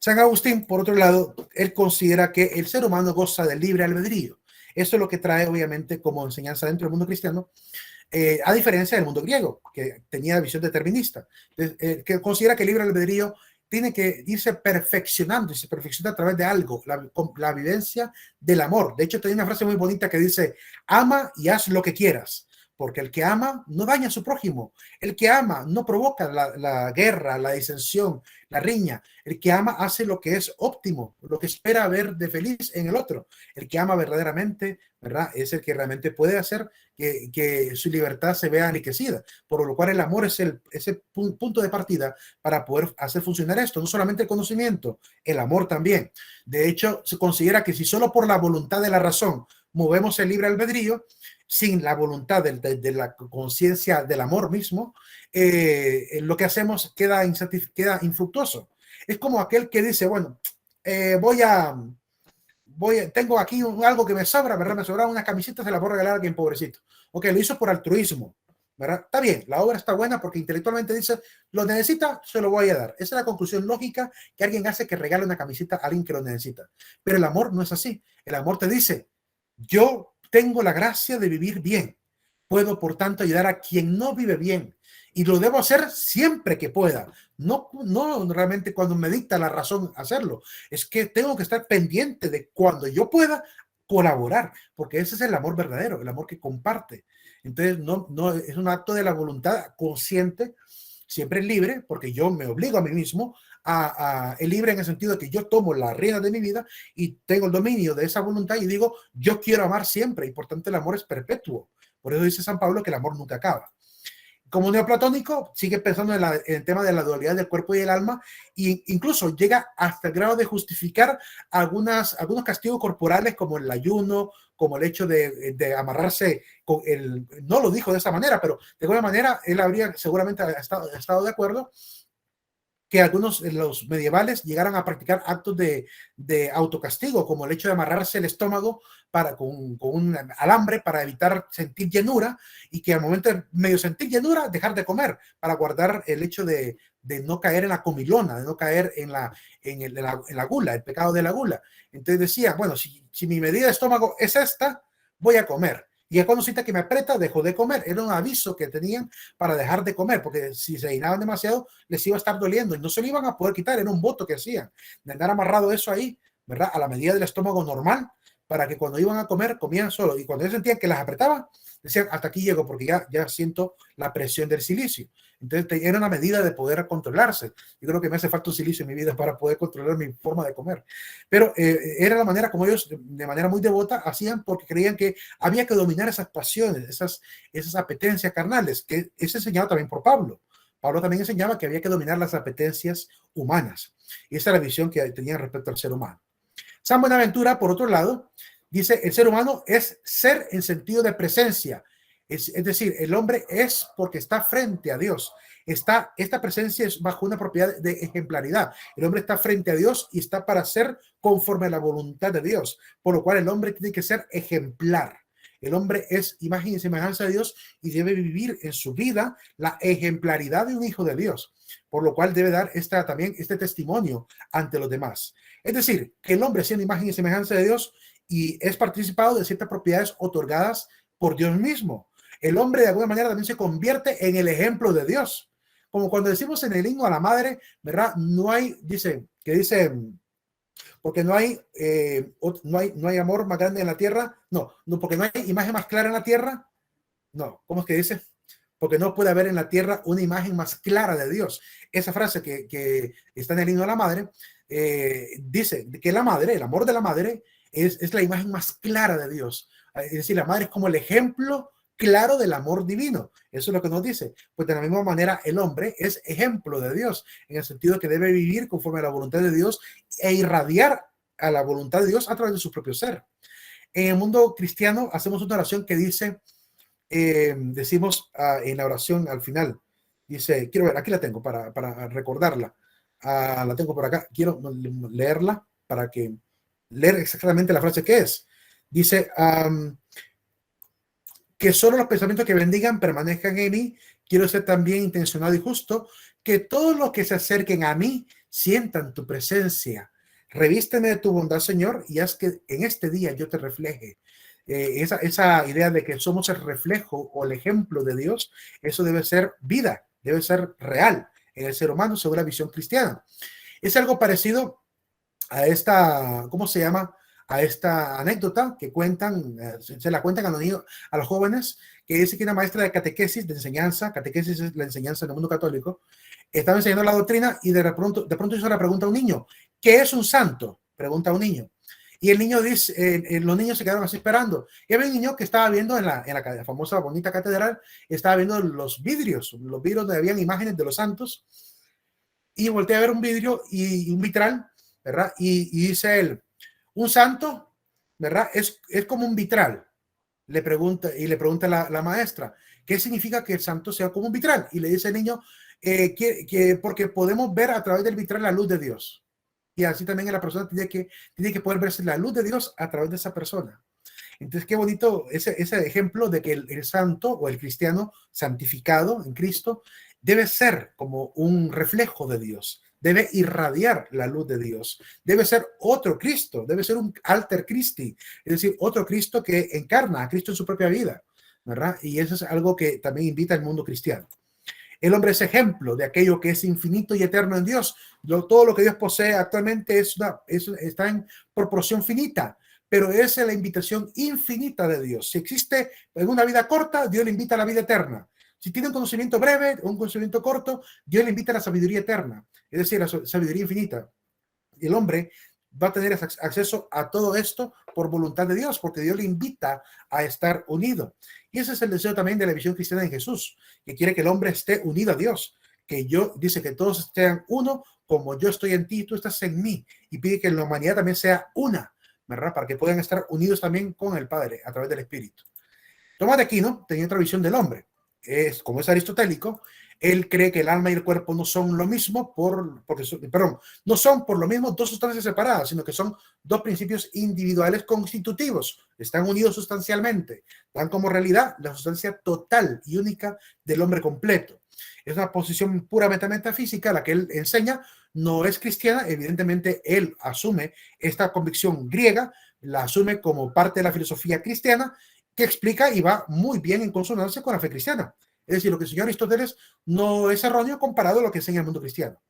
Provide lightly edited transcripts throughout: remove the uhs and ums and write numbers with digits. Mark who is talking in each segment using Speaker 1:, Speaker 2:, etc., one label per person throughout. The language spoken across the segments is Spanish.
Speaker 1: San Agustín, por otro lado, él considera que el ser humano goza del libre albedrío. Eso es lo que trae, obviamente, como enseñanza dentro del mundo cristiano, a diferencia del mundo griego, que tenía visión determinista, que considera que el libre albedrío tiene que irse perfeccionando y se perfecciona a través de algo, la vivencia del amor. De hecho, tiene una frase muy bonita que dice: ama y haz lo que quieras, porque el que ama no daña a su prójimo, el que ama no provoca la guerra, la disensión, la riña, el que ama hace lo que es óptimo, lo que espera ver de feliz en el otro. El que ama verdaderamente, ¿verdad?, es el que realmente puede hacer que su libertad se vea enriquecida, por lo cual el amor es ese punto de partida para poder hacer funcionar esto, no solamente el conocimiento, el amor también. De hecho, se considera que si solo por la voluntad de la razón movemos el libre albedrío, sin la voluntad de la conciencia del amor mismo, lo que hacemos queda infructuoso. Es como aquel que dice, bueno, tengo aquí algo que me sobra, ¿verdad? Me sobran unas camisetas, se las voy a regalar a alguien pobrecito. Ok, lo hizo por altruismo, ¿verdad? Está bien, la obra está buena porque intelectualmente dice, lo necesita, se lo voy a dar. Esa es la conclusión lógica que alguien hace, que regale una camiseta a alguien que lo necesita. Pero el amor no es así. El amor te dice, yo tengo la gracia de vivir bien. Puedo, por tanto, ayudar a quien no vive bien. Y lo debo hacer siempre que pueda. No realmente cuando me dicta la razón hacerlo. Es que tengo que estar pendiente de cuando yo pueda colaborar, porque ese es el amor verdadero, el amor que comparte. Entonces, no es un acto de la voluntad consciente, siempre libre, porque yo me obligo a mí mismo el libre en el sentido de que yo tomo las riendas de mi vida y tengo el dominio de esa voluntad y digo, yo quiero amar siempre, y por tanto el amor es perpetuo. Por eso dice San Pablo que el amor nunca acaba. Como neoplatónico, sigue pensando en el tema de la dualidad del cuerpo y el alma, e incluso llega hasta el grado de justificar algunos castigos corporales, como el ayuno, como el hecho de amarrarse con no lo dijo de esa manera, pero de alguna manera él habría seguramente estado de acuerdo que algunos de los medievales llegaron a practicar actos de autocastigo, como el hecho de amarrarse el estómago con un alambre para evitar sentir llenura, y que al momento de medio sentir llenura, dejar de comer, para guardar el hecho de no caer en la comilona, de no caer en la gula, el pecado de la gula. Entonces decía, bueno, si mi medida de estómago es esta, voy a comer. Y ya cuando sienta que me aprieta, dejo de comer. Era un aviso que tenían para dejar de comer, porque si se llenaban demasiado, les iba a estar doliendo y no se lo iban a poder quitar. Era un voto que hacían, de andar amarrado eso ahí, ¿verdad?, a la medida del estómago normal, para que cuando iban a comer, comían solo. Y cuando ellos sentían que las apretaba, decían, hasta aquí llego, porque ya siento la presión del silicio. Entonces era una medida de poder controlarse. Yo creo que me hace falta un silicio en mi vida para poder controlar mi forma de comer. Pero era la manera como ellos, de manera muy devota, hacían, porque creían que había que dominar esas pasiones, esas apetencias carnales, que es enseñado también por Pablo. Pablo también enseñaba que había que dominar las apetencias humanas. Y esa es la visión que tenían respecto al ser humano. San Buenaventura, por otro lado, dice, el ser humano es ser en sentido de presencia. Es decir, el hombre es porque está frente a Dios. Esta presencia es bajo una propiedad de ejemplaridad. El hombre está frente a Dios y está para ser conforme a la voluntad de Dios, por lo cual el hombre tiene que ser ejemplar. El hombre es imagen y semejanza de Dios y debe vivir en su vida la ejemplaridad de un hijo de Dios, por lo cual debe dar también este testimonio ante los demás. Es decir, que el hombre, siendo imagen y semejanza de Dios, y es participado de ciertas propiedades otorgadas por Dios mismo. El hombre de alguna manera también se convierte en el ejemplo de Dios. Como cuando decimos en el himno a la madre, ¿verdad? No hay, dice, porque no hay amor más grande en la tierra. No, porque no hay imagen más clara en la tierra. No, ¿cómo es que dice? Porque no puede haber en la tierra una imagen más clara de Dios. Esa frase que está en el himno a la madre, dice que la madre, el amor de la madre, es la imagen más clara de Dios. Es decir, la madre es como el ejemplo claro del amor divino. Eso es lo que nos dice. Pues de la misma manera, el hombre es ejemplo de Dios, en el sentido de que debe vivir conforme a la voluntad de Dios e irradiar a la voluntad de Dios a través de su propio ser. En el mundo cristiano hacemos una oración que dice, decimos en la oración al final, dice, quiero ver, aquí la tengo para recordarla. La tengo por acá, quiero leerla para que leer exactamente la frase que es. Dice, que solo los pensamientos que bendigan permanezcan en mí. Quiero ser también intencionado y justo, que todos los que se acerquen a mí sientan tu presencia. Revísteme de tu bondad, Señor, y haz que en este día yo te refleje. Esa idea de que somos el reflejo o el ejemplo de Dios, eso debe ser vida, debe ser real en el ser humano según la visión cristiana. Es algo parecido a esta, ¿cómo se llama? A esta anécdota que cuentan, se la cuentan a los niños, a los jóvenes, que dice que una maestra de catequesis, de enseñanza, catequesis es la enseñanza en el mundo católico, estaba enseñando la doctrina y de pronto hizo la pregunta a un niño, ¿qué es un santo? Pregunta a un niño. Y el niño dice, los niños se quedaron así esperando. Y había un niño que estaba viendo en la famosa bonita catedral, estaba viendo los vidrios donde habían imágenes de los santos, y voltea a ver un vidrio y un vitral, ¿verdad? Y dice él, un santo, ¿verdad? Es como un vitral. Le pregunta la maestra, ¿qué significa que el santo sea como un vitral? Y le dice el niño, porque podemos ver a través del vitral la luz de Dios. Y así también la persona tiene que poder verse la luz de Dios a través de esa persona. Entonces, qué bonito ese ejemplo de que el santo o el cristiano santificado en Cristo debe ser como un reflejo de Dios, debe irradiar la luz de Dios, debe ser otro Cristo, debe ser un alter Christi, es decir, otro Cristo que encarna a Cristo en su propia vida, ¿verdad? Y eso es algo que también invita al mundo cristiano. El hombre es ejemplo de aquello que es infinito y eterno en Dios. Todo lo que Dios posee actualmente está en proporción finita, pero es la invitación infinita de Dios. Si existe en una vida corta, Dios le invita a la vida eterna. Si tiene un conocimiento breve o un conocimiento corto, Dios le invita a la sabiduría eterna, es decir, la sabiduría infinita. El hombre va a tener acceso a todo esto por voluntad de Dios, porque Dios le invita a estar unido. Y ese es el deseo también de la visión cristiana en Jesús, que quiere que el hombre esté unido a Dios, dice que todos estén uno, como yo estoy en ti, tú estás en mí, y pide que la humanidad también sea una, ¿verdad? Para que puedan estar unidos también con el Padre a través del Espíritu. Tomás de Aquino tenía otra visión del hombre. Como es aristotélico, él cree que el alma y el cuerpo no son lo mismo no son por lo mismo dos sustancias separadas, sino que son dos principios individuales constitutivos. Están unidos sustancialmente. Dan como realidad la sustancia total y única del hombre completo. Es una posición puramente metafísica, la que él enseña, no es cristiana. Evidentemente, él asume esta convicción griega, la asume como parte de la filosofía cristiana, que explica y va muy bien en consonancia con la fe cristiana. Es decir, lo que enseñó Aristóteles no es erróneo comparado a lo que enseña el mundo cristiano.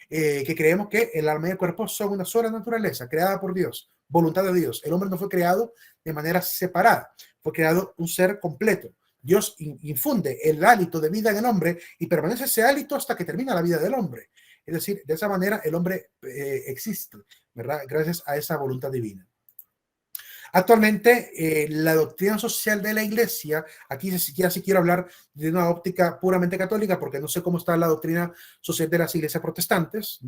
Speaker 1: Que creemos que el alma y el cuerpo son una sola naturaleza, creada por Dios, voluntad de Dios. El hombre no fue creado de manera separada, fue creado un ser completo. Dios infunde el hálito de vida en el hombre y permanece ese hálito hasta que termina la vida del hombre. Es decir, de esa manera el hombre existe, ¿verdad? Gracias a esa voluntad divina. Actualmente, la doctrina social de la Iglesia, aquí ya sí quiero hablar de una óptica puramente católica, porque no sé cómo está la doctrina social de las iglesias protestantes,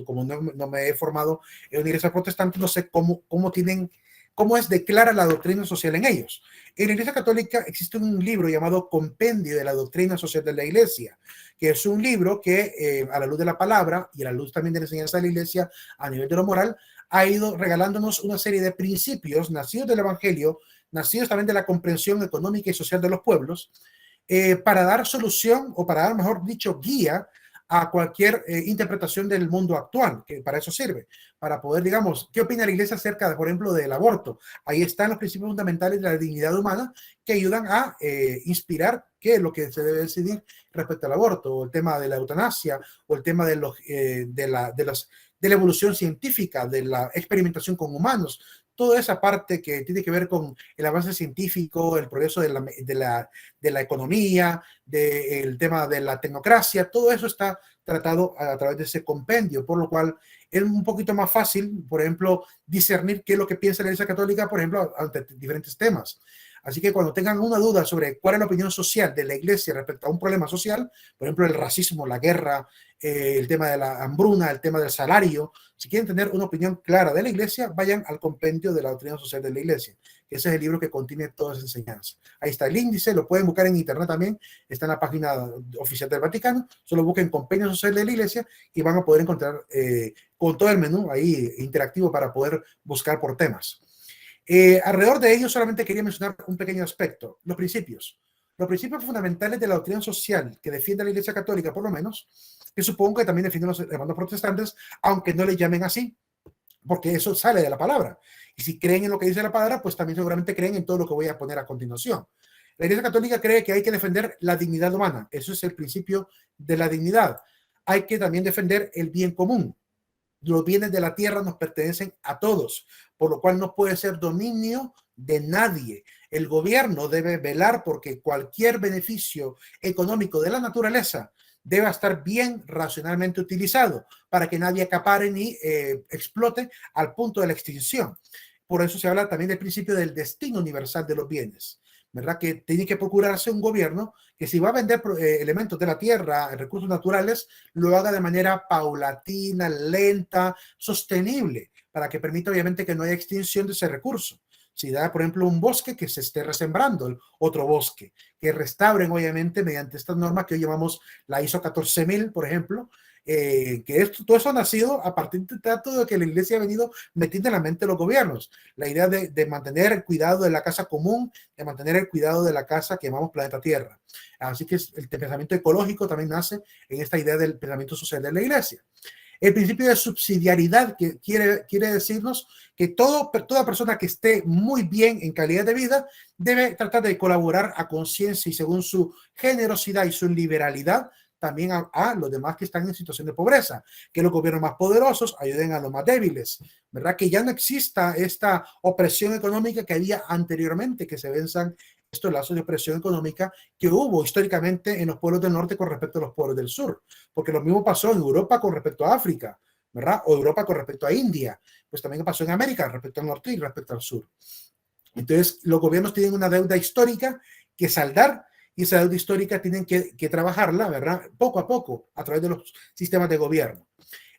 Speaker 1: como no me he formado en una iglesia protestante, no sé cómo es declara la doctrina social en ellos. En la Iglesia Católica existe un libro llamado Compendio de la Doctrina Social de la Iglesia, que es un libro que a la luz de la palabra y a la luz también de la enseñanza de la Iglesia a nivel de lo moral, ha ido regalándonos una serie de principios nacidos del Evangelio, nacidos también de la comprensión económica y social de los pueblos, para dar solución o para dar, mejor dicho, guía a cualquier interpretación del mundo actual, que para eso sirve, para poder, digamos, ¿qué opina la Iglesia acerca, de, por ejemplo, del aborto? Ahí están los principios fundamentales de la dignidad humana que ayudan a inspirar qué es lo que se debe decidir respecto al aborto, o el tema de la eutanasia, o el tema de la evolución científica, de la experimentación con humanos, toda esa parte que tiene que ver con el avance científico, el progreso de la economía, del tema de la tecnocracia, todo eso está tratado a través de ese compendio, por lo cual es un poquito más fácil, por ejemplo, discernir qué es lo que piensa la Iglesia Católica, por ejemplo, ante diferentes temas. Así que cuando tengan una duda sobre cuál es la opinión social de la Iglesia respecto a un problema social, por ejemplo, el racismo, la guerra, el tema de la hambruna, el tema del salario, si quieren tener una opinión clara de la Iglesia, vayan al compendio de la doctrina social de la Iglesia. Ese es el libro que contiene todas esas enseñanzas. Ahí está el índice, lo pueden buscar en internet también, está en la página oficial del Vaticano, solo busquen compendio social de la Iglesia y van a poder encontrar con todo el menú ahí interactivo para poder buscar por temas. Alrededor de ello solamente quería mencionar un pequeño aspecto, los principios. Los principios fundamentales de la doctrina social que defiende la Iglesia Católica, por lo menos, que supongo que también defienden los hermanos protestantes, aunque no le llamen así, porque eso sale de la palabra. Y si creen en lo que dice la palabra, pues también seguramente creen en todo lo que voy a poner a continuación. La Iglesia Católica cree que hay que defender la dignidad humana. Eso es el principio de la dignidad. Hay que también defender el bien común. Los bienes de la tierra nos pertenecen a todos, por lo cual no puede ser dominio de nadie. El gobierno debe velar porque cualquier beneficio económico de la naturaleza debe estar bien racionalmente utilizado para que nadie acapare ni explote al punto de la extinción. Por eso se habla también del principio del destino universal de los bienes, ¿verdad? Que tiene que procurarse un gobierno que si va a vender elementos de la tierra, recursos naturales, lo haga de manera paulatina, lenta, sostenible, para que permita obviamente que no haya extinción de ese recurso. Si da, por ejemplo, un bosque, que se esté resembrando el otro bosque, que restauren obviamente mediante estas normas que hoy llamamos la ISO 14000, por ejemplo, todo eso ha nacido a partir de trato de que la iglesia ha venido metiendo en la mente de los gobiernos. La idea de mantener el cuidado de la casa común, de mantener el cuidado de la casa que llamamos planeta Tierra. Así que el pensamiento ecológico también nace en esta idea del pensamiento social de la iglesia. El principio de subsidiariedad, que quiere decirnos que toda persona que esté muy bien en calidad de vida debe tratar de colaborar a conciencia y según su generosidad y su liberalidad también a los demás que están en situación de pobreza, que los gobiernos más poderosos ayuden a los más débiles, ¿verdad? Que ya no exista esta opresión económica que había anteriormente, que se venzan estos lazos de opresión económica que hubo históricamente en los pueblos del norte con respecto a los pueblos del sur, porque lo mismo pasó en Europa con respecto a África, ¿verdad? O Europa con respecto a India, pues también pasó en América respecto al norte y respecto al sur. Entonces, los gobiernos tienen una deuda histórica que saldar y esa deuda histórica tienen que trabajarla, ¿verdad? Poco a poco, a través de los sistemas de gobierno.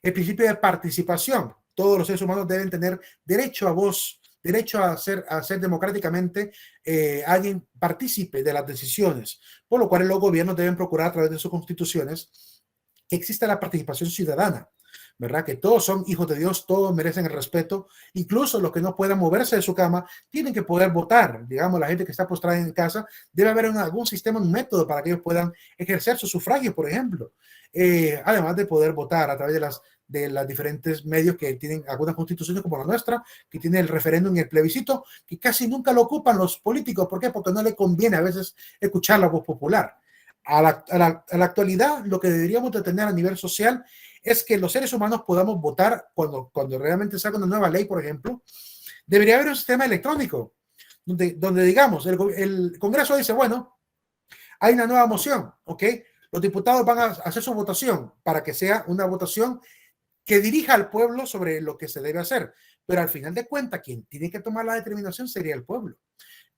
Speaker 1: El principio de participación. Todos los seres humanos deben tener derecho a voz, derecho a ser democráticamente alguien partícipe de las decisiones, por lo cual los gobiernos deben procurar a través de sus constituciones que exista la participación ciudadana, ¿verdad? Que todos son hijos de Dios, todos merecen el respeto, incluso los que no puedan moverse de su cama tienen que poder votar. Digamos, la gente que está postrada en casa, debe haber algún sistema, un método para que ellos puedan ejercer su sufragio, por ejemplo, además de poder votar a través de los diferentes medios que tienen algunas constituciones como la nuestra, que tiene el referéndum y el plebiscito, que casi nunca lo ocupan los políticos. ¿Por qué? Porque no le conviene a veces escuchar la voz popular. A la actualidad, lo que deberíamos de tener a nivel social es que los seres humanos podamos votar cuando realmente salga una nueva ley, por ejemplo. Debería haber un sistema electrónico donde digamos, el Congreso dice, bueno, hay una nueva moción, ¿ok? Los diputados van a hacer su votación para que sea una votación que dirija al pueblo sobre lo que se debe hacer. Pero al final de cuentas, quien tiene que tomar la determinación sería el pueblo.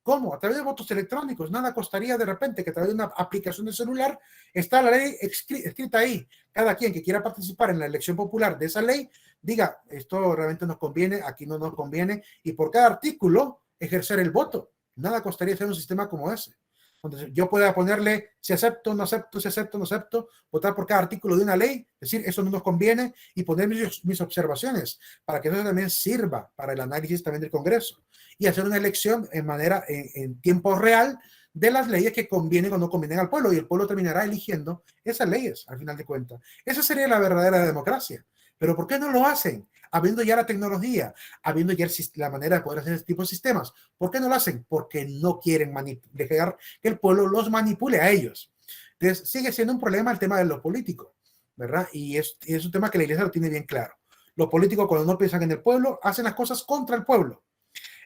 Speaker 1: ¿Cómo? A través de votos electrónicos. Nada costaría de repente que a través de una aplicación de celular está la ley escrita ahí. Cada quien que quiera participar en la elección popular de esa ley, diga, esto realmente nos conviene, aquí no nos conviene, y por cada artículo ejercer el voto. Nada costaría hacer un sistema como ese. Entonces, yo pueda ponerle si acepto, no acepto, si acepto, no acepto, votar por cada artículo de una ley, decir eso no nos conviene y poner mis observaciones para que eso también sirva para el análisis también del Congreso y hacer una elección en tiempo real de las leyes que convienen o no convienen al pueblo y el pueblo terminará eligiendo esas leyes al final de cuentas. Esa sería la verdadera democracia. Pero ¿por qué no lo hacen? Habiendo ya la tecnología, habiendo ya la manera de poder hacer este tipo de sistemas. ¿Por qué no lo hacen? Porque no quieren dejar que el pueblo los manipule a ellos. Entonces, sigue siendo un problema el tema de los políticos, ¿verdad? Y es un tema que la iglesia lo tiene bien claro. Los políticos, cuando no piensan en el pueblo, hacen las cosas contra el pueblo.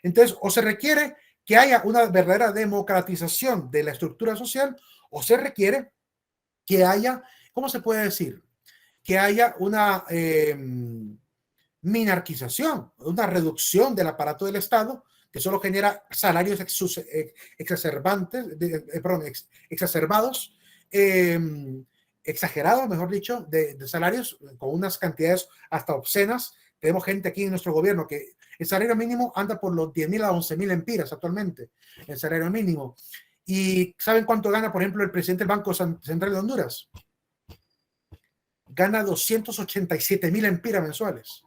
Speaker 1: Entonces, o se requiere que haya una verdadera democratización de la estructura social, o se requiere que haya, ¿cómo se puede decir? Que haya una minarquización, una reducción del aparato del Estado, que solo genera salarios exacerbados, exagerados, mejor dicho, de salarios con unas cantidades hasta obscenas. Tenemos gente aquí en nuestro gobierno que el salario mínimo anda por los 10,000 a 11,000 empiras actualmente, el salario mínimo. ¿Y saben cuánto gana, por ejemplo, el presidente del Banco Central de Honduras? Gana 287,000 empiras mensuales.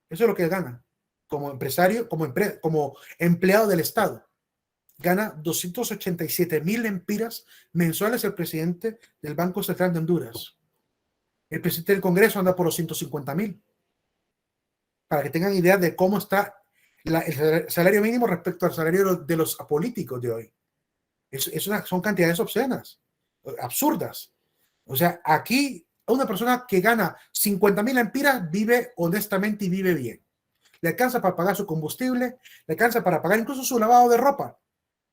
Speaker 1: Eso es lo que gana como empresario, como empleado del Estado. Gana 287,000 empiras mensuales el presidente del Banco Central de Honduras. El presidente del Congreso anda por los 150,000. Para que tengan idea de cómo está el salario mínimo respecto al salario de los políticos de hoy. Son cantidades obscenas, absurdas. O sea, aquí una persona que gana 50,000 lempiras vive honestamente y vive bien. Le alcanza para pagar su combustible, le alcanza para pagar incluso su lavado de ropa.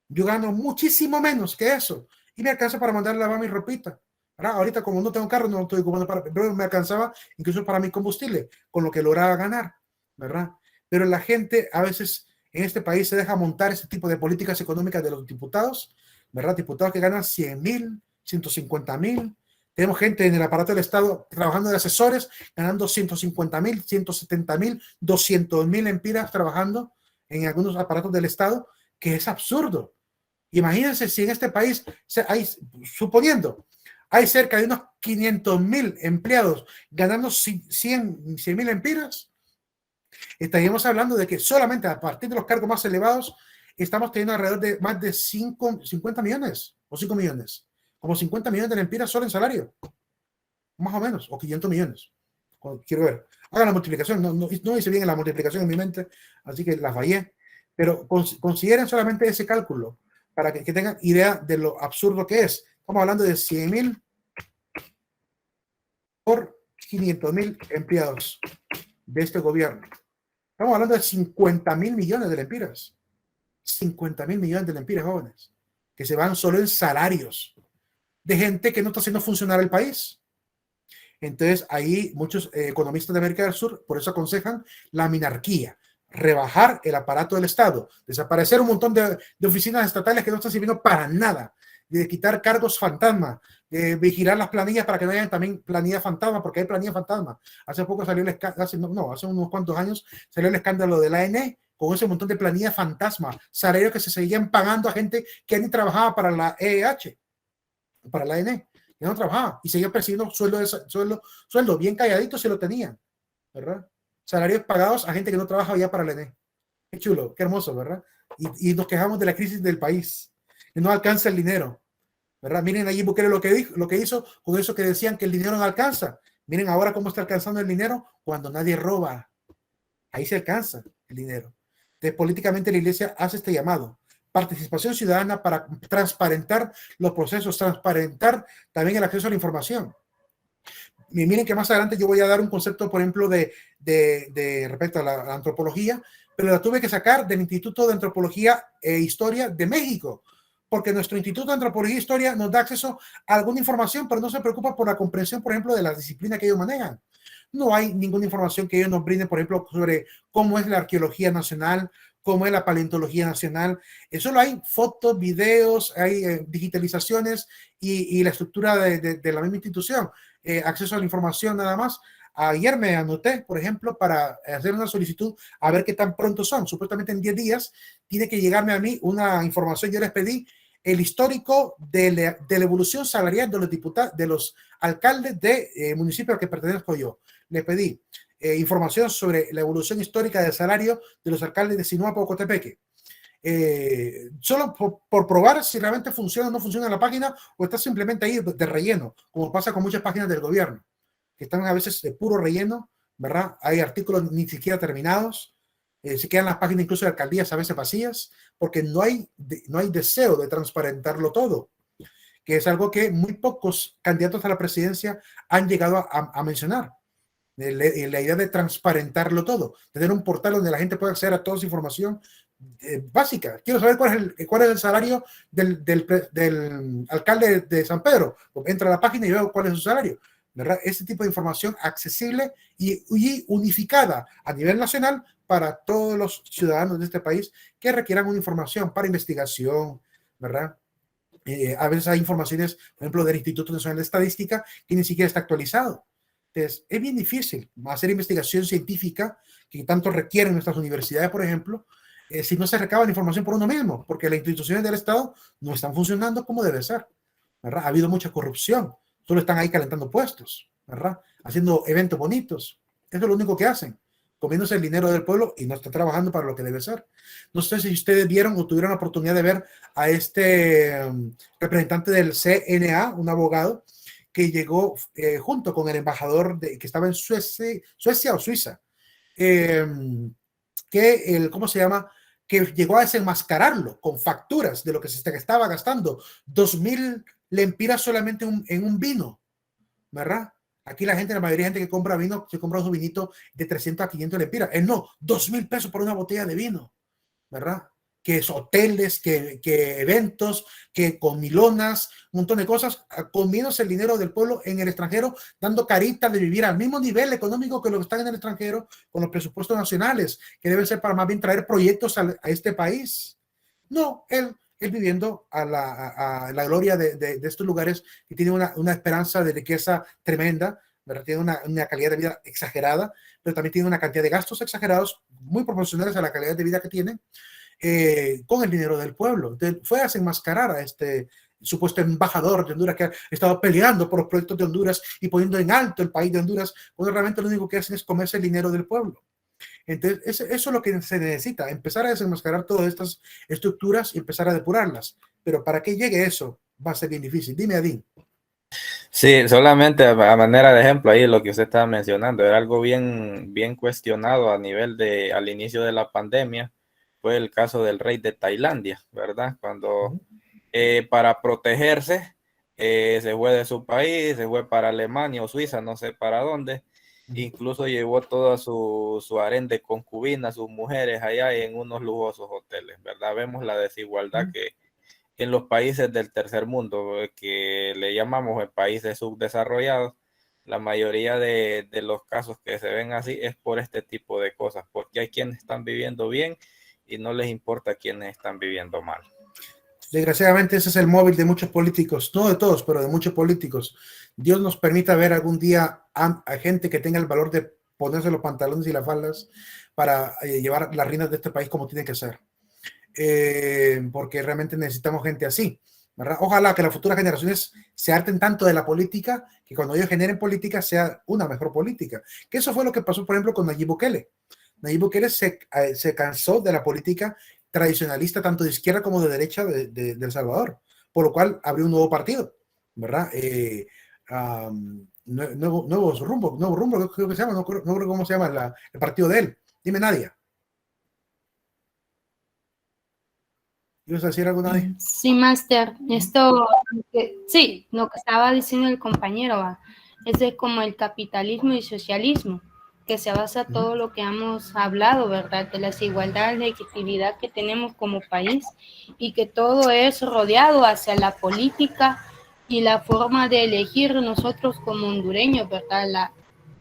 Speaker 1: Yo gano muchísimo menos que eso y me alcanza para mandar a lavar mi ropita. ¿Verdad? Ahorita como no tengo carro, no estoy ocupando pero me alcanzaba incluso para mi combustible, con lo que lograba ganar, ¿verdad? Pero la gente a veces en este país se deja montar ese tipo de políticas económicas de los diputados, ¿verdad? Diputados que ganan 100,000, 150,000. Tenemos gente en el aparato del Estado trabajando de asesores, ganando 150,000, 170,000, 200,000 lempiras trabajando en algunos aparatos del Estado, que es absurdo. Imagínense si en este país hay, suponiendo, hay cerca de unos 500,000 empleados ganando 100,000 lempiras, estaríamos hablando de que solamente a partir de los cargos más elevados estamos teniendo alrededor de más de 50 millones o 5 millones, como 50 millones de lempiras solo en salario, más o menos, o 500 millones. Quiero ver, hagan la multiplicación, no hice bien la multiplicación en mi mente, así que la fallé, pero consideren solamente ese cálculo para que tengan idea de lo absurdo que es. Estamos hablando de 100,000 por 500,000 empleados de este gobierno. Estamos hablando de 50,000 millones de lempiras. 50,000 millones de lempiras, jóvenes, que se van solo en salarios de gente que no está haciendo funcionar el país. Entonces, ahí muchos economistas de América del Sur por eso aconsejan la minarquía, rebajar el aparato del Estado, desaparecer un montón de oficinas estatales que no están sirviendo para nada, de quitar cargos fantasma, de vigilar las planillas para que no hayan también planillas fantasma, porque hay planillas fantasma. Hace poco salió el escándalo, hace unos cuantos años salió el escándalo de la ANE con ese montón de planillas fantasma, salarios que se seguían pagando a gente que ni trabajaba para la EEH, para la ANE, que no trabajaba y seguía percibiendo sueldo bien calladito se lo tenían, ¿verdad? Salarios pagados a gente que no trabaja ya para la ENE. Qué chulo, qué hermoso, ¿verdad? Y nos quejamos de la crisis del país, que no alcanza el dinero, ¿verdad? Miren allí Bukele lo que hizo con eso que decían que el dinero no alcanza. Miren ahora cómo está alcanzando el dinero cuando nadie roba. Ahí se alcanza el dinero. Entonces, políticamente la iglesia hace este llamado. Participación ciudadana para transparentar los procesos, transparentar también el acceso a la información. Y miren que más adelante yo voy a dar un concepto, por ejemplo, de respecto a la antropología, pero la tuve que sacar del Instituto de Antropología e Historia de México, porque nuestro Instituto de Antropología e Historia nos da acceso a alguna información, pero no se preocupa por la comprensión, por ejemplo, de las disciplinas que ellos manejan. No hay ninguna información que ellos nos brinden, por ejemplo, sobre cómo es la arqueología nacional, cómo es la paleontología nacional. Solo hay fotos, videos, hay digitalizaciones y la estructura de la misma institución. Acceso a la información nada más. Ayer me anoté, por ejemplo, para hacer una solicitud a ver qué tan pronto son. Supuestamente en 10 días tiene que llegarme a mí una información. Yo les pedí el histórico de la evolución salarial de los diputados, de los alcaldes de municipios al que pertenezco yo. Le pedí información sobre la evolución histórica del salario de los alcaldes de Sinuapa o Cotepeque. Solo por probar si realmente funciona o no funciona la página o está simplemente ahí de relleno, como pasa con muchas páginas del gobierno, que están a veces de puro relleno, ¿verdad? Hay artículos ni siquiera terminados, se quedan las páginas incluso de alcaldías a veces vacías, porque no hay deseo de transparentarlo todo, que es algo que muy pocos candidatos a la presidencia han llegado a mencionar. La idea de transparentarlo todo, tener un portal donde la gente pueda acceder a toda esa información básica. Quiero saber cuál es el salario del alcalde de San Pedro. Entra a la página y veo cuál es su salario, ¿verdad? Ese tipo de información accesible y unificada a nivel nacional para todos los ciudadanos de este país que requieran una información para investigación, ¿verdad? A veces hay informaciones, por ejemplo, del Instituto Nacional de Estadística que ni siquiera está actualizado. Entonces, es bien difícil hacer investigación científica que tanto requieren nuestras universidades, por ejemplo, si no se recaba la información por uno mismo, porque las instituciones del Estado no están funcionando como debe ser, ¿verdad? Ha habido mucha corrupción, solo están ahí calentando puestos, ¿verdad? Haciendo eventos bonitos. Eso es lo único que hacen, comiéndose el dinero del pueblo y no está trabajando para lo que debe ser. No sé si ustedes vieron o tuvieron la oportunidad de ver a este representante del CNA, un abogado, que llegó junto con el embajador que estaba en Suecia o Suiza, eh, ¿cómo se llama? Que llegó a desenmascararlo con facturas de lo que se estaba gastando, 2.000 lempiras solamente en un vino, ¿verdad? Aquí la gente, la mayoría de gente que compra vino, se compra un vinito de 300 a 500 lempiras. Él no, 2.000 pesos por una botella de vino, ¿verdad? Que es hoteles, que eventos, que comilonas, un montón de cosas, comiéndose el dinero del pueblo en el extranjero, dando caritas de vivir al mismo nivel económico que los que están en el extranjero, con los presupuestos nacionales, que deben ser para más bien traer proyectos a este país. No, él viviendo a la gloria de estos lugares que tienen una esperanza de riqueza tremenda, ¿verdad? Tiene una calidad de vida exagerada, pero también tiene una cantidad de gastos exagerados, muy proporcionales a la calidad de vida que tienen, con el dinero del pueblo. Entonces, fue a desenmascarar a este supuesto embajador de Honduras que ha estado peleando por los proyectos de Honduras y poniendo en alto el país de Honduras, cuando realmente lo único que hacen es comerse el dinero del pueblo. Entonces, eso es lo que se necesita, empezar a desenmascarar todas estas estructuras y empezar a depurarlas. Pero para que llegue eso, va a ser bien difícil. Dime, Adín.
Speaker 2: Sí, solamente a manera de ejemplo, ahí lo que usted estaba mencionando, era algo bien, bien cuestionado a nivel al inicio de la pandemia, fue el caso del rey de Tailandia, ¿verdad? Cuando para protegerse se fue de su país, se fue para Alemania o Suiza, no sé para dónde, incluso llevó toda su harén de concubinas, sus mujeres allá en unos lujosos hoteles, ¿verdad? Vemos la desigualdad que en los países del tercer mundo, que le llamamos países subdesarrollados, la mayoría de los casos que se ven así es por este tipo de cosas, porque hay quienes están viviendo bien y no les importa quienes están viviendo mal.
Speaker 1: Desgraciadamente ese es el móvil de muchos políticos, no de todos, pero de muchos políticos. Dios nos permita ver algún día a gente que tenga el valor de ponerse los pantalones y las faldas para llevar las riendas de este país como tiene que ser. Porque realmente necesitamos gente así, ¿verdad? Ojalá que las futuras generaciones se harten tanto de la política que cuando ellos generen política sea una mejor política. Que eso fue lo que pasó, por ejemplo, con Nayib Bukele. Nayib Bukele se cansó de la política tradicionalista, tanto de izquierda como de derecha de El Salvador, por lo cual abrió un nuevo partido, ¿verdad? Nuevo rumbo, creo que se llama, no creo cómo se llama el partido de él. Dime, Nadia. ¿Ibas a decir algo, Nadia?
Speaker 3: Sí, Máster, sí, lo que estaba diciendo el compañero, es como el capitalismo y socialismo, que se basa todo lo que hemos hablado, ¿verdad? De la desigualdad, la equitatividad que tenemos como país y que todo es rodeado hacia la política y la forma de elegir nosotros como hondureños, ¿verdad?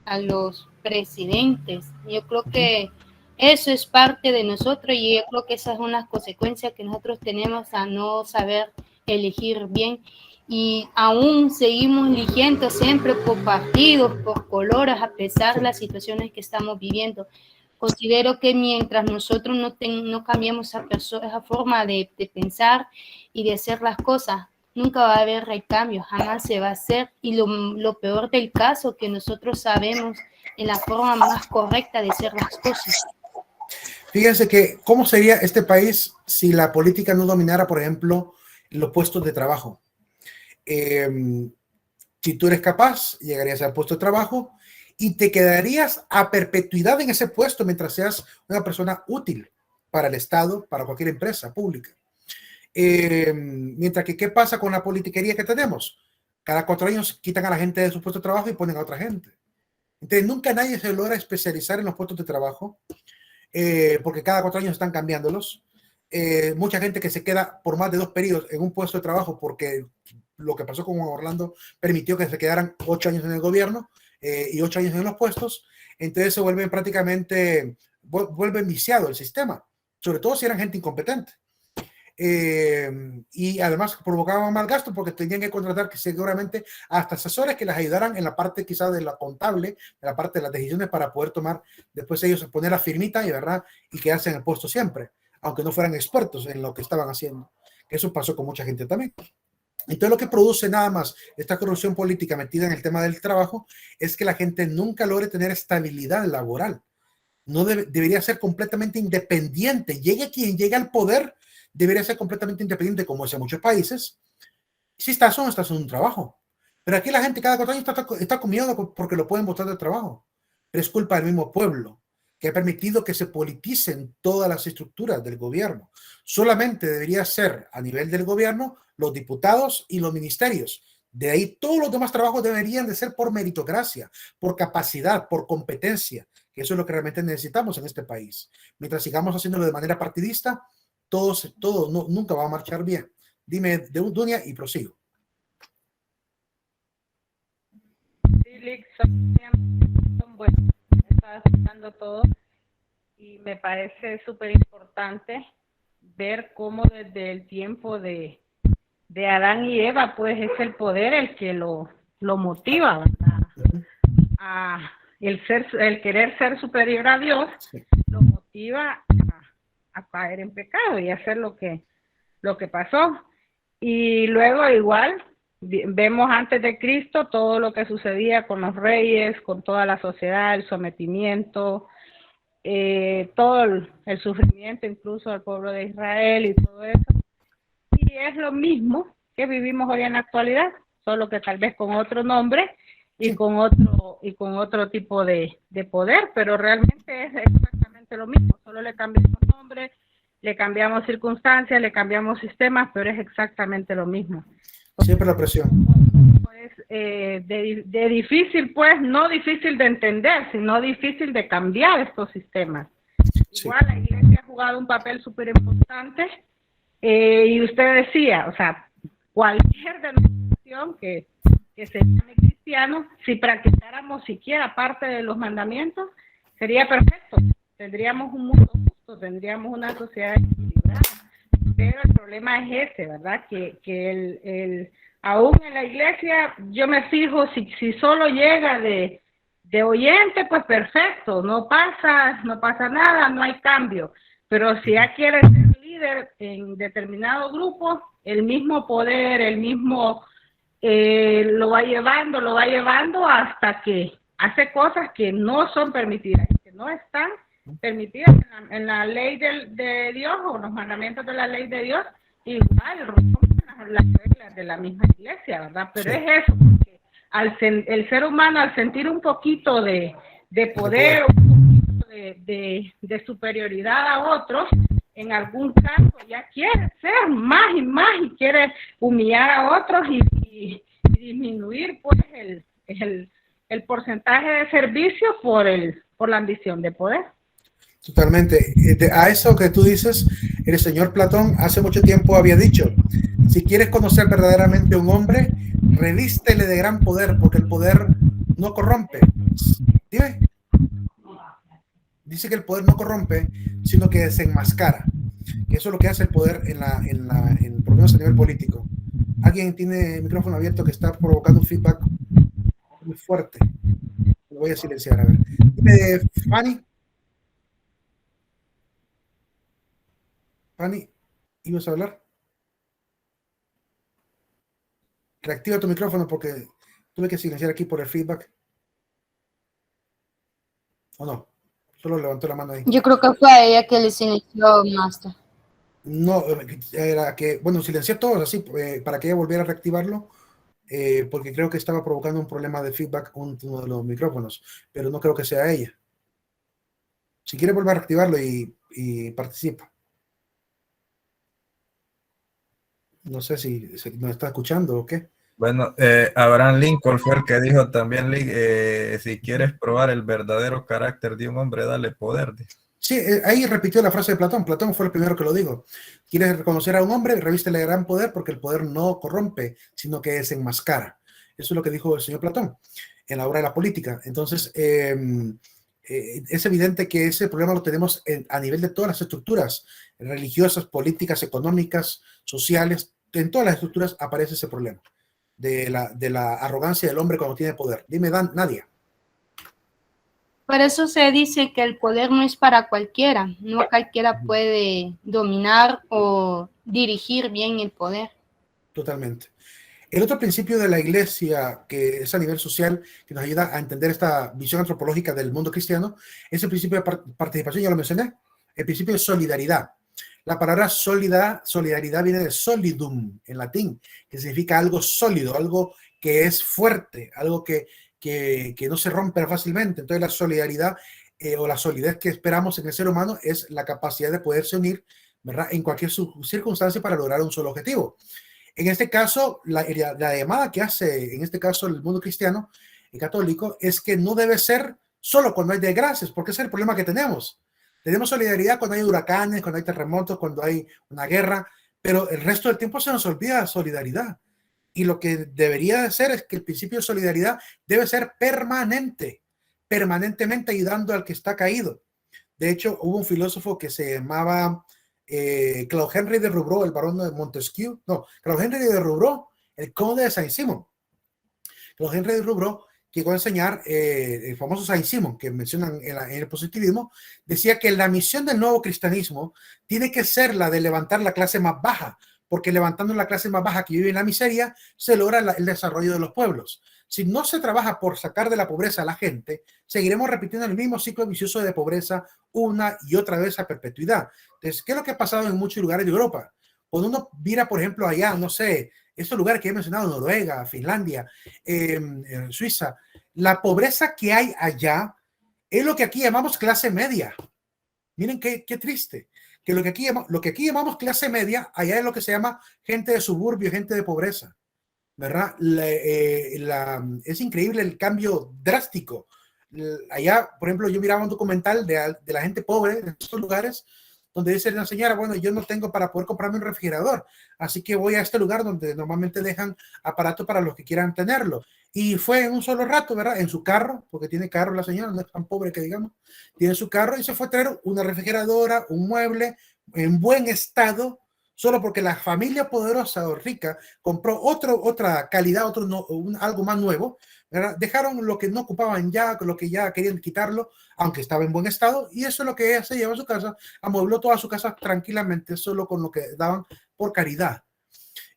Speaker 3: A los presidentes. Yo creo que eso es parte de nosotros y yo creo que esa es una consecuencia que nosotros tenemos a no saber elegir bien y aún seguimos eligiendo siempre por partidos, por colores, a pesar de las situaciones que estamos viviendo. Considero que mientras nosotros no cambiemos esa forma de pensar y de hacer las cosas, nunca va a haber recambio, jamás se va a hacer. Y lo peor del caso, que nosotros sabemos en la forma más correcta de hacer las cosas.
Speaker 1: Fíjense que, ¿cómo sería este país si la política no dominara, por ejemplo, los puestos de trabajo? Si tú eres capaz, llegarías al puesto de trabajo y te quedarías a perpetuidad en ese puesto mientras seas una persona útil para el Estado, para cualquier empresa pública. Mientras que, ¿qué pasa con la politiquería que tenemos? Cada 4 años quitan a la gente de su puesto de trabajo y ponen a otra gente. Entonces, nunca nadie se logra especializar en los puestos de trabajo, porque cada 4 años están cambiándolos. Mucha gente que se queda por más de 2 periodos en un puesto de trabajo porque lo que pasó con Orlando permitió que se quedaran 8 años en el gobierno y 8 años en los puestos. Entonces se vuelve viciado el sistema, sobre todo si eran gente incompetente. Y además provocaban mal gasto porque tenían que contratar que seguramente hasta asesores que les ayudaran en la parte quizás de la contable, en la parte de las decisiones para poder tomar, después ellos poner la firmita y, ¿verdad? Y quedarse en el puesto siempre, aunque no fueran expertos en lo que estaban haciendo. Eso pasó con mucha gente también. Entonces lo que produce nada más esta corrupción política metida en el tema del trabajo es que la gente nunca logre tener estabilidad laboral. No debería ser completamente independiente. Llegue quien llegue al poder, debería ser completamente independiente, como es en muchos países. Si estás o no estás en un trabajo. Pero aquí la gente cada 4 años está con miedo porque lo pueden botar de trabajo. Pero es culpa del mismo pueblo que ha permitido que se politicen todas las estructuras del gobierno. Solamente debería ser a nivel del gobierno los diputados y los ministerios. De ahí todos los demás trabajos deberían de ser por meritocracia, por capacidad, por competencia, que eso es lo que realmente necesitamos en este país. Mientras sigamos haciéndolo de manera partidista, nunca va a marchar bien. Dime, Dunia, y prosigo.
Speaker 4: Sí, Lick, son buenos, estaba escuchando todo y me parece súper importante ver cómo desde el tiempo de Adán y Eva, pues es el poder el que lo motiva, ¿verdad? El querer ser superior a Dios, lo motiva a caer en pecado y hacer lo que pasó. Y luego igual vemos antes de Cristo todo lo que sucedía con los reyes, con toda la sociedad, el sometimiento, todo el sufrimiento incluso del pueblo de Israel y todo eso. Y es lo mismo que vivimos hoy en la actualidad, solo que tal vez con otro nombre y con otro tipo de poder, pero realmente es exactamente lo mismo, solo le cambiamos nombre, le cambiamos circunstancias, le cambiamos sistemas, pero es exactamente lo mismo.
Speaker 1: Siempre la presión.
Speaker 4: Pues de difícil, pues no difícil de entender, sino difícil de cambiar estos sistemas. Sí. Igual la iglesia ha jugado un papel súper importante y usted decía, o sea, cualquier denominación que se llame cristiano, si practicáramos siquiera parte de los mandamientos, sería perfecto. Tendríamos un mundo justo, tendríamos una sociedad equilibrada. Pero el problema es ese, ¿verdad? Que aún en la iglesia, yo me fijo, si solo llega de oyente, pues perfecto, no pasa nada, no hay cambio. Pero si ya quiere ser líder en determinado grupo, el mismo poder, el mismo lo va llevando hasta que hace cosas que no son permitidas, que no están permitidas en la ley de Dios o los mandamientos de la ley de Dios, igual rompen las reglas de la misma iglesia, ¿verdad? Pero sí, es eso, porque el ser humano al sentir un poquito de poder, un poquito de superioridad a otros, en algún caso ya quiere ser más y más y quiere humillar a otros y disminuir pues el porcentaje de servicio por la ambición de poder.
Speaker 1: Totalmente. A eso que tú dices, el señor Platón hace mucho tiempo había dicho, si quieres conocer verdaderamente a un hombre, revístele de gran poder, porque el poder no corrompe. Dime. Dice que el poder no corrompe, sino que desenmascara. Y eso es lo que hace el poder en problemas a nivel político. Alguien tiene el micrófono abierto que está provocando un feedback muy fuerte. Lo voy a silenciar, a ver. Dime, Fanny. Fanny, ¿ibas a hablar? Reactiva tu micrófono porque tuve que silenciar aquí por el feedback. ¿O no? Solo levantó la mano ahí.
Speaker 3: Yo creo que fue a ella que le silenció Master.
Speaker 1: No, era que, bueno, silencié todos así para que ella volviera a reactivarlo, porque creo que estaba provocando un problema de feedback uno de los micrófonos, pero no creo que sea ella. Si quiere volver a reactivarlo y participa. No sé si nos está escuchando o qué.
Speaker 2: Bueno, Abraham Lincoln fue el que dijo también, si quieres probar el verdadero carácter de un hombre, dale poder.
Speaker 1: Sí, ahí repitió la frase de Platón. Platón fue el primero que lo dijo. ¿Quieres reconocer a un hombre? Revístele de gran poder, porque el poder no corrompe, sino que desenmascara. Eso es lo que dijo el señor Platón en la obra de la política. Entonces, es evidente que ese problema lo tenemos a nivel de todas las estructuras religiosas, políticas, económicas, sociales. En todas las estructuras aparece ese problema de la arrogancia del hombre cuando tiene poder. Dime, Nadia.
Speaker 3: Por eso se dice que el poder no es para cualquiera. No cualquiera puede dominar o dirigir bien el poder.
Speaker 1: Totalmente. El otro principio de la iglesia, que es a nivel social, que nos ayuda a entender esta visión antropológica del mundo cristiano, es el principio de participación, ya lo mencioné, el principio de solidaridad. La palabra solidaridad viene de solidum, en latín, que significa algo sólido, algo que es fuerte, algo que no se rompe fácilmente. Entonces la solidaridad o la solidez que esperamos en el ser humano es la capacidad de poderse unir, ¿verdad?, en cualquier circunstancia para lograr un solo objetivo. En este caso, la llamada que hace, en este caso, el mundo cristiano y católico, es que no debe ser solo cuando hay desgracias, porque ese es el problema que tenemos. Tenemos solidaridad cuando hay huracanes, cuando hay terremotos, cuando hay una guerra, pero el resto del tiempo se nos olvida la solidaridad. Y lo que debería de ser es que el principio de solidaridad debe ser permanente, permanentemente ayudando al que está caído. De hecho, hubo un filósofo que se llamaba Claude Henry de Rubro, el barón de Montesquieu. No, Claude Henry de Rubro, el conde de Saint-Simon. Claude Henry de Rubro llegó a enseñar el famoso Saint-Simon que mencionan en el positivismo, decía que la misión del nuevo cristianismo tiene que ser la de levantar la clase más baja, porque levantando la clase más baja que vive en la miseria, se logra el desarrollo de los pueblos. Si no se trabaja por sacar de la pobreza a la gente, seguiremos repitiendo el mismo ciclo vicioso de pobreza una y otra vez a perpetuidad. Entonces, ¿qué es lo que ha pasado en muchos lugares de Europa? Cuando uno mira, por ejemplo, allá, no sé, estos lugares que he mencionado, Noruega, Finlandia, Suiza, la pobreza que hay allá es lo que aquí llamamos clase media. Miren qué triste, que lo que aquí llamamos clase media, allá es lo que se llama gente de suburbio, gente de pobreza, ¿verdad? Es increíble el cambio drástico. Allá, por ejemplo, yo miraba un documental de la gente pobre en estos lugares, donde dice una señora, bueno, yo no tengo para poder comprarme un refrigerador, así que voy a este lugar donde normalmente dejan aparatos para los que quieran tenerlo. Y fue en un solo rato, ¿verdad? En su carro, porque tiene carro la señora, no es tan pobre que digamos, tiene su carro y se fue a traer una refrigeradora, un mueble en buen estado, solo porque la familia poderosa o rica compró otra calidad, algo más nuevo, ¿verdad? Dejaron lo que no ocupaban ya, lo que ya querían quitarlo, aunque estaba en buen estado, y eso es lo que ella se llevó a su casa, amuebló toda su casa tranquilamente, solo con lo que daban por caridad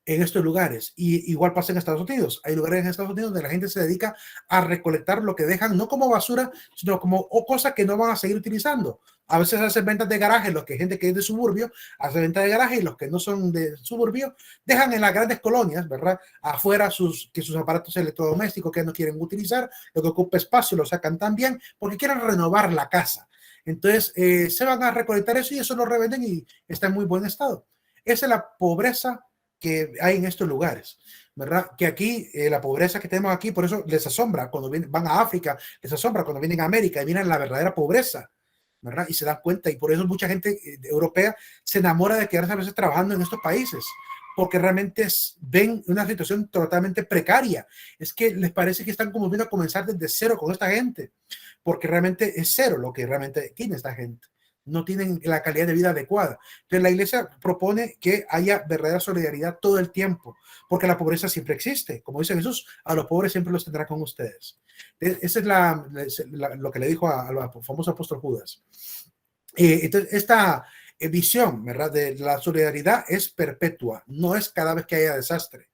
Speaker 1: en estos lugares. Y igual pasa en Estados Unidos. Hay lugares en Estados Unidos donde la gente se dedica a recolectar lo que dejan, no como basura, sino como cosas que no van a seguir utilizando. A veces hacen ventas de garaje, los que gente que es de suburbio hace ventas de garaje, y los que no son de suburbio dejan en las grandes colonias, ¿verdad?, afuera sus aparatos electrodomésticos que no quieren utilizar, lo que ocupa espacio lo sacan también porque quieren renovar la casa. Entonces se van a recolectar eso y eso lo revenden y está en muy buen estado. Esa es la pobreza que hay en estos lugares, ¿verdad? Que aquí, la pobreza que tenemos aquí, por eso les asombra cuando van a África, les asombra cuando vienen a América y miran la verdadera pobreza, ¿verdad? Y se dan cuenta, y por eso mucha gente europea se enamora de quedarse a veces trabajando en estos países, porque realmente ven una situación totalmente precaria. Es que les parece que están como viendo a comenzar desde cero con esta gente, porque realmente es cero lo que realmente tiene esta gente. No tienen la calidad de vida adecuada. Entonces la iglesia propone que haya verdadera solidaridad todo el tiempo, porque la pobreza siempre existe. Como dice Jesús, a los pobres siempre los tendrá con ustedes. Esa es lo que le dijo al famoso apóstol Judas. Entonces esta visión, ¿verdad?, de la solidaridad es perpetua, no es cada vez que haya desastre.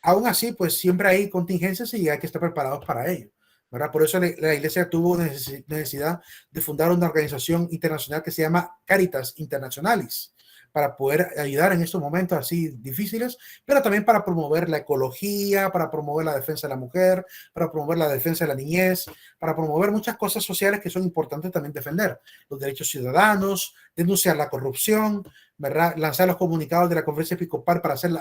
Speaker 1: Aún así, pues siempre hay contingencias y hay que estar preparados para ello, ¿verdad? Por eso la iglesia tuvo necesidad de fundar una organización internacional que se llama Caritas Internationalis, para poder ayudar en estos momentos así difíciles, pero también para promover la ecología, para promover la defensa de la mujer, para promover la defensa de la niñez, para promover muchas cosas sociales que son importantes también defender. Los derechos ciudadanos, denunciar la corrupción, ¿verdad? Lanzar los comunicados de la conferencia episcopal para ser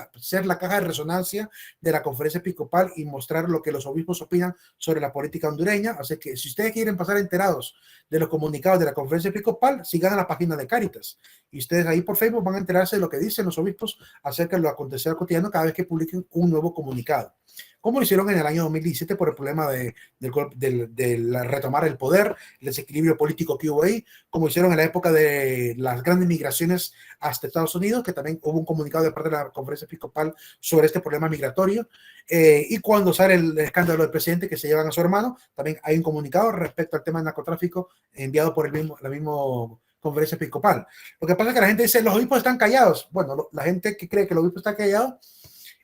Speaker 1: la caja de resonancia de la conferencia episcopal y mostrar lo que los obispos opinan sobre la política hondureña. Así que si ustedes quieren pasar enterados de los comunicados de la conferencia episcopal, sigan a la página de Caritas. Y ustedes ahí por Facebook van a enterarse de lo que dicen los obispos acerca de lo acontecido cotidiano cada vez que publiquen un nuevo comunicado. Como lo hicieron en el año 2017 por el problema de retomar el poder, el desequilibrio político que hubo ahí, como hicieron en la época de las grandes migraciones hasta Estados Unidos, que también hubo un comunicado de parte de la conferencia episcopal sobre este problema migratorio, y cuando sale el escándalo del presidente que se llevan a su hermano, también hay un comunicado respecto al tema del narcotráfico enviado por la misma conferencia episcopal. Lo que pasa es que la gente dice, los obispos están callados. Bueno, la gente que cree que los obispos están callados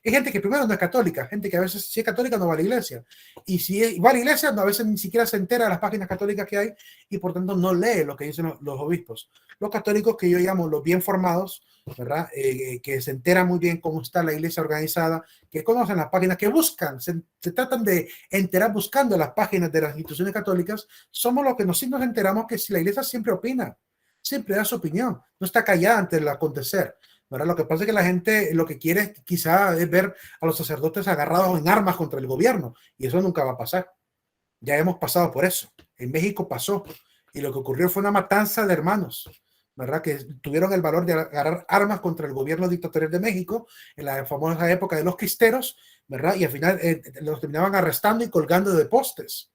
Speaker 1: Hay gente que primero no es católica, gente que a veces si es católica no va a la iglesia. Y si va a la iglesia, no, a veces ni siquiera se entera de las páginas católicas que hay y por tanto no lee lo que dicen los obispos. Los católicos que yo llamo los bien formados, ¿verdad? Que se enteran muy bien cómo está la iglesia organizada, que conocen las páginas, que buscan, se tratan de enterar buscando las páginas de las instituciones católicas, somos los que nos enteramos que si la iglesia siempre opina, siempre da su opinión, no está callada ante el acontecer. ¿Verdad? Lo que pasa es que la gente lo que quiere quizá es ver a los sacerdotes agarrados en armas contra el gobierno y eso nunca va a pasar. Ya hemos pasado por eso. En México pasó y lo que ocurrió fue una matanza de hermanos, ¿verdad? Que tuvieron el valor de agarrar armas contra el gobierno dictatorial de México en la famosa época de los cristeros, ¿verdad? Y al final los terminaban arrestando y colgando de postes,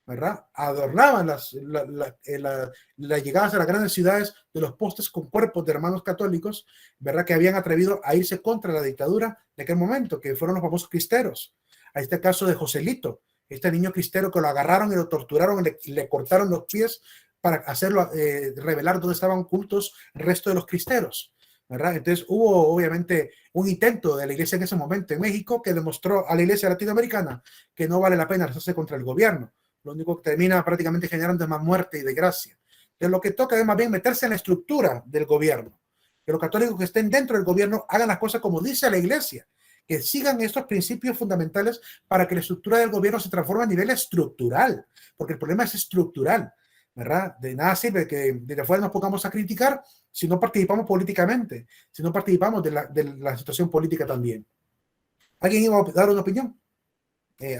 Speaker 1: ¿verdad? Adornaban las llegadas a las grandes ciudades de los postes con cuerpos de hermanos católicos, ¿verdad? Que habían atrevido a irse contra la dictadura de aquel momento, que fueron los famosos cristeros. Ahí está el caso de Joselito, este niño cristero que lo agarraron y lo torturaron y le cortaron los pies para hacerlo, revelar dónde estaban ocultos el resto de los cristeros, ¿verdad? Entonces hubo obviamente un intento de la iglesia en ese momento en México que demostró a la iglesia latinoamericana que no vale la pena hacerse contra el gobierno. Lo único que termina prácticamente generando es más muerte y desgracia. Entonces lo que toca es más bien meterse en la estructura del gobierno. Que los católicos que estén dentro del gobierno hagan las cosas como dice la iglesia. Que sigan estos principios fundamentales para que la estructura del gobierno se transforme a nivel estructural. Porque el problema es estructural, ¿verdad? De nada sirve que desde afuera nos pongamos a criticar si no participamos políticamente, si no participamos de la situación política también. ¿Alguien iba a dar una opinión?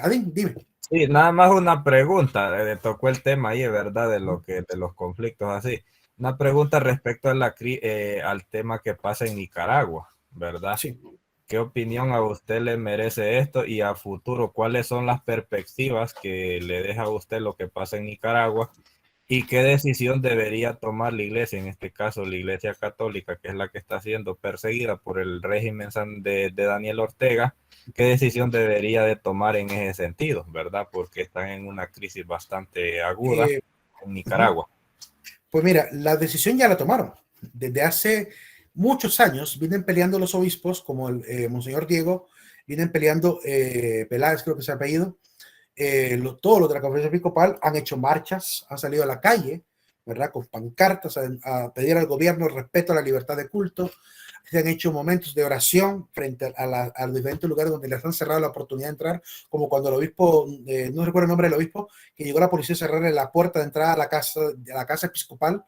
Speaker 1: Adín, dime.
Speaker 2: Sí, nada más una pregunta, tocó el tema ahí, ¿verdad? De los conflictos así. Una pregunta respecto a al tema que pasa en Nicaragua, ¿verdad?
Speaker 1: Sí.
Speaker 2: ¿Qué opinión a usted le merece esto y a futuro cuáles son las perspectivas que le deja a usted lo que pasa en Nicaragua y qué decisión debería tomar la iglesia, en este caso la iglesia católica, que es la que está siendo perseguida por el régimen de Daniel Ortega? ¿Qué decisión debería de tomar en ese sentido, verdad? Porque están en una crisis bastante aguda en Nicaragua.
Speaker 1: Pues mira, la decisión ya la tomaron. Desde hace muchos años vienen peleando los obispos, como el Monseñor Diego, vienen peleando, Peláez creo que es el apellido, todos los de la conferencia episcopal han hecho marchas, han salido a la calle, ¿verdad? Con pancartas a pedir al gobierno respeto a la libertad de culto. Se han hecho momentos de oración frente a los diferentes lugares donde les han cerrado la oportunidad de entrar, como cuando el obispo, no recuerdo el nombre del obispo, que llegó la policía a cerrarle la puerta de entrada a la casa episcopal,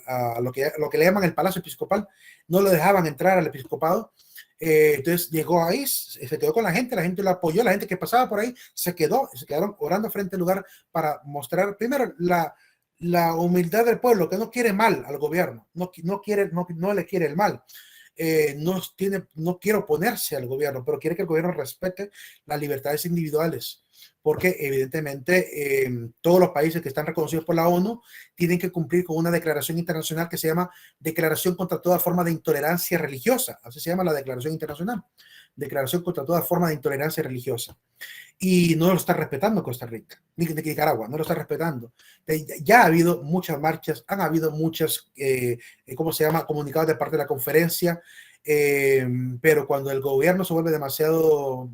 Speaker 1: a lo que le llaman el palacio episcopal, no lo dejaban entrar al episcopado. Entonces llegó ahí, se quedó con la gente lo apoyó, la gente que pasaba por ahí se quedaron orando frente al lugar para mostrar primero la humildad del pueblo, que no quiere mal al gobierno, no le quiere el mal. No quiere oponerse al gobierno, pero quiere que el gobierno respete las libertades individuales, porque evidentemente todos los países que están reconocidos por la ONU tienen que cumplir con una declaración internacional que se llama Declaración contra toda forma de intolerancia religiosa, así se llama la declaración internacional, Declaración contra toda forma de intolerancia religiosa. Y no lo está respetando Costa Rica, ni Nicaragua, no lo está respetando. Ya ha habido muchas marchas, han habido muchas, comunicados de parte de la conferencia, pero cuando el gobierno se vuelve demasiado,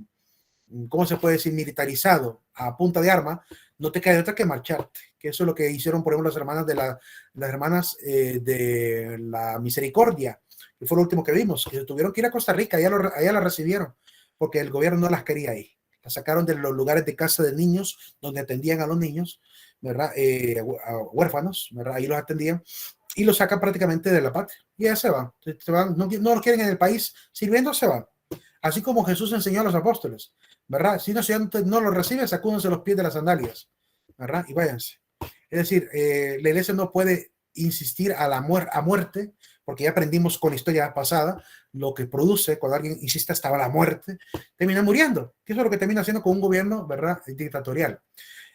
Speaker 1: ¿cómo se puede decir?, militarizado a punta de arma, no te queda de otra que marcharte, que eso es lo que hicieron, por ejemplo, las hermanas de la Misericordia, que fue lo último que vimos, que tuvieron que ir a Costa Rica, allá la recibieron, porque el gobierno no las quería ahí. La sacaron de los lugares de casa de niños donde atendían a los niños, ¿verdad? A huérfanos, ¿verdad? Ahí los atendían y los sacan prácticamente de la patria. Y ya se van, no los quieren en el país sirviendo, se van. Así como Jesús enseñó a los apóstoles, ¿verdad? Si no los reciben, sacúdense los pies de las sandalias, ¿verdad? Y váyanse. Es decir, la iglesia no puede insistir a muerte, porque ya aprendimos con la historia pasada, lo que produce cuando alguien insiste hasta la muerte, termina muriendo, que eso es lo que termina haciendo con un gobierno, ¿verdad?, dictatorial.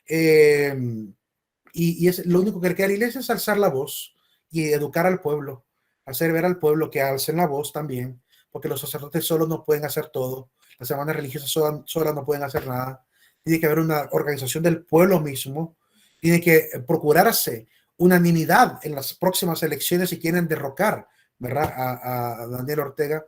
Speaker 1: Y es lo único que le queda a la iglesia es alzar la voz y educar al pueblo, hacer ver al pueblo que alcen la voz también, porque los sacerdotes solos no pueden hacer todo, las hermanas religiosas solas no pueden hacer nada, tiene que haber una organización del pueblo mismo, tiene que procurarse unanimidad en las próximas elecciones si quieren derrocar, ¿verdad?, a Daniel Ortega.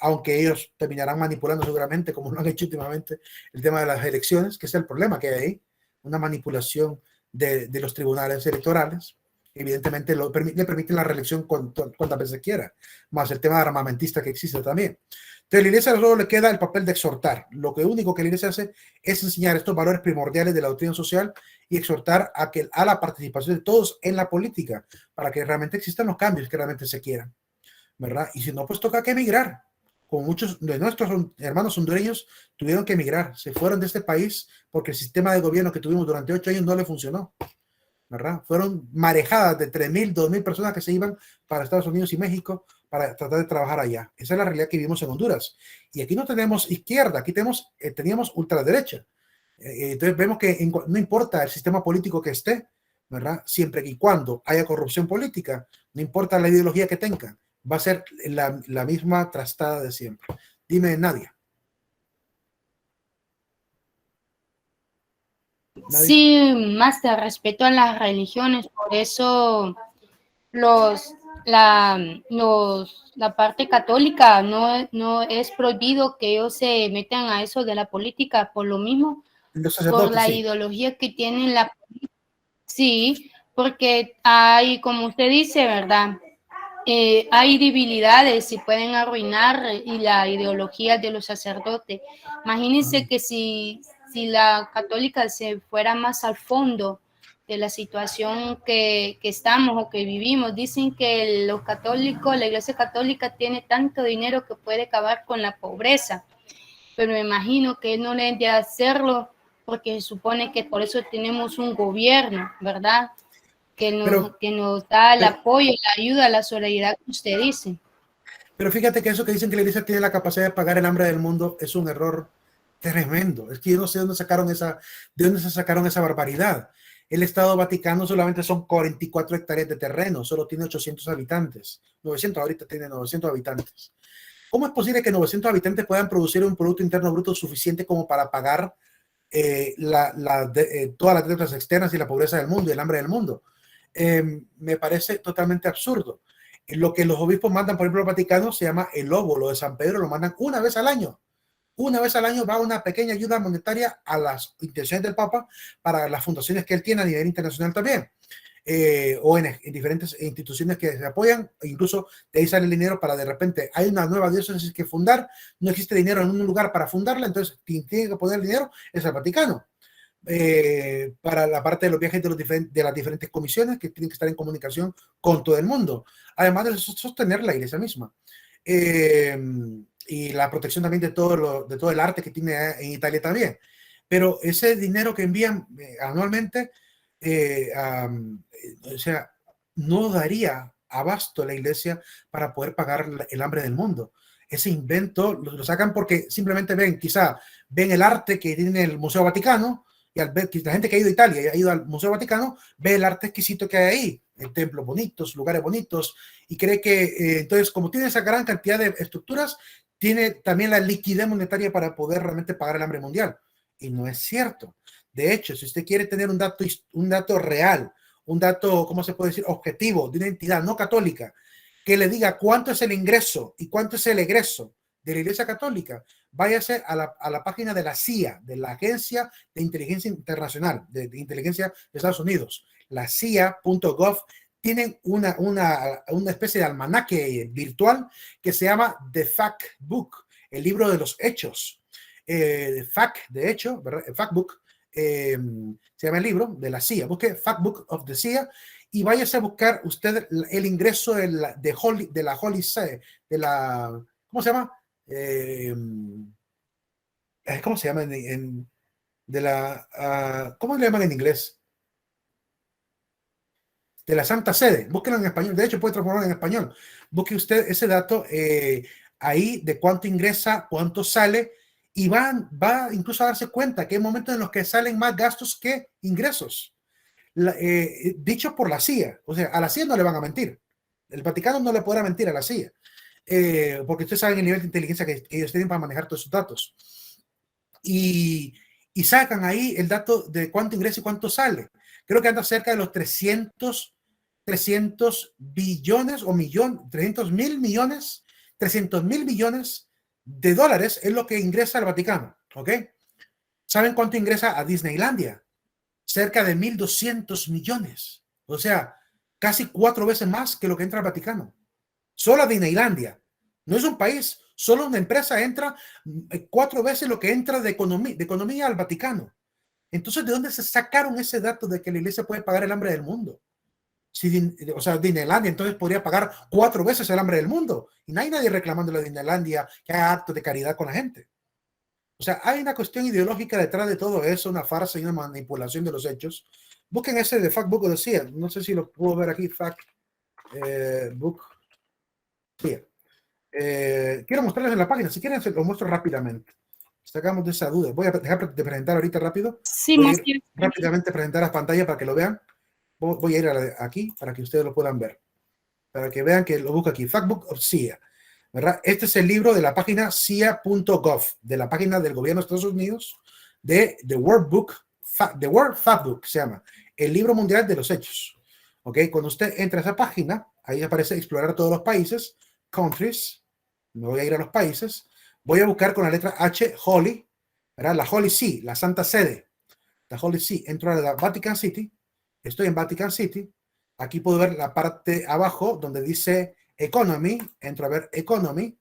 Speaker 1: aunque ellos terminarán manipulando seguramente, como lo han hecho últimamente, el tema de las elecciones, que es el problema que hay ahí, una manipulación de los tribunales electorales. Evidentemente le permiten la reelección cuantas veces quiera, más el tema de armamentista que existe también. Entonces, la iglesia solo le queda el papel de exhortar. Lo único que la iglesia hace es enseñar estos valores primordiales de la doctrina social y exhortar a la participación de todos en la política para que realmente existan los cambios que realmente se quieran, ¿verdad? Y si no, pues toca que emigrar. Como muchos de nuestros hermanos hondureños tuvieron que emigrar, se fueron de este país porque el sistema de gobierno que tuvimos durante 8 años no le funcionó, ¿verdad? Fueron marejadas de 3,000, 2,000 personas que se iban para Estados Unidos y México para tratar de trabajar allá. Esa es la realidad que vivimos en Honduras. Y aquí no tenemos izquierda, aquí teníamos ultraderecha. Entonces vemos que no importa el sistema político que esté, ¿verdad? Siempre y cuando haya corrupción política, no importa la ideología que tenga, va a ser la misma trastada de siempre. Dime, Nadia.
Speaker 3: Sí, Máster, respeto a las religiones, por eso la parte católica no es prohibido que ellos se metan a eso de la política, por lo mismo, por la ideología que tienen la política. Sí, porque hay, como usted dice, ¿verdad? Hay debilidades y pueden arruinar y la ideología de los sacerdotes. Imagínense que si la católica se fuera más al fondo de la situación que estamos o que vivimos, dicen que los católicos, la iglesia católica tiene tanto dinero que puede acabar con la pobreza, pero me imagino que no le de hacerlo porque se supone que por eso tenemos un gobierno, ¿verdad? Que nos da el apoyo, la ayuda, la solidaridad que usted dice.
Speaker 1: Pero fíjate que eso que dicen que la iglesia tiene la capacidad de pagar el hambre del mundo es un error tremendo. Es que yo no sé de dónde se sacaron esa barbaridad. El Estado Vaticano solamente son 44 hectáreas de terreno, solo tiene 800 habitantes. 900, ahorita tiene 900 habitantes. ¿Cómo es posible que 900 habitantes puedan producir un Producto Interno Bruto suficiente como para pagar todas las deudas externas y la pobreza del mundo y el hambre del mundo? Me parece totalmente absurdo. Lo que los obispos mandan, por ejemplo, al Vaticano se llama el óvulo de San Pedro, lo mandan una vez al año. Una vez al año va una pequeña ayuda monetaria a las intenciones del Papa para las fundaciones que él tiene a nivel internacional también, o en diferentes instituciones que se apoyan, e incluso de ahí sale el dinero para de repente hay una nueva diócesis que fundar, no existe dinero en un lugar para fundarla, entonces quien tiene que poner el dinero es el Vaticano. Para la parte de los viajes de las diferentes comisiones que tienen que estar en comunicación con todo el mundo, además de sostener la iglesia misma, y la protección también de todo el arte que tiene en Italia también. Pero ese dinero que envían anualmente, o sea, no daría abasto a la iglesia para poder pagar el hambre del mundo. Ese invento lo sacan porque simplemente ven el arte que tiene el Museo Vaticano, y al ver que la gente que ha ido a Italia y ha ido al Museo Vaticano ve el arte exquisito que hay ahí, templos bonitos, lugares bonitos, y cree que entonces, como tiene esa gran cantidad de estructuras, tiene también la liquidez monetaria para poder realmente pagar el hambre mundial. Y no es cierto. De hecho, si usted quiere tener un dato real, un dato, ¿cómo se puede decir?, objetivo, de una entidad no católica, que le diga cuánto es el ingreso y cuánto es el egreso de la Iglesia Católica, váyase a la página de la CIA, de la Agencia de Inteligencia Internacional, de Inteligencia de Estados Unidos, la CIA.gov. Tienen una especie de almanaque virtual que se llama The Fact Book, el libro de los hechos. Fact, de hecho, Fact Book, se llama el libro de la CIA. Busque Fact Book of the CIA y váyase a buscar usted el ingreso de la Holy See, de la, ¿cómo se llama? ¿Cómo se llama ¿cómo le llaman en inglés? De la Santa Sede. Búsquelo en español. De hecho, puede transformarlo en español. Busque usted ese dato ahí de cuánto ingresa, cuánto sale, y va incluso a darse cuenta que hay momentos en los que salen más gastos que ingresos. Dicho por la CIA. O sea, a la CIA no le van a mentir. El Vaticano no le podrá mentir a la CIA. Porque ustedes saben el nivel de inteligencia que ellos tienen para manejar todos esos datos. Y sacan ahí el dato de cuánto ingresa y cuánto sale. Creo que anda cerca de los 300 billones o 300 mil millones 300.000 millones de dólares es lo que ingresa al Vaticano, ¿ok? ¿Saben cuánto ingresa a Disneylandia? Cerca de 1.200 millones. O sea, casi 4 veces más que lo que entra al Vaticano. Solo a Disneylandia. No es un país, solo una empresa entra 4 veces lo que entra de economía al Vaticano. Entonces, ¿de dónde se sacaron ese dato de que la iglesia puede pagar el hambre del mundo? Si, o sea, Disneylandia entonces podría pagar 4 veces el hambre del mundo. Y no hay nadie reclamándole a Disneylandia que haga actos de caridad con la gente. O sea, hay una cuestión ideológica detrás de todo eso, una farsa y una manipulación de los hechos. Busquen ese de Fact Book of the Sea. No sé si lo puedo ver aquí. Fact Book. Sea. Quiero mostrarles en la página. Si quieren, se lo muestro rápidamente. Sacamos de esa duda. Voy a dejar de presentar ahorita rápido.
Speaker 3: Sí,
Speaker 1: voy a ir rápidamente presentar las pantallas para que lo vean. Voy a ir aquí para que ustedes lo puedan ver. Para que vean que lo busco aquí. Fact Book of SIA. ¿Verdad? Este es el libro de la página cia.gov, de la página del gobierno de Estados Unidos, de The World Book, The World Fact Book se llama, el libro mundial de los hechos. ¿Ok? Cuando usted entra a esa página, ahí aparece explorar todos los países, countries, me voy a ir a los países, voy a buscar con la letra H, Holy, ¿verdad? La Holy See, la Santa Sede, la Holy See, entro a la Vatican City, estoy en Vatican City, aquí puedo ver la parte abajo donde dice Economy, entro a ver Economy.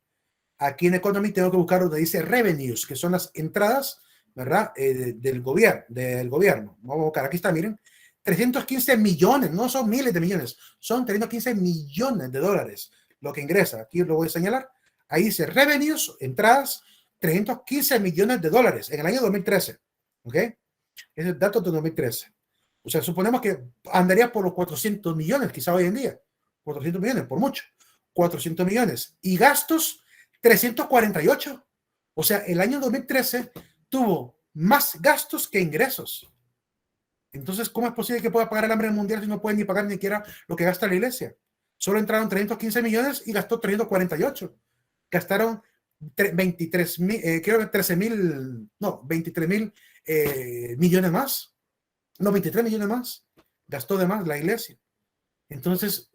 Speaker 1: Aquí en Economy tengo que buscar donde dice Revenues, que son las entradas, ¿verdad? Del gobierno. Vamos a buscar, aquí está, miren. 315 millones, no son miles de millones, son 315 millones de dólares lo que ingresa. Aquí lo voy a señalar. Ahí dice Revenues, entradas, 315 millones de dólares en el año 2013. ¿Ok? Ese es el dato de 2013. O sea, suponemos que andaría por los 400 millones, quizá hoy en día. 400 millones, por mucho. 400 millones. Y gastos, 348. O sea, el año 2013 tuvo más gastos que ingresos. Entonces, ¿cómo es posible que pueda pagar el hambre mundial si no puede ni pagar ni siquiera lo que gasta la iglesia? Solo entraron 315 millones y gastó 348. Gastaron 23 mil, creo que 13 mil, no, 23 mil millones más. No, 23 millones más. Gastó de más la iglesia. Entonces,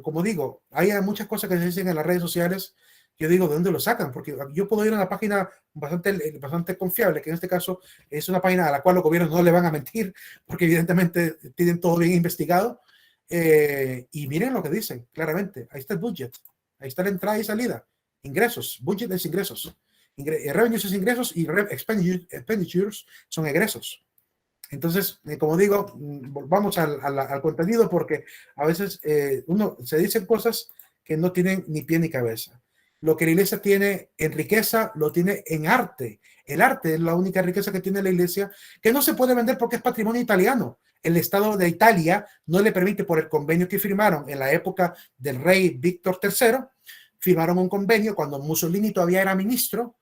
Speaker 1: como digo, hay muchas cosas que se dicen en las redes sociales. Yo digo, ¿de dónde lo sacan? Porque yo puedo ir a una página bastante confiable, que en este caso es una página a la cual los gobiernos no le van a mentir, porque evidentemente tienen todo bien investigado. Y miren lo que dicen, claramente. Ahí está el budget. Ahí está la entrada y salida. Ingresos. Budget es ingresos. Revenues es ingresos y expenditures son egresos. Entonces, como digo, vamos al contenido porque a veces uno se dicen cosas que no tienen ni pie ni cabeza. Lo que la iglesia tiene en riqueza, lo tiene en arte. El arte es la única riqueza que tiene la iglesia, que no se puede vender porque es patrimonio italiano. El Estado de Italia no le permite, por el convenio que firmaron en la época del rey Víctor III, firmaron un convenio cuando Mussolini todavía era ministro,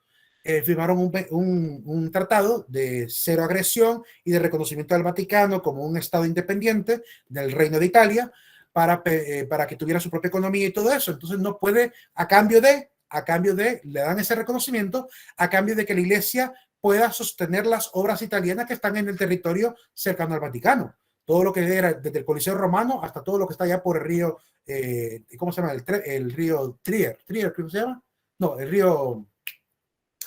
Speaker 1: firmaron un tratado de cero agresión y de reconocimiento del Vaticano como un Estado independiente del Reino de Italia para que tuviera su propia economía y todo eso. Entonces no puede, a cambio de, le dan ese reconocimiento, a cambio de que la iglesia pueda sostener las obras italianas que están en el territorio cercano al Vaticano. Todo lo que era desde el Coliseo Romano hasta todo lo que está allá por el río, ¿cómo se llama? El río Trier, ¿cómo se llama? No, el río...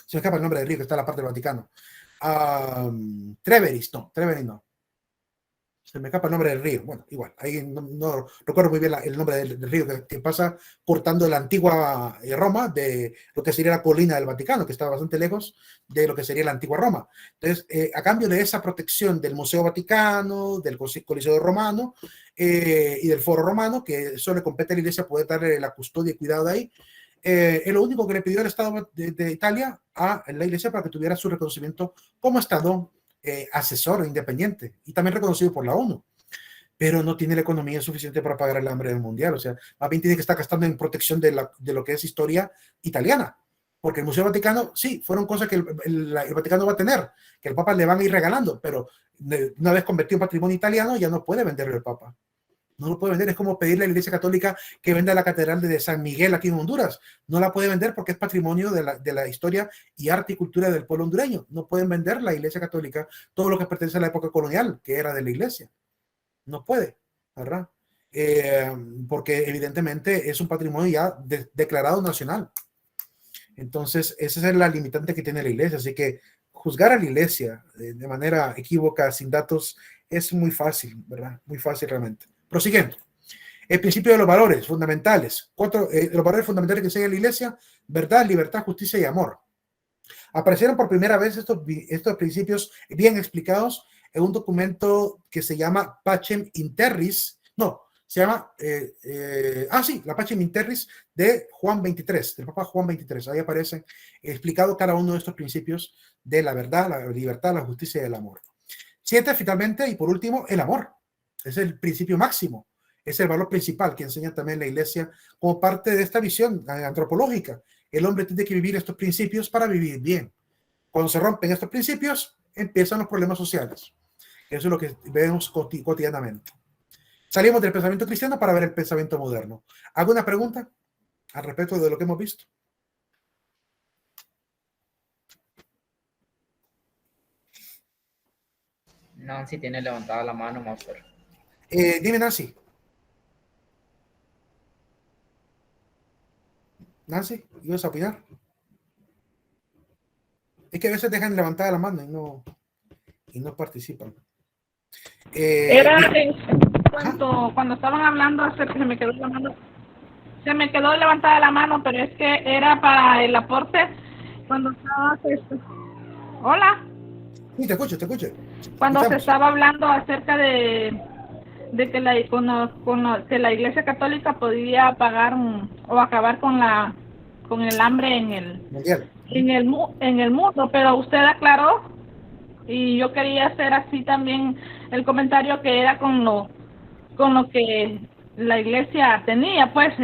Speaker 1: Se me escapa el nombre del río que está en la parte del Vaticano. Treveris no. Se me escapa el nombre del río. Bueno, igual, ahí no recuerdo muy bien el nombre del río que pasa cortando la antigua Roma de lo que sería la colina del Vaticano, que está bastante lejos de lo que sería la antigua Roma. Entonces, a cambio de esa protección del Museo Vaticano, del Coliseo Romano y del Foro Romano, que eso le compete a la iglesia poder darle la custodia y cuidado de ahí, es lo único que le pidió el Estado de Italia a la iglesia para que tuviera su reconocimiento como Estado asesor independiente y también reconocido por la ONU, pero no tiene la economía suficiente para pagar el hambre del mundial. O sea, más bien tiene que estar gastando en protección de lo que es historia italiana, porque el Museo Vaticano, sí, fueron cosas que el Vaticano va a tener, que el Papa le van a ir regalando, pero una vez convertido en patrimonio italiano ya no puede venderlo el Papa. No lo puede vender, es como pedirle a la Iglesia Católica que venda la Catedral de San Miguel aquí en Honduras. No la puede vender porque es patrimonio de la historia y arte y cultura del pueblo hondureño. No pueden vender la Iglesia Católica todo lo que pertenece a la época colonial, que era de la Iglesia. No puede, ¿verdad? porque evidentemente es un patrimonio ya declarado nacional. Entonces, esa es la limitante que tiene la iglesia. Así que juzgar a la iglesia de manera equívoca, sin datos, es muy fácil, ¿verdad? Muy fácil realmente. Prosiguiendo. El principio de los valores fundamentales. Los valores fundamentales que sigue la iglesia: verdad, libertad, justicia y amor. Aparecieron por primera vez estos principios bien explicados en un documento que se llama Pacem in Terris. No, se llama, la Pacem in Terris de Juan 23, del Papa Juan 23. Ahí aparecen explicados cada uno de estos principios de la verdad, la libertad, la justicia y el amor. 7, finalmente, y por último, el amor. Es el principio máximo, es el valor principal que enseña también la iglesia como parte de esta visión antropológica. El hombre tiene que vivir estos principios para vivir bien. Cuando se rompen estos principios, empiezan los problemas sociales. Eso es lo que vemos cotidianamente. Salimos del pensamiento cristiano para ver el pensamiento moderno. ¿Alguna pregunta al respecto de lo que hemos visto?
Speaker 5: Nancy tiene levantada la mano, Master.
Speaker 1: Dime, Nancy. Nancy, ¿ibas a opinar? Es que a veces dejan levantada la mano y no participan.
Speaker 4: Era cuando estaban hablando acerca, se me quedó levantada la mano, pero es que era para el aporte cuando estaba hola.
Speaker 1: Sí, te escucho.
Speaker 4: Cuando se estaba hablando acerca de que la Iglesia Católica podía apagar o acabar con el hambre
Speaker 1: mundial.
Speaker 4: en el mundo, pero usted aclaró, y yo quería hacer así también el comentario, que era con lo que la iglesia tenía, pues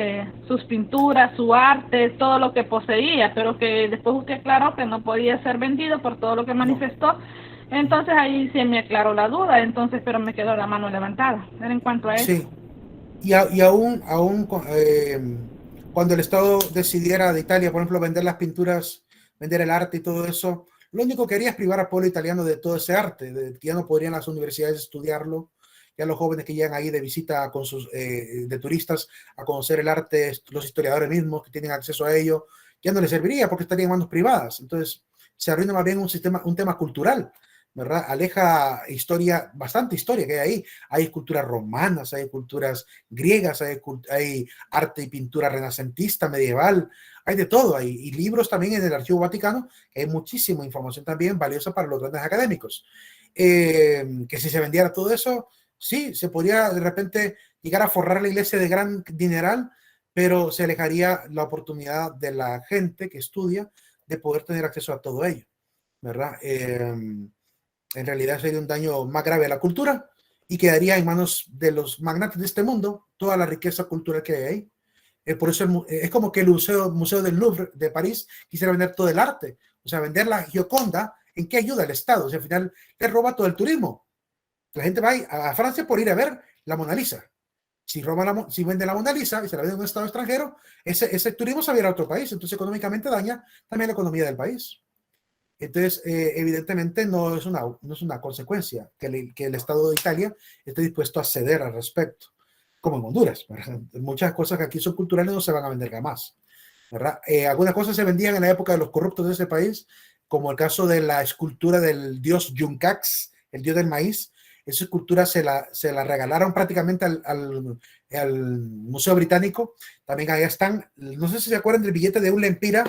Speaker 4: sus pinturas, su arte, todo lo que poseía, pero que después usted aclaró que no podía ser vendido por todo lo que manifestó. Entonces ahí se me aclaró la duda, entonces, pero me quedó la mano levantada. Era en cuanto a eso.
Speaker 1: Sí, y aún cuando el Estado decidiera de Italia, por ejemplo, vender las pinturas, vender el arte y todo eso, lo único que quería es privar al pueblo italiano de todo ese arte, que ya no podrían las universidades estudiarlo, ya los jóvenes que llegan ahí de visita con de turistas a conocer el arte, los historiadores mismos que tienen acceso a ello, ya no les serviría porque estarían en manos privadas. Entonces se arruina más bien un tema cultural, ¿verdad? Aleja bastante historia que hay ahí. Hay esculturas romanas, hay esculturas griegas, hay arte y pintura renacentista, medieval, hay de todo. Y libros también en el Archivo Vaticano, que hay muchísima información también valiosa para los grandes académicos. Que si se vendiera todo eso, sí, se podría de repente llegar a forrar la iglesia de gran dineral, pero se alejaría la oportunidad de la gente que estudia de poder tener acceso a todo ello, ¿verdad? En realidad sería un daño más grave a la cultura y quedaría en manos de los magnates de este mundo toda la riqueza cultural que hay ahí. Por eso es como que el Museo del Louvre de París quisiera vender todo el arte, o sea, vender la Gioconda. ¿En qué ayuda el Estado? O sea, al final le roba todo el turismo. La gente va a Francia por ir a ver la Mona Lisa. Si vende la Mona Lisa y se la vende en un Estado extranjero, ese turismo se va a ir a otro país, entonces económicamente daña también la economía del país. Entonces, evidentemente no es una consecuencia que el Estado de Italia esté dispuesto a ceder al respecto, como en Honduras, ¿verdad? Muchas cosas que aquí son culturales no se van a vender jamás, ¿verdad? Algunas cosas se vendían en la época de los corruptos de ese país, como el caso de la escultura del dios Yuncax, el dios del maíz. Esa escultura se la regalaron prácticamente al Museo Británico. También ahí están, no sé si se acuerdan del billete de un lempira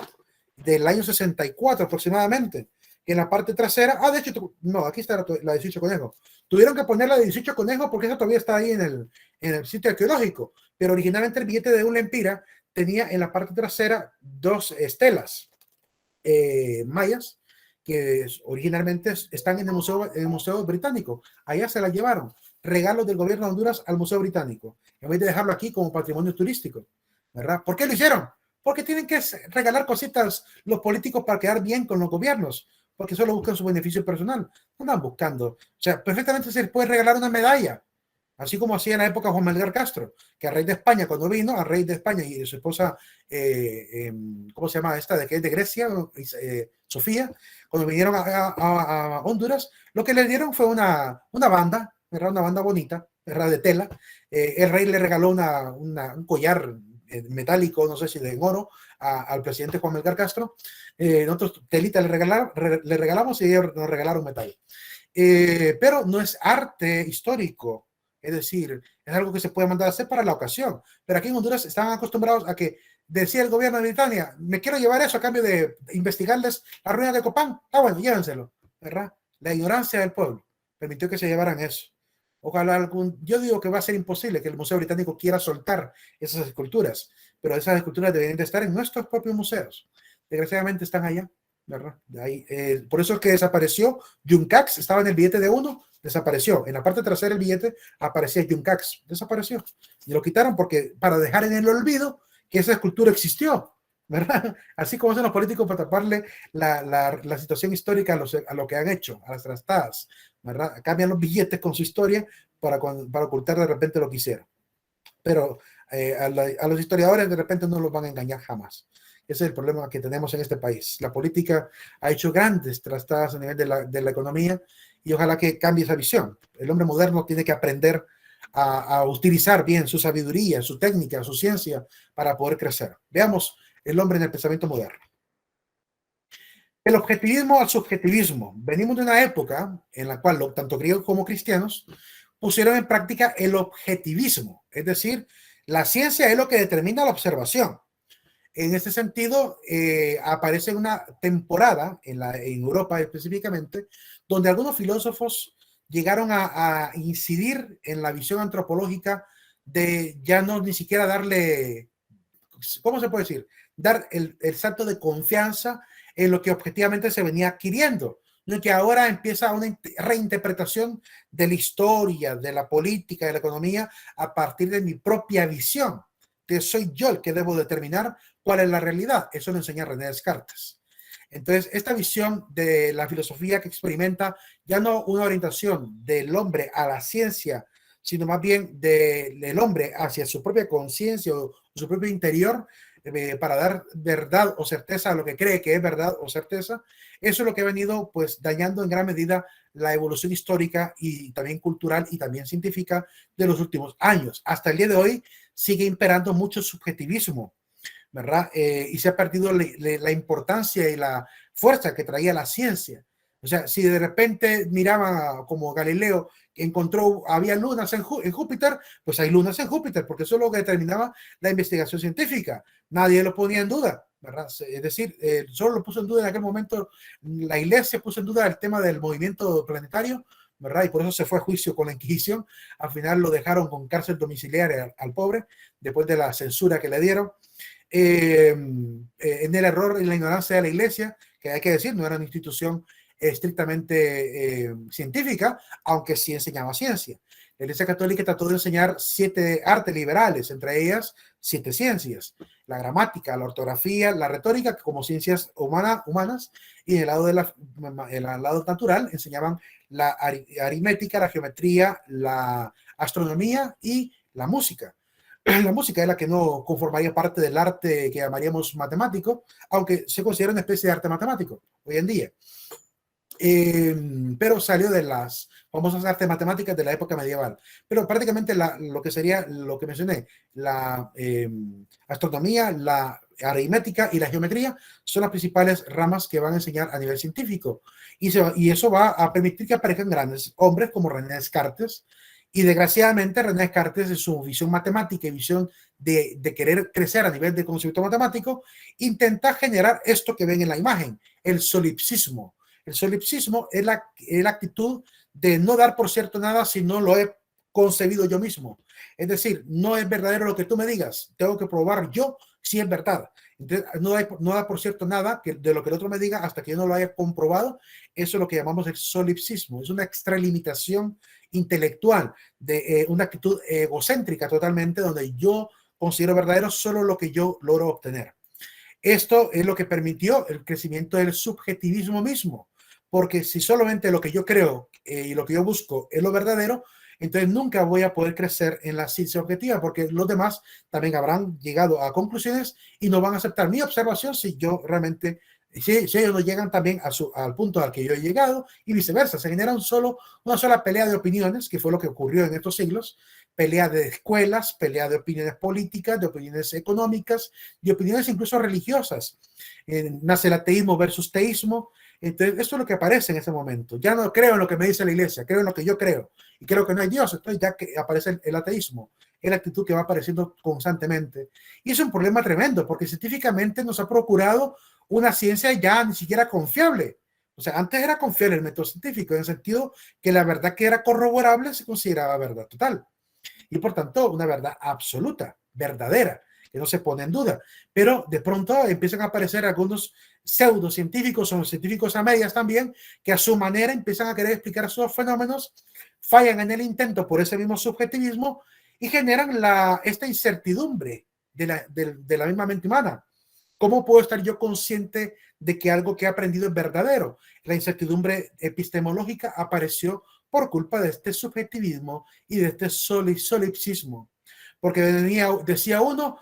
Speaker 1: del año 64 aproximadamente, que en la parte trasera, de hecho, no, aquí está la 18 Conejo. Tuvieron que poner la de 18 Conejo porque esa todavía está ahí en el sitio arqueológico, pero originalmente el billete de un lempira tenía en la parte trasera 2 estelas mayas, que originalmente están en el Museo Británico. Allá se las llevaron, regalos del gobierno de Honduras al Museo Británico, en vez de dejarlo aquí como patrimonio turístico, ¿verdad? ¿Por qué lo hicieron? Porque tienen que regalar cositas los políticos para quedar bien con los gobiernos, porque solo buscan su beneficio personal, no andan buscando. O sea, perfectamente se les puede regalar una medalla, así como hacía en la época Juan Melgar Castro, que al rey de España, cuando vino, al rey de España y su esposa, ¿cómo se llama esta? Que es de Grecia, Sofía, cuando vinieron a Honduras, lo que le dieron fue una banda ¿verdad? Una banda bonita, ¿verdad? De tela. El rey le regaló un collar metálico, no sé si de oro, al presidente Juan Melgar Castro. Nosotros telita le regalamos y ellos nos regalaron metal. Pero no es arte histórico, es decir, es algo que se puede mandar a hacer para la ocasión. Pero aquí en Honduras están acostumbrados a que decía el gobierno de Britania, me quiero llevar eso a cambio de investigarles la ruina de Copán. Ah, bueno, llévenselo, ¿verdad? La ignorancia del pueblo permitió que se llevaran eso. Ojalá yo digo que va a ser imposible que el Museo Británico quiera soltar esas esculturas, pero esas esculturas deberían de estar en nuestros propios museos. Desgraciadamente están allá, ¿verdad? De ahí, por eso es que desapareció Yuncax, estaba en el billete de 1, desapareció. En la parte trasera del billete aparecía Yuncax, desapareció. Y lo quitaron porque para dejar en el olvido que esa escultura existió, ¿verdad? Así como hacen los políticos para taparle la situación histórica a lo que han hecho, a las trastadas, ¿verdad? Cambian los billetes con su historia para ocultar de repente lo que hicieron. Pero a los historiadores de repente no los van a engañar jamás. Ese es el problema que tenemos en este país. La política ha hecho grandes trastadas a nivel de la economía y ojalá que cambie esa visión. El hombre moderno tiene que aprender a utilizar bien su sabiduría, su técnica, su ciencia para poder crecer. Veamos el hombre en el pensamiento moderno. El objetivismo al subjetivismo. Venimos de una época en la cual tanto griegos como cristianos pusieron en práctica el objetivismo, es decir, la ciencia es lo que determina la observación. En este sentido, aparece una temporada en Europa específicamente, donde algunos filósofos llegaron a incidir en la visión antropológica de ya no ni siquiera darle, ¿cómo se puede decir? Dar el salto de confianza en lo que objetivamente se venía adquiriendo, no que ahora empieza una reinterpretación de la historia, de la política, de la economía, a partir de mi propia visión, que soy yo el que debo determinar cuál es la realidad. Eso lo enseña René Descartes. Entonces, esta visión de la filosofía que experimenta ya no una orientación del hombre a la ciencia, sino más bien del hombre hacia su propia conciencia o su propio interior, para dar verdad o certeza a lo que cree que es verdad o certeza. Eso es lo que ha venido pues dañando en gran medida la evolución histórica y también cultural y también científica de los últimos años. Hasta el día de hoy sigue imperando mucho subjetivismo, ¿verdad? Y se ha perdido la importancia y la fuerza que traía la ciencia. O sea, si de repente miraban como Galileo, que encontró, había lunas en Júpiter, pues hay lunas en Júpiter, porque eso es lo que determinaba la investigación científica. Nadie lo ponía en duda, ¿verdad? Es decir, solo lo puso en duda en aquel momento, la iglesia puso en duda el tema del movimiento planetario, ¿verdad? Y por eso se fue a juicio con la Inquisición. Al final lo dejaron con cárcel domiciliaria al pobre, después de la censura que le dieron. En el error y la ignorancia de la iglesia, que hay que decir, no era una institución estrictamente científica, aunque sí enseñaba ciencia. La Iglesia Católica trató de enseñar 7 artes liberales, entre ellas 7 ciencias: la gramática, la ortografía, la retórica, como ciencias humanas, y en el lado natural enseñaban la aritmética, la geometría, la astronomía y la música. La música es la que no conformaría parte del arte que llamaríamos matemático, aunque se considera una especie de arte matemático hoy en día. Pero salió de las famosas artes matemáticas de la época medieval. Pero prácticamente lo que sería lo que mencioné, la astronomía, la aritmética y la geometría son las principales ramas que van a enseñar a nivel científico. Y eso va a permitir que aparezcan grandes hombres como René Descartes. Y desgraciadamente René Descartes, en su visión matemática y visión de querer crecer a nivel de conocimiento matemático, intenta generar esto que ven en la imagen, el solipsismo. El solipsismo es la actitud de no dar por cierto nada si no lo he concebido yo mismo. Es decir, no es verdadero lo que tú me digas, tengo que probar yo si es verdad. Entonces, no da por cierto nada de lo que el otro me diga hasta que yo no lo haya comprobado. Eso es lo que llamamos el solipsismo. Es una extralimitación intelectual, de una actitud egocéntrica totalmente, donde yo considero verdadero solo lo que yo logro obtener. Esto es lo que permitió el crecimiento del subjetivismo mismo, porque si solamente lo que yo creo y lo que yo busco es lo verdadero, entonces nunca voy a poder crecer en la ciencia objetiva, porque los demás también habrán llegado a conclusiones y no van a aceptar mi observación si yo realmente Si ellos no llegan también al punto al que yo he llegado y viceversa, se genera una sola pelea de opiniones, que fue lo que ocurrió en estos siglos, pelea de escuelas, pelea de opiniones políticas, de opiniones económicas, de opiniones incluso religiosas. Nace el ateísmo versus teísmo. Entonces, esto es lo que aparece en ese momento. Ya no creo en lo que me dice la iglesia, creo en lo que yo creo y creo que no hay Dios. Entonces ya que aparece el ateísmo, es la actitud que va apareciendo constantemente. Y es un problema tremendo porque científicamente nos ha procurado una ciencia ya ni siquiera confiable. O sea, antes era confiable el método científico en el sentido que la verdad que era corroborable se consideraba verdad total. Y por tanto, una verdad absoluta, verdadera, que no se pone en duda. Pero de pronto empiezan a aparecer algunos pseudocientíficos o científicos a medias también, que a su manera empiezan a querer explicar esos fenómenos, fallan en el intento por ese mismo subjetivismo y generan esta incertidumbre de la misma mente humana. ¿Cómo puedo estar yo consciente de que algo que he aprendido es verdadero? La incertidumbre epistemológica apareció por culpa de este subjetivismo y de este solipsismo. Porque decía uno,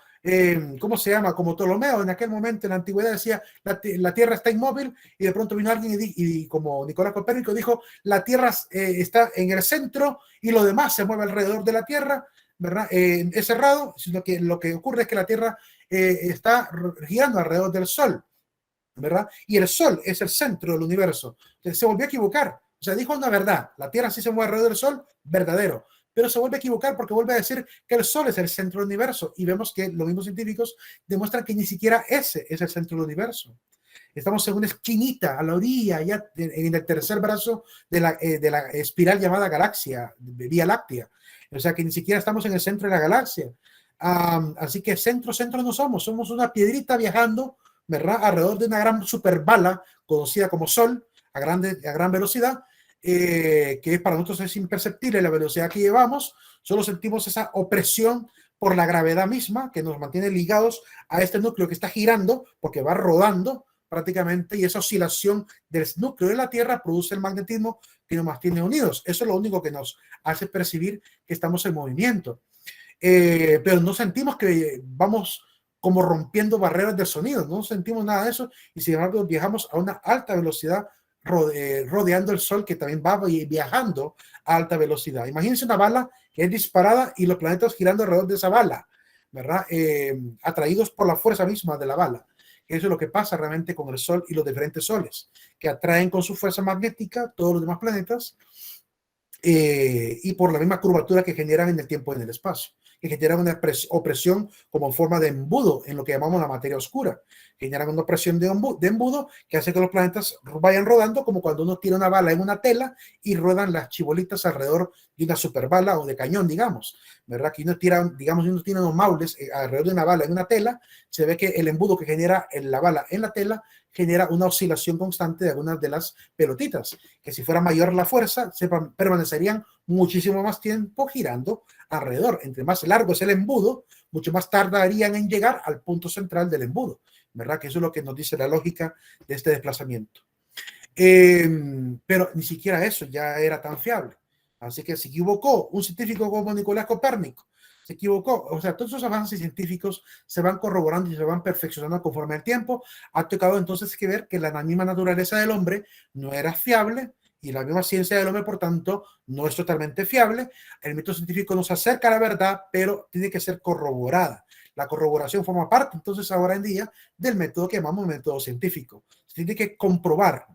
Speaker 1: ¿cómo se llama? Como Ptolomeo, en aquel momento en la antigüedad decía, la Tierra está inmóvil, y de pronto vino alguien y como Nicolás Copérnico dijo, la Tierra está en el centro y lo demás se mueve alrededor de la Tierra, ¿verdad? Es cerrado, sino que lo que ocurre es que la Tierra está girando alrededor del Sol, ¿verdad? Y el Sol es el centro del universo. Entonces, se volvió a equivocar. O sea, dijo una verdad. La Tierra sí se mueve alrededor del Sol, verdadero. Pero se vuelve a equivocar porque vuelve a decir que el Sol es el centro del universo. Y vemos que los mismos científicos demuestran que ni siquiera ese es el centro del universo. Estamos en una esquinita, a la orilla, ya en el tercer brazo de la espiral llamada galaxia, Vía Láctea. O sea, que ni siquiera estamos en el centro de la galaxia. Así que centro no somos una piedrita viajando, ¿verdad? Alrededor de una gran superbala conocida como Sol a gran velocidad, que para nosotros es imperceptible la velocidad que llevamos. Solo sentimos esa opresión por la gravedad misma que nos mantiene ligados a este núcleo que está girando porque va rodando prácticamente, y esa oscilación del núcleo de la Tierra produce el magnetismo que nos mantiene unidos. Eso es lo único que nos hace percibir que estamos en movimiento. Pero no sentimos que vamos como rompiendo barreras de sonido, no sentimos nada de eso, y sin embargo viajamos a una alta velocidad rodeando el Sol, que también va viajando a alta velocidad. Imagínense una bala que es disparada y los planetas girando alrededor de esa bala, ¿verdad? Atraídos por la fuerza misma de la bala. Eso es lo que pasa realmente con el Sol y los diferentes soles, que atraen con su fuerza magnética todos los demás planetas, y por la misma curvatura que generan en el tiempo y en el espacio, que generan una opresión como forma de embudo en lo que llamamos la materia oscura. Generan una opresión de embudo que hace que los planetas vayan rodando, como cuando uno tira una bala en una tela y ruedan las chibolitas alrededor de una superbala o de cañón, digamos, ¿verdad? Que uno tira, digamos, uno tiene unos maules alrededor de una bala en una tela, se ve que el embudo que genera la bala en la tela genera una oscilación constante de algunas de las pelotitas, que si fuera mayor la fuerza, permanecerían muchísimo más tiempo girando alrededor. Entre más largo es el embudo, mucho más tardarían en llegar al punto central del embudo, ¿verdad? Que eso es lo que nos dice la lógica de este desplazamiento. Pero ni siquiera eso ya era tan fiable. Así que se equivocó un científico como Nicolás Copérnico. Se equivocó. O sea, todos esos avances científicos se van corroborando y se van perfeccionando conforme al tiempo. Ha tocado entonces que ver que la misma naturaleza del hombre no era fiable y la misma ciencia del hombre, por tanto, no es totalmente fiable. El método científico nos acerca a la verdad, pero tiene que ser corroborada. La corroboración forma parte, entonces, ahora en día, del método que llamamos método científico. Se tiene que comprobar,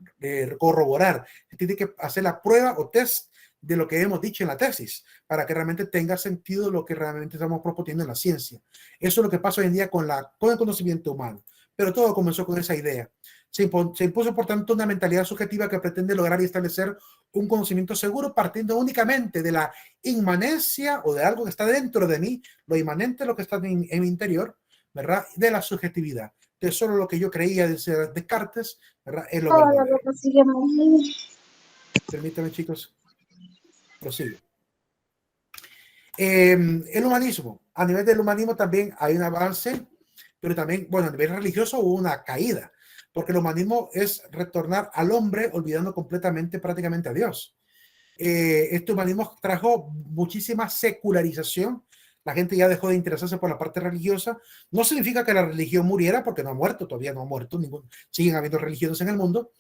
Speaker 1: corroborar, se tiene que hacer la prueba o test de lo que hemos dicho en la tesis, para que realmente tenga sentido lo que realmente estamos proponiendo en la ciencia. Eso es lo que pasa hoy en día con el conocimiento humano. Pero todo comenzó con esa idea. Se impuso, por tanto, una mentalidad subjetiva que pretende lograr y establecer un conocimiento seguro partiendo únicamente de la inmanencia o de algo que está dentro de mí, lo inmanente, lo que está en mi interior, ¿verdad? De la subjetividad. De solo lo que yo creía de Descartes, ¿verdad? Es lo verdadero. Permítame, chicos. Prosigo. El humanismo. A nivel del humanismo también hay un avance, pero también, bueno, a nivel religioso hubo una caída, porque el humanismo es retornar al hombre olvidando completamente prácticamente a Dios. Este humanismo trajo muchísima secularización la gente ya dejó de interesarse por la parte religiosa. No significa que la religión muriera, porque no ha muerto, todavía no ha muerto, siguen habiendo religiones en el mundo,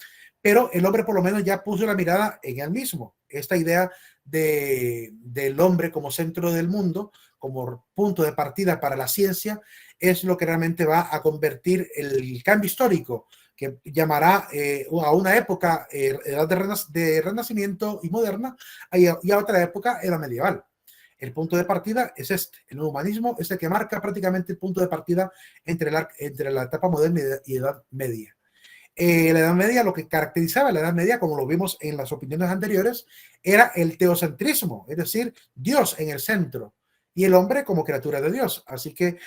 Speaker 1: pero el hombre por lo menos ya puso la mirada en él mismo. Esta idea del hombre como centro del mundo, como punto de partida para la ciencia, es lo que realmente va a convertir el cambio histórico, que llamará a una época edad de renacimiento y moderna, y a otra época edad medieval. El punto de partida es este. El humanismo es el que marca prácticamente el punto de partida entre la etapa moderna y edad media. La Edad Media, lo que caracterizaba la Edad Media, como lo vimos en las opiniones anteriores, era el teocentrismo, es decir, Dios en el centro y el hombre como criatura de Dios. Así que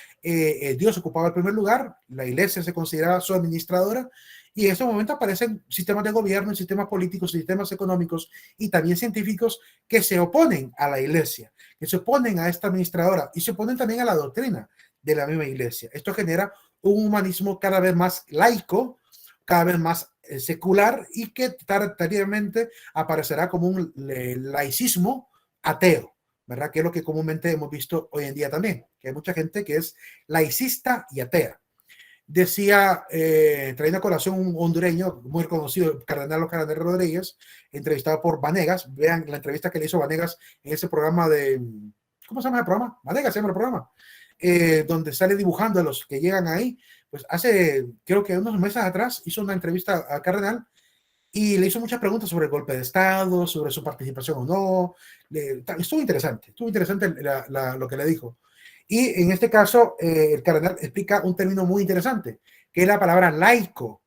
Speaker 1: Dios ocupaba el primer lugar, la iglesia se consideraba su administradora, y en ese momento aparecen sistemas de gobierno, sistemas políticos, sistemas económicos y también científicos que se oponen a la iglesia, que se oponen a esta administradora y se oponen también a la doctrina de la misma iglesia. Esto genera un humanismo cada vez más laico, cada vez más secular, y que tardíamente aparecerá como un laicismo ateo, ¿verdad? Que es lo que comúnmente hemos visto hoy en día también, que hay mucha gente que es laicista y atea. Decía, trayendo a colación un hondureño muy conocido, Cardenal Rodríguez, entrevistado por Vanegas. Vean la entrevista que le hizo Vanegas en ese programa de, ¿cómo se llama el programa? Vanegas se llama el programa, donde sale dibujando a los que llegan ahí. Pues hace, creo que unos meses atrás, hizo una entrevista a Cardenal y le hizo muchas preguntas sobre el golpe de Estado, sobre su participación o no. Estuvo interesante lo que le dijo. Y en este caso, el cardenal explica un término muy interesante, que es la palabra laico,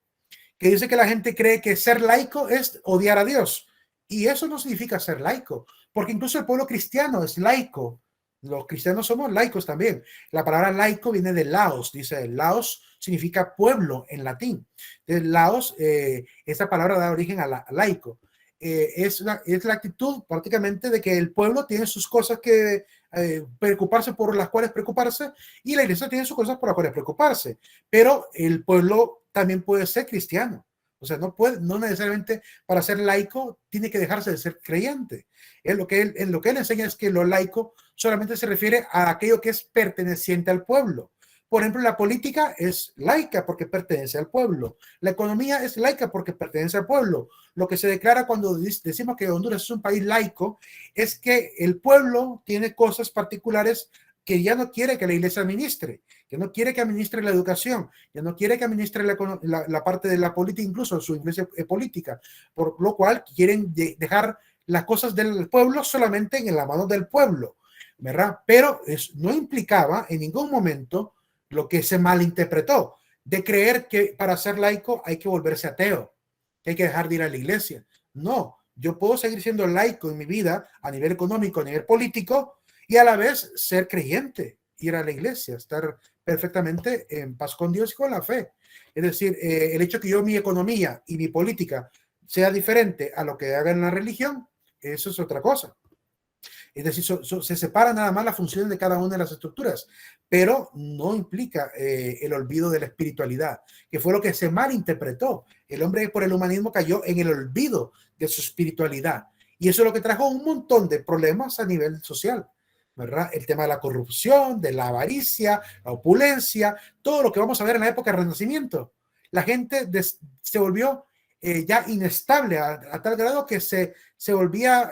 Speaker 1: que dice que la gente cree que ser laico es odiar a Dios. Y eso no significa ser laico, porque incluso el pueblo cristiano es laico. Los cristianos somos laicos también. La palabra laico viene de laos, dice laos significa pueblo en latín. Entonces, laos, esa palabra da origen a laico. Es la actitud prácticamente de que el pueblo tiene sus cosas que preocuparse, por las cuales preocuparse, y la iglesia tiene sus cosas por las cuales preocuparse, pero el pueblo también puede ser cristiano. O sea, no necesariamente para ser laico tiene que dejarse de ser creyente. Lo que él enseña es que lo laico solamente se refiere a aquello que es perteneciente al pueblo. Por ejemplo, la política es laica porque pertenece al pueblo. La economía es laica porque pertenece al pueblo. Lo que se declara cuando decimos que Honduras es un país laico es que el pueblo tiene cosas particulares que ya no quiere que la iglesia administre, que no quiere que administre la educación, que no quiere que administre la parte de la política, incluso su iglesia política, por lo cual quieren dejar las cosas del pueblo solamente en la mano del pueblo, ¿verdad? Pero no implicaba en ningún momento lo que se malinterpretó, de creer que para ser laico hay que volverse ateo, que hay que dejar de ir a la iglesia. No, yo puedo seguir siendo laico en mi vida a nivel económico, a nivel político, y a la vez ser creyente, ir a la iglesia, estar perfectamente en paz con Dios y con la fe. Es decir, el hecho que mi economía y mi política sea diferente a lo que haga en la religión, eso es otra cosa. Es decir, se separa nada más la función de cada una de las estructuras, pero no implica el olvido de la espiritualidad, que fue lo que se malinterpretó. El hombre por el humanismo cayó en el olvido de su espiritualidad, y eso es lo que trajo un montón de problemas a nivel social, ¿verdad? El tema de la corrupción, de la avaricia, la opulencia, todo lo que vamos a ver en la época del Renacimiento. La gente se volvió ya inestable a tal grado que se volvía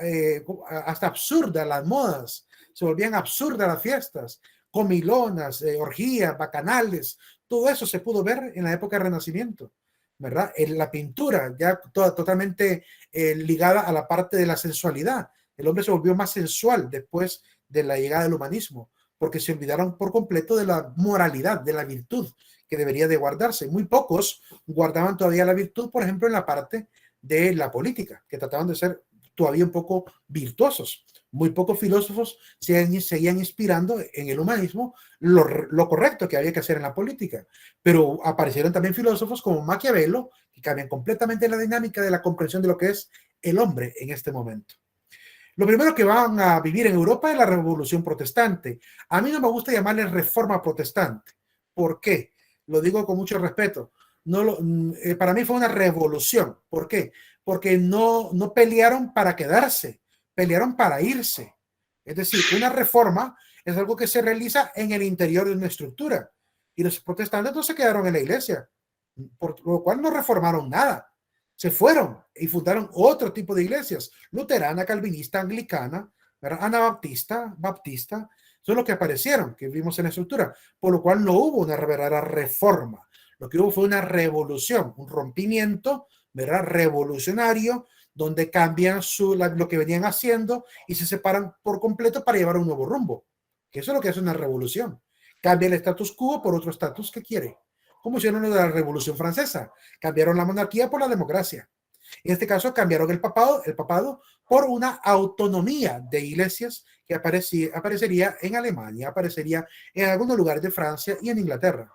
Speaker 1: hasta absurda las modas, se volvían absurdas las fiestas, comilonas, orgías, bacanales, todo eso se pudo ver en la época del Renacimiento, ¿verdad? En la pintura ya totalmente ligada a la parte de la sensualidad. El hombre se volvió más sensual después de la llegada del humanismo, porque se olvidaron por completo de la moralidad, de la virtud que debería de guardarse. Muy pocos guardaban todavía la virtud, por ejemplo, en la parte de la política, que trataban de ser todavía un poco virtuosos. Muy pocos filósofos seguían inspirando en el humanismo lo correcto que había que hacer en la política. Pero aparecieron también filósofos como Maquiavelo, que cambian completamente la dinámica de la comprensión de lo que es el hombre en este momento. Lo primero que van a vivir en Europa es la Revolución Protestante. A mí no me gusta llamarle Reforma Protestante. ¿Por qué? Lo digo con mucho respeto. Para mí fue una revolución. ¿Por qué? Porque no pelearon para quedarse, pelearon para irse. Es decir, una reforma es algo que se realiza en el interior de una estructura. Y los protestantes no se quedaron en la iglesia, por lo cual no reformaron nada. Se fueron y fundaron otro tipo de iglesias, luterana, calvinista, anglicana, ¿verdad? Baptista, son los que aparecieron, que vimos en la estructura, por lo cual no hubo una verdadera reforma. Lo que hubo fue una revolución, un rompimiento, ¿verdad? Revolucionario, donde cambian lo que venían haciendo y se separan por completo para llevar un nuevo rumbo. Que eso es lo que hace una revolución. Cambia el status quo por otro status que quiere. Como hicieron lo de la Revolución Francesa. Cambiaron la monarquía por la democracia. En este caso cambiaron el papado por una autonomía de iglesias que aparecería en Alemania, aparecería en algunos lugares de Francia y en Inglaterra.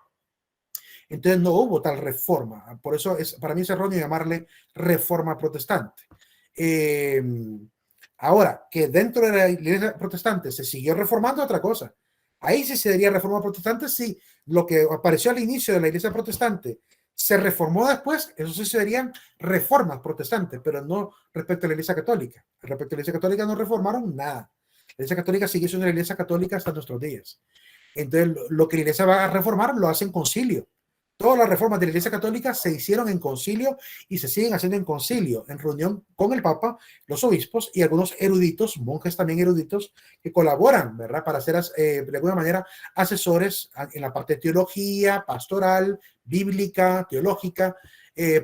Speaker 1: Entonces no hubo tal reforma. Por eso para mí es erróneo llamarle reforma protestante. Ahora, que dentro de la iglesia protestante se siguió reformando, otra cosa. Ahí sí se diría reforma protestante si lo que apareció al inicio de la iglesia protestante se reformó después, eso sí serían reformas protestantes, pero no respecto a la iglesia católica. Respecto a la iglesia católica no reformaron nada. La iglesia católica sigue siendo la iglesia católica hasta nuestros días. Entonces, lo que la iglesia va a reformar lo hace en concilio. Todas las reformas de la Iglesia Católica se hicieron en concilio y se siguen haciendo en concilio, en reunión con el Papa, los obispos y algunos eruditos, monjes también eruditos, que colaboran, ¿verdad? Para ser de alguna manera asesores en la parte de teología, pastoral, bíblica, teológica,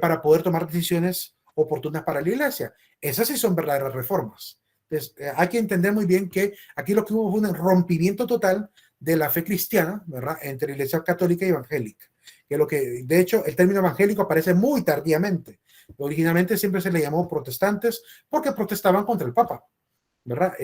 Speaker 1: para poder tomar decisiones oportunas para la Iglesia. Esas sí son verdaderas reformas. Entonces, hay que entender muy bien que aquí lo que hubo fue un rompimiento total de la fe cristiana, ¿verdad? Entre la Iglesia Católica y Evangélica. De hecho, el término evangélico aparece muy tardíamente. Originalmente siempre se le llamó protestantes porque protestaban contra el Papa, ¿verdad?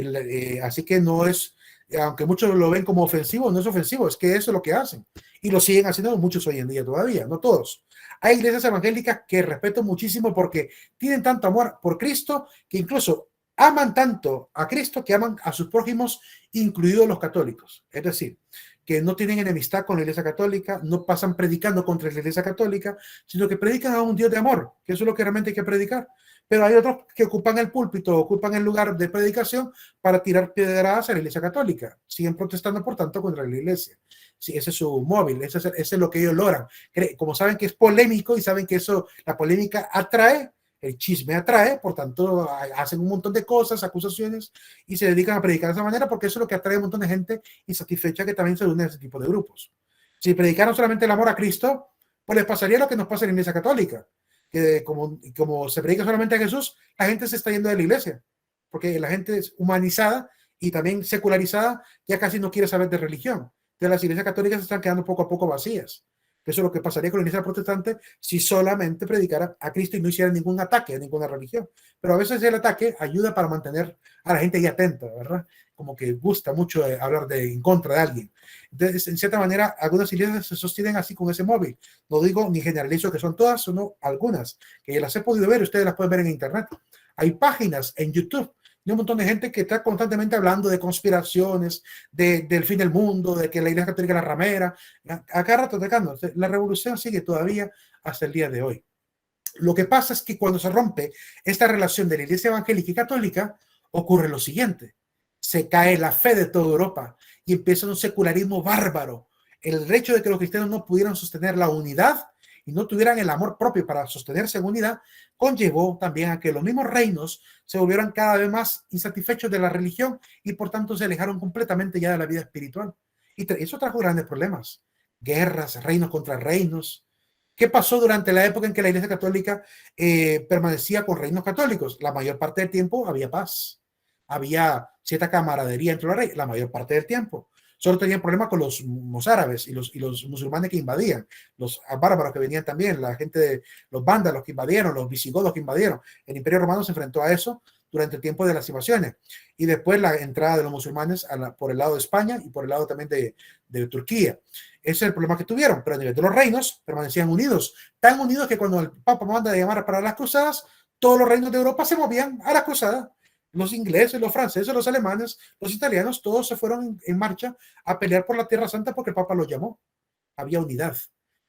Speaker 1: Así que no es, aunque muchos lo ven como ofensivo, no es ofensivo, es que eso es lo que hacen. Y lo siguen haciendo muchos hoy en día todavía, no todos. Hay iglesias evangélicas que respeto muchísimo porque tienen tanto amor por Cristo que incluso aman tanto a Cristo que aman a sus prójimos, incluidos los católicos. Es decir, que no tienen enemistad con la Iglesia Católica, no pasan predicando contra la Iglesia Católica, sino que predican a un Dios de amor, que eso es lo que realmente hay que predicar. Pero hay otros que ocupan el púlpito, ocupan el lugar de predicación para tirar piedras a la Iglesia Católica. Siguen protestando, por tanto, contra la Iglesia. Sí, ese es su móvil, ese es lo que ellos logran. Como saben que es polémico y saben que la polémica atrae, el chisme atrae, por tanto, hacen un montón de cosas, acusaciones, y se dedican a predicar de esa manera porque eso es lo que atrae a un montón de gente insatisfecha que también se une a ese tipo de grupos. Si predicaran solamente el amor a Cristo, pues les pasaría lo que nos pasa en la Iglesia Católica, que como se predica solamente a Jesús, la gente se está yendo de la iglesia, porque la gente es humanizada y también secularizada, ya casi no quiere saber de religión. Entonces las iglesias católicas se están quedando poco a poco vacías. Eso es lo que pasaría con la iglesia protestante si solamente predicara a Cristo y no hiciera ningún ataque a ninguna religión. Pero a veces el ataque ayuda para mantener a la gente ahí atenta, ¿verdad? Como que gusta mucho hablar en contra de alguien. Entonces, en cierta manera, algunas iglesias se sostienen así con ese móvil. No digo ni generalizo que son todas, sino algunas, que las he podido ver, ustedes las pueden ver en internet. Hay páginas en YouTube y un montón de gente que está constantemente hablando de conspiraciones, del fin del mundo, de que la Iglesia Católica es la ramera, a cada rato atacando. La revolución sigue todavía hasta el día de hoy. Lo que pasa es que cuando se rompe esta relación de la Iglesia evangélica y católica, ocurre lo siguiente. Se cae la fe de toda Europa y empieza un secularismo bárbaro. El hecho de que los cristianos no pudieran sostener la unidad y no tuvieran el amor propio para sostenerse en unidad, conllevó también a que los mismos reinos se volvieran cada vez más insatisfechos de la religión y por tanto se alejaron completamente ya de la vida espiritual. Y eso trajo grandes problemas. Guerras, reinos contra reinos. ¿Qué pasó durante la época en que la Iglesia Católica permanecía con reinos católicos? La mayor parte del tiempo había paz. Había cierta camaradería entre los reyes, la mayor parte del tiempo. Solo tenían problemas con los árabes y los musulmanes que invadían, los bárbaros que venían también, la gente de los vándalos que invadieron, los visigodos que invadieron. El Imperio Romano se enfrentó a eso durante el tiempo de las invasiones. Y después la entrada de los musulmanes por el lado de España y por el lado también de Turquía. Ese es el problema que tuvieron, pero a nivel de los reinos permanecían unidos, tan unidos que cuando el Papa manda a llamar para las cruzadas, todos los reinos de Europa se movían a las cruzadas. Los ingleses, los franceses, los alemanes, los italianos, todos se fueron en marcha a pelear por la Tierra Santa porque el Papa los llamó. Había unidad.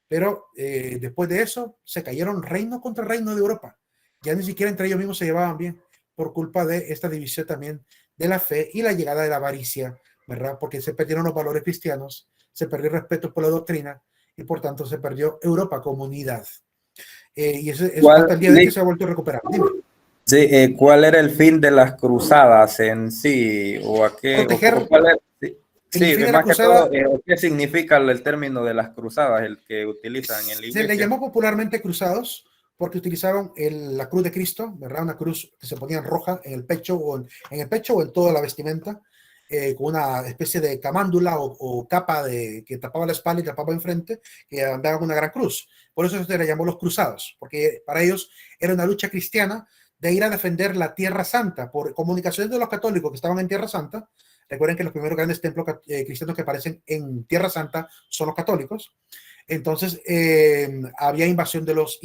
Speaker 1: Pero después de eso se cayeron reino contra reino de Europa. Ya ni siquiera entre ellos mismos se llevaban bien por culpa de esta división también de la fe y la llegada de la avaricia ¿verdad? Porque se perdieron los valores cristianos, se perdió el respeto por la doctrina y por tanto se perdió Europa como unidad. Y eso hasta el día de hoy se ha vuelto a recuperar. Dime.
Speaker 2: Sí, ¿cuál era el fin de las cruzadas en sí? ¿O a qué?
Speaker 1: Proteger.
Speaker 2: ¿Cuál era? Sí,
Speaker 1: El fin de la
Speaker 2: más
Speaker 1: cruzada,
Speaker 2: que todo, ¿qué significa el término de las cruzadas, el que utilizan en la iglesia?
Speaker 1: se le llamó popularmente cruzados porque utilizaban la cruz de Cristo, ¿verdad? Una cruz que se ponía roja en el pecho o en el pecho o en toda la vestimenta, con una especie de camándula o capa que tapaba la espalda y tapaba enfrente, que andaba con una gran cruz. Por eso se le llamó los cruzados, porque para ellos era una lucha cristiana de ir a defender la Tierra Santa por comunicaciones de los católicos que estaban en Tierra Santa. Recuerden que los primeros grandes templos cristianos que aparecen en Tierra Santa son los católicos. Entonces, había invasión de los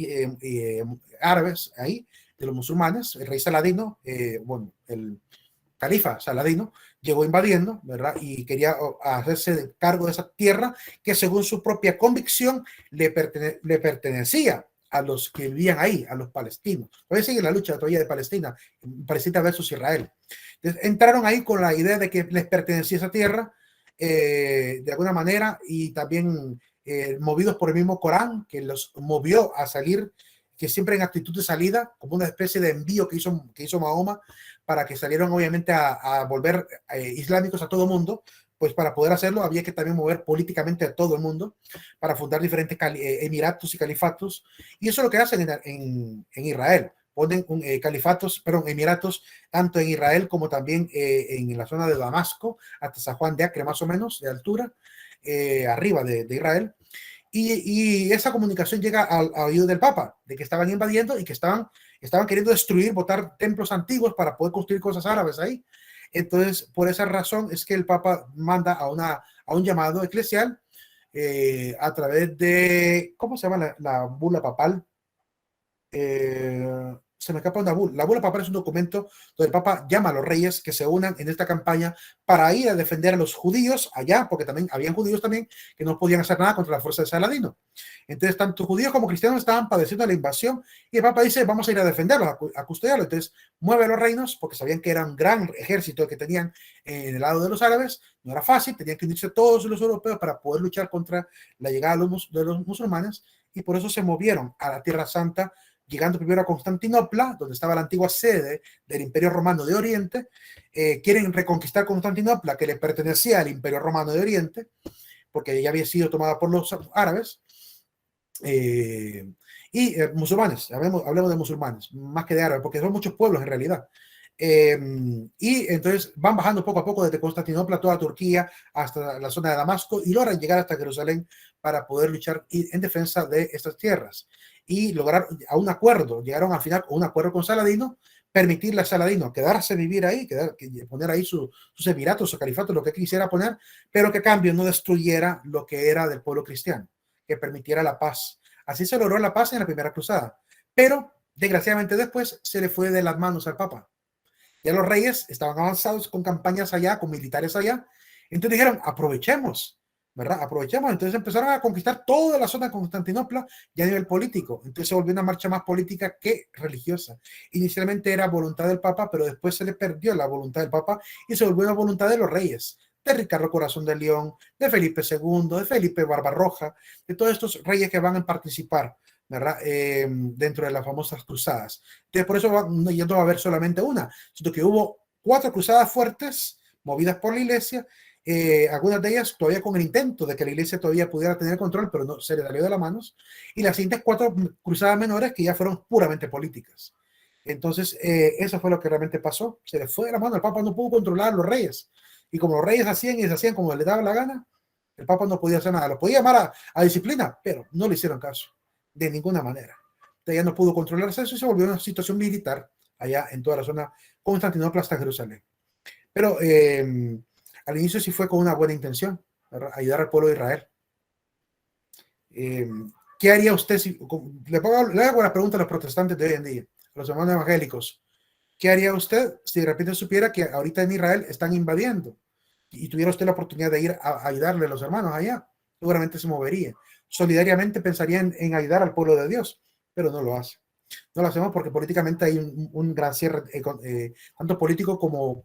Speaker 1: árabes ahí, de los musulmanes. El rey Saladino, bueno, el califa Saladino, llegó invadiendo, ¿verdad? Y quería hacerse cargo de esa tierra que según su propia convicción le pertenecía a los que vivían ahí, a los palestinos. Todavía sigue la lucha todavía de Palestina, Palestina versus Israel. Entonces, entraron ahí con la idea de que les pertenecía esa tierra de alguna manera y también movidos por el mismo Corán que los movió a salir, que siempre en actitud de salida, como una especie de envío que hizo Mahoma para que salieran obviamente a volver islámicos a todo el mundo. Pues para poder hacerlo había que también mover políticamente a todo el mundo para fundar diferentes emiratos y califatos, y eso es lo que hacen en Israel. Ponen califatos, perdón, emiratos, tanto en Israel como también en la zona de Damasco, hasta San Juan de Acre, más o menos, de altura, arriba de Israel. Y esa comunicación llega al oído del Papa, de que estaban invadiendo y que estaban queriendo destruir, botar templos antiguos para poder construir cosas árabes ahí. Entonces, por esa razón es que el Papa manda a un llamado eclesial a través de, ¿cómo se llama la bula papal? Se me escapa una bula. La bula papal es un documento donde el Papa llama a los reyes que se unan en esta campaña para ir a defender a los judíos allá, porque también habían judíos también que no podían hacer nada contra la fuerza de Saladino. Entonces, tanto judíos como cristianos estaban padeciendo la invasión y el Papa dice, vamos a ir a defenderlos, a custodiarlos. Entonces, mueve a los reinos porque sabían que era un gran ejército que tenían en el lado de los árabes. No era fácil, tenían que unirse todos los europeos para poder luchar contra la llegada de los musulmanes, y por eso se movieron a la Tierra Santa, llegando primero a Constantinopla, donde estaba la antigua sede del Imperio Romano de Oriente. Quieren reconquistar Constantinopla, que le pertenecía al Imperio Romano de Oriente, porque ya había sido tomada por los árabes. Musulmanes, hablemos de musulmanes, más que de árabes, porque son muchos pueblos en realidad. Y entonces van bajando poco a poco desde Constantinopla, toda Turquía, hasta la zona de Damasco, y logran llegar hasta Jerusalén para poder luchar en defensa de estas tierras. Y lograr a un acuerdo, llegaron al final a un acuerdo con Saladino, permitirle a Saladino quedarse vivir ahí, poner ahí sus emiratos, su califato, lo que quisiera poner, pero que a cambio no destruyera lo que era del pueblo cristiano, que permitiera la paz. Así se logró la paz en la primera cruzada, pero desgraciadamente después se le fue de las manos al Papa. Ya los reyes estaban avanzados con campañas allá, con militares allá, entonces dijeron, aprovechemos, ¿verdad? Aprovechemos. Entonces empezaron a conquistar toda la zona de Constantinopla ya a nivel político. Entonces se volvió una marcha más política que religiosa. Inicialmente era voluntad del Papa, pero después se le perdió la voluntad del Papa y se volvió una voluntad de los reyes, de Ricardo Corazón de León, de Felipe II, de Felipe Barbarroja, de todos estos reyes que van a participar, ¿verdad? Dentro de las famosas cruzadas. Entonces, por eso ya no va a haber solamente una, sino que hubo 4 cruzadas fuertes movidas por la iglesia, algunas de ellas todavía con el intento de que la iglesia todavía pudiera tener control, pero no se le salió de las manos, y las siguientes 4 cruzadas menores que ya fueron puramente políticas. Entonces, eso fue lo que realmente pasó. Se le fue de la mano, el Papa no pudo controlar a los reyes, y como los reyes hacían y deshacían como les daba la gana, el Papa no podía hacer nada. Lo podía llamar a disciplina, pero no le hicieron caso de ninguna manera. Ya no pudo controlarse eso y se volvió una situación militar allá en toda la zona Constantinopla hasta Jerusalén. Pero al inicio sí fue con una buena intención, ¿verdad? Ayudar al pueblo de Israel. ¿Qué haría usted si le hago la pregunta a los protestantes de hoy en día, a los hermanos evangélicos? ¿Qué haría usted si de repente supiera que ahorita en Israel están invadiendo y tuviera usted la oportunidad de ir a ayudarle a los hermanos allá? Seguramente se movería. Solidariamente pensaría en ayudar al pueblo de Dios, pero no lo hace. No lo hacemos porque políticamente hay un gran cierre, tanto político como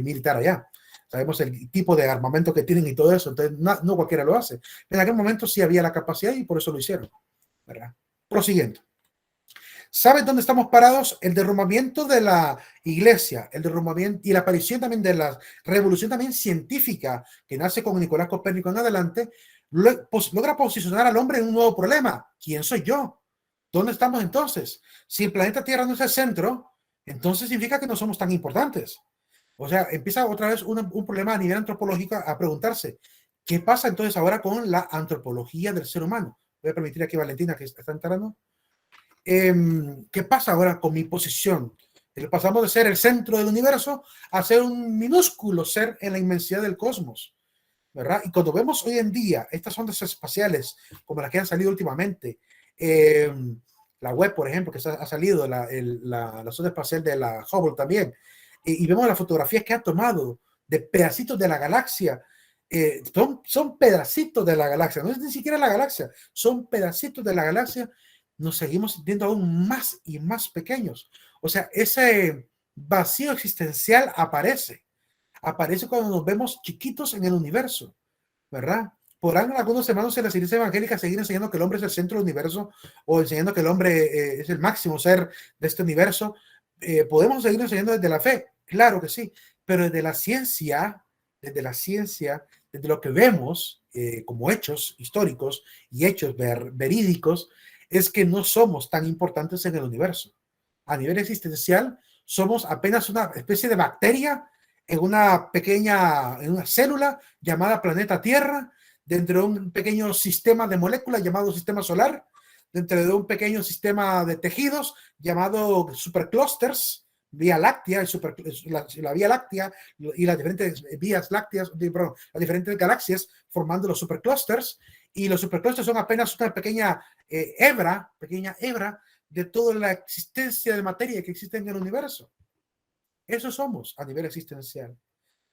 Speaker 1: militar allá. sabemos el tipo de armamento que tienen y todo eso, entonces no cualquiera lo hace. En aquel momento sí había la capacidad y por eso lo hicieron, ¿verdad? Prosiguiendo. ¿Sabes dónde estamos parados? El derrumbamiento de la iglesia, el derrumbamiento y la aparición también de la revolución también científica que nace con Nicolás Copérnico en adelante, logra posicionar al hombre en un nuevo problema. ¿Quién soy yo? ¿Dónde estamos entonces? Si el planeta Tierra no es el centro, entonces significa que no somos tan importantes. O sea, empieza otra vez un problema a nivel antropológico a preguntarse, ¿qué pasa entonces ahora con la antropología del ser humano? Voy a permitir aquí a Valentina que está entrando. ¿Qué pasa ahora con mi posición? Pasamos de ser el centro del universo a ser un minúsculo ser en la inmensidad del cosmos, ¿verdad? Y cuando vemos hoy en día estas ondas espaciales como las que han salido últimamente, la web, por ejemplo, que ha salido, la sonda espacial de la Hubble también, y vemos las fotografías que ha tomado de pedacitos de la galaxia, son pedacitos de la galaxia, no es ni siquiera la galaxia, son pedacitos de la galaxia. Nos seguimos sintiendo aún más y más pequeños. O sea, ese vacío existencial aparece cuando nos vemos chiquitos en el universo, ¿verdad? Podrán algunos hermanos en las iglesias evangélicas seguir enseñando que el hombre es el centro del universo o enseñando que el hombre es el máximo ser de este universo. Podemos seguir enseñando desde la fe, claro que sí, pero desde la ciencia, desde lo que vemos como hechos históricos y hechos verídicos, es que no somos tan importantes en el universo. A nivel existencial, somos apenas una especie de bacteria en una célula llamada planeta Tierra, dentro de un pequeño sistema de moléculas llamado sistema solar, dentro de un pequeño sistema de tejidos llamado superclusters, Vía Láctea, la Vía Láctea y las diferentes vías lácteas, perdón, las diferentes galaxias formando los superclusters, y los superclusters son apenas una pequeña hebra de toda la existencia de materia que existe en el universo. Eso somos a nivel existencial.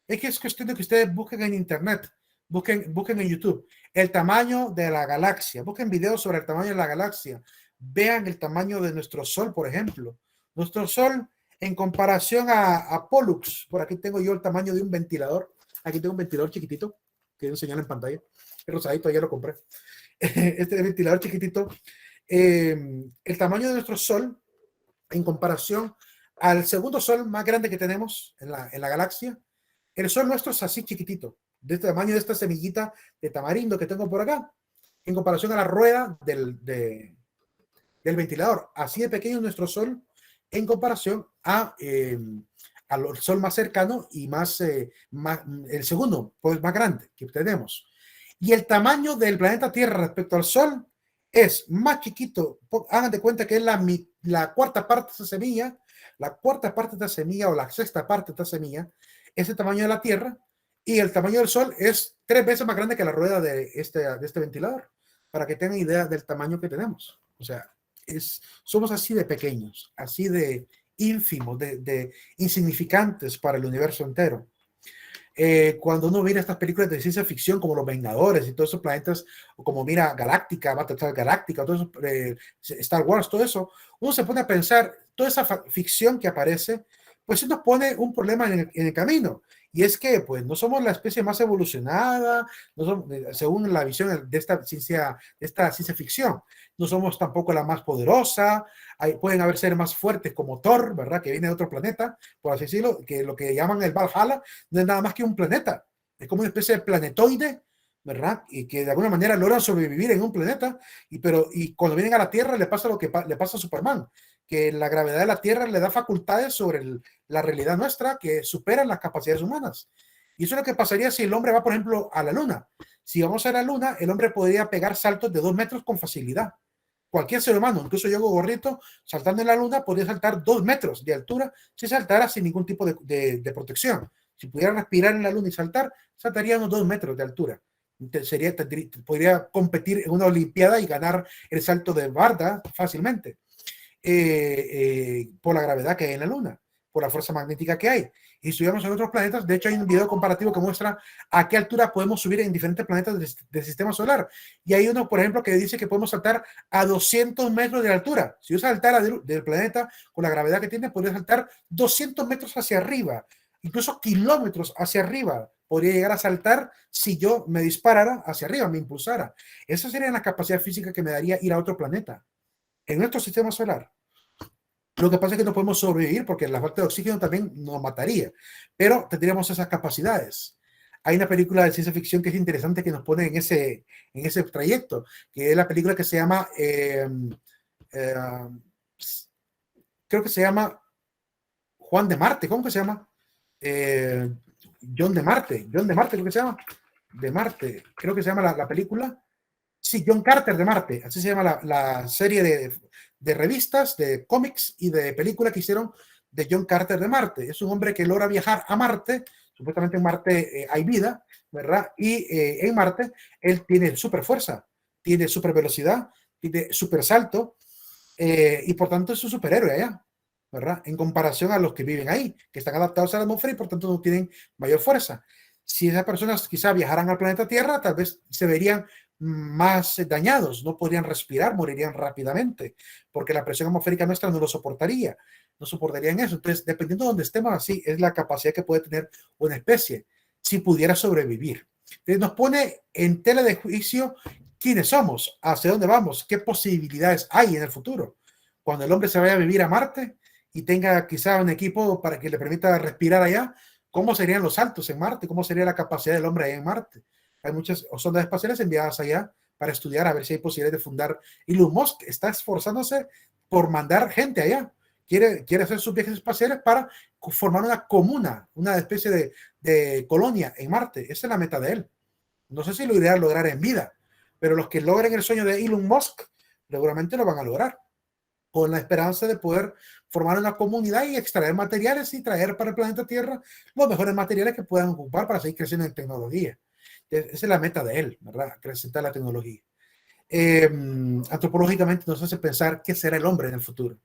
Speaker 1: Es que es cuestión de que ustedes busquen en internet, busquen en YouTube el tamaño de la galaxia, busquen videos sobre el tamaño de la galaxia, vean el tamaño de nuestro Sol, por ejemplo. Nuestro Sol, en comparación a Pollux, por aquí tengo yo el tamaño de un ventilador. Aquí tengo un ventilador chiquitito, que enseñar en pantalla. El rosadito, ya lo compré. Este ventilador chiquitito. El tamaño de nuestro Sol, en comparación al segundo Sol más grande que tenemos en la galaxia, el Sol nuestro es así chiquitito, de este tamaño de esta semillita de tamarindo que tengo por acá, en comparación a la rueda del ventilador. Así de pequeño es nuestro Sol en comparación al Sol más cercano y el segundo, pues más grande que tenemos. Y el tamaño del planeta Tierra respecto al Sol es más chiquito. Hagan de cuenta que es la cuarta parte de esa semilla, o la sexta parte de esta semilla, es el tamaño de la Tierra, y el tamaño del Sol es 3 veces más grande que la rueda de este ventilador, para que tengan idea del tamaño que tenemos. O sea, somos así de pequeños, así de ínfimos, de insignificantes para el universo entero. Cuando uno mira estas películas de ciencia ficción como Los Vengadores y todos esos planetas, o como mira Galáctica, Battlestar Galáctica, todo eso, Star Wars, todo eso, uno se pone a pensar, toda esa ficción que aparece, pues sí nos pone un problema en el camino. Y es que pues no somos la especie más evolucionada, no somos, según la visión de esta ciencia ficción, no somos tampoco la más poderosa. Pueden haber seres más fuertes como Thor, ¿verdad? Que viene de otro planeta, por así decirlo, que lo que llaman el Valhalla no es nada más que un planeta, es como una especie de planetoide, ¿verdad? Y que de alguna manera logran sobrevivir en un planeta, y cuando vienen a la Tierra le pasa lo que le pasa a Superman, que la gravedad de la Tierra le da facultades sobre la realidad nuestra que superan las capacidades humanas. Y eso es lo que pasaría si el hombre va, por ejemplo, a la Luna. Si vamos a la Luna, el hombre podría pegar saltos de 2 metros con facilidad. Cualquier ser humano, incluso yo, Gorrito, saltando en la Luna, podría saltar 2 metros de altura si saltara sin ningún tipo de protección. Si pudiera respirar en la Luna y saltar, saltaría unos 2 metros de altura. Podría competir en una olimpiada y ganar el salto de barda fácilmente. Por la gravedad que hay en la Luna, por la fuerza magnética que hay. Y si estuviéramos en otros planetas, de hecho hay un video comparativo que muestra a qué altura podemos subir en diferentes planetas del sistema solar. Y hay uno, por ejemplo, que dice que podemos saltar a 200 metros de altura. Si yo saltara del planeta con la gravedad que tiene, podría saltar 200 metros hacia arriba, incluso kilómetros hacia arriba. Podría llegar a saltar si yo me disparara hacia arriba, me impulsara. Esa sería la capacidad física que me daría ir a otro planeta. En nuestro sistema solar. Lo que pasa es que no podemos sobrevivir porque la falta de oxígeno también nos mataría, pero tendríamos esas capacidades. Hay una película de ciencia ficción que es interesante que nos pone en ese trayecto, que es la película que se llama, creo que se llama Juan de Marte, ¿cómo que se llama? John de Marte creo que se llama, de Marte, creo que se llama la película. Sí, John Carter de Marte, así se llama la serie de revistas, de cómics y de películas que hicieron de John Carter de Marte. Es un hombre que logra viajar a Marte, supuestamente en Marte hay vida, ¿verdad? Y en Marte él tiene super fuerza, tiene super velocidad, tiene super salto, y por tanto es un superhéroe allá, ¿verdad? En comparación a los que viven ahí, que están adaptados a la atmósfera y por tanto no tienen mayor fuerza. Si esas personas quizá viajaran al planeta Tierra, tal vez se verían más dañados, no podrían respirar, morirían rápidamente, porque la presión atmosférica nuestra no lo soportaría, no soportarían eso. Entonces, dependiendo de donde estemos, así es la capacidad que puede tener una especie, si pudiera sobrevivir. Entonces, nos pone en tela de juicio quiénes somos, hacia dónde vamos, qué posibilidades hay en el futuro. Cuando el hombre se vaya a vivir a Marte y tenga quizá un equipo para que le permita respirar allá, ¿cómo serían los saltos en Marte? ¿Cómo sería la capacidad del hombre allá en Marte? Hay muchas sondas espaciales enviadas allá para estudiar a ver si hay posibilidad de fundar. Elon Musk está esforzándose por mandar gente allá. Quiere hacer sus viajes espaciales para formar una comuna, una especie de colonia en Marte. Esa es la meta de él. No sé si lo irá a lograr en vida, pero los que logren el sueño de Elon Musk seguramente lo van a lograr, con la esperanza de poder formar una comunidad y extraer materiales y traer para el planeta Tierra los mejores materiales que puedan ocupar para seguir creciendo en tecnología. Esa es la meta de él, ¿verdad? Acrecentar la tecnología. Antropológicamente nos hace pensar qué será el hombre en el futuro.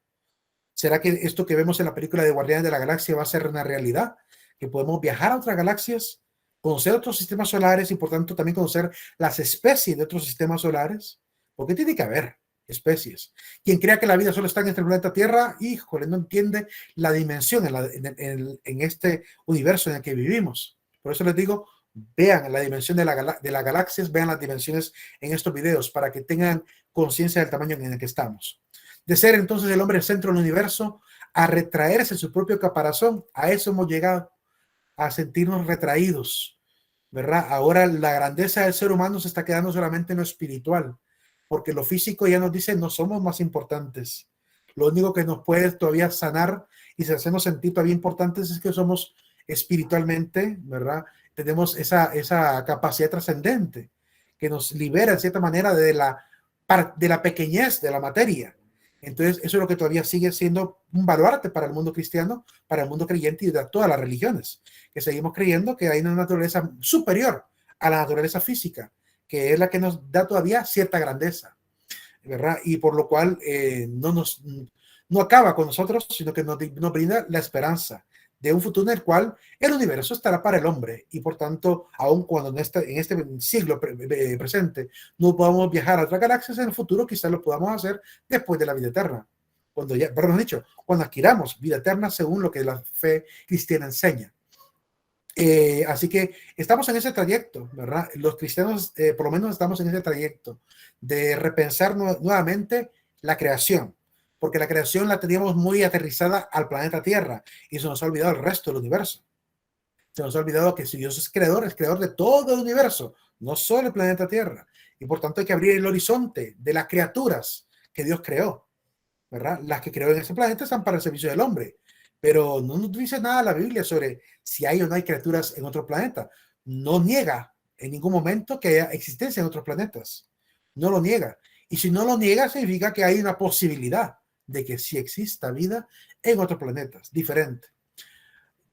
Speaker 1: ¿Será que esto que vemos en la película de Guardianes de la Galaxia va a ser una realidad? Que podemos viajar a otras galaxias, conocer otros sistemas solares y por tanto también conocer las especies de otros sistemas solares. Porque tiene que haber especies. Quien crea que la vida solo está en este planeta Tierra, híjole, no entiende la dimensión en este universo en el que vivimos. Por eso les digo, vean la dimensión de las galaxias, vean las dimensiones en estos videos para que tengan conciencia del tamaño en el que estamos. De ser entonces el hombre el centro del universo, a retraerse en su propio caparazón, a eso hemos llegado, a sentirnos retraídos, ¿verdad? Ahora la grandeza del ser humano se está quedando solamente en lo espiritual, porque lo físico ya nos dice no somos más importantes. Lo único que nos puede todavía sanar y hacernos sentir todavía importantes es que somos espiritualmente, ¿verdad? Tenemos esa capacidad trascendente que nos libera de cierta manera de la pequeñez de la materia. Entonces, eso es lo que todavía sigue siendo un baluarte para el mundo cristiano, para el mundo creyente y de todas las religiones, que seguimos creyendo que hay una naturaleza superior a la naturaleza física, que es la que nos da todavía cierta grandeza, ¿verdad? Y por lo cual no acaba con nosotros, sino que nos brinda la esperanza de un futuro en el cual el universo estará para el hombre y por tanto, aun cuando en este siglo presente no podamos viajar a otras galaxias, en el futuro quizás lo podamos hacer después de la vida eterna. Cuando adquiramos vida eterna según lo que la fe cristiana enseña. Así que estamos en ese trayecto, ¿verdad? Los cristianos por lo menos estamos en ese trayecto de repensar nuevamente la creación, porque la creación la teníamos muy aterrizada al planeta Tierra y se nos ha olvidado el resto del universo. Se nos ha olvidado que si Dios es creador de todo el universo, no solo el planeta Tierra. Y por tanto hay que abrir el horizonte de las criaturas que Dios creó, ¿verdad? Las que creó en ese planeta están para el servicio del hombre, pero no nos dice nada la Biblia sobre si hay o no hay criaturas en otro planeta. No niega en ningún momento que haya existencia en otros planetas. No lo niega. Y si no lo niega, significa que hay una posibilidad de que sí exista vida en otros planetas, diferente.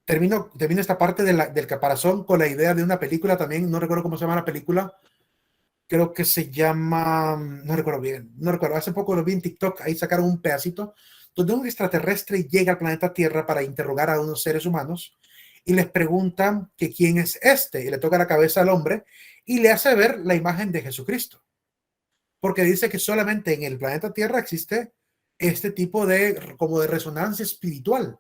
Speaker 1: Termino esta parte del caparazón con la idea de una película también, no recuerdo cómo se llama la película, creo que se llama, no recuerdo, hace poco lo vi en TikTok, ahí sacaron un pedacito, donde un extraterrestre llega al planeta Tierra para interrogar a unos seres humanos y les preguntan que quién es y le toca la cabeza al hombre y le hace ver la imagen de Jesucristo, porque dice que solamente en el planeta Tierra existe este tipo como de resonancia espiritual,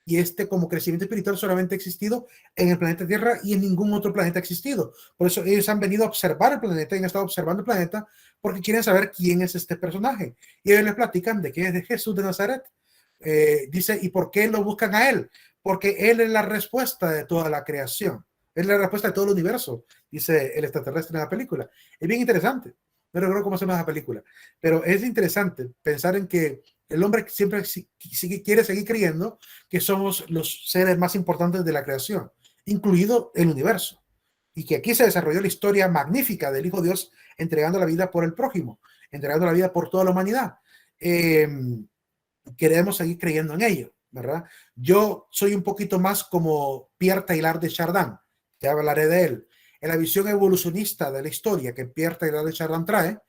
Speaker 1: y este como crecimiento espiritual solamente ha existido en el planeta Tierra y en ningún otro planeta ha existido. Por eso ellos han venido a observar el planeta y han estado observando el planeta porque quieren saber quién es este personaje. Y ellos les platican de que es de Jesús de Nazaret. Dice, ¿y por qué lo buscan a él? Porque él es la respuesta de toda la creación. Es la respuesta de todo el universo, dice el extraterrestre en la película. Es bien interesante. No recuerdo cómo se llama esa película, pero es interesante pensar en que el hombre siempre quiere seguir creyendo que somos los seres más importantes de la creación, incluido el universo, y que aquí se desarrolló la historia magnífica del Hijo de Dios entregando la vida por el prójimo, entregando la vida por toda la humanidad. Queremos seguir creyendo en ello, ¿verdad? Yo soy un poquito más como Pierre Teilhard de Chardin, ya hablaré de él. En la visión evolucionista de la historia que Pierre Teilhard de Chardin trae,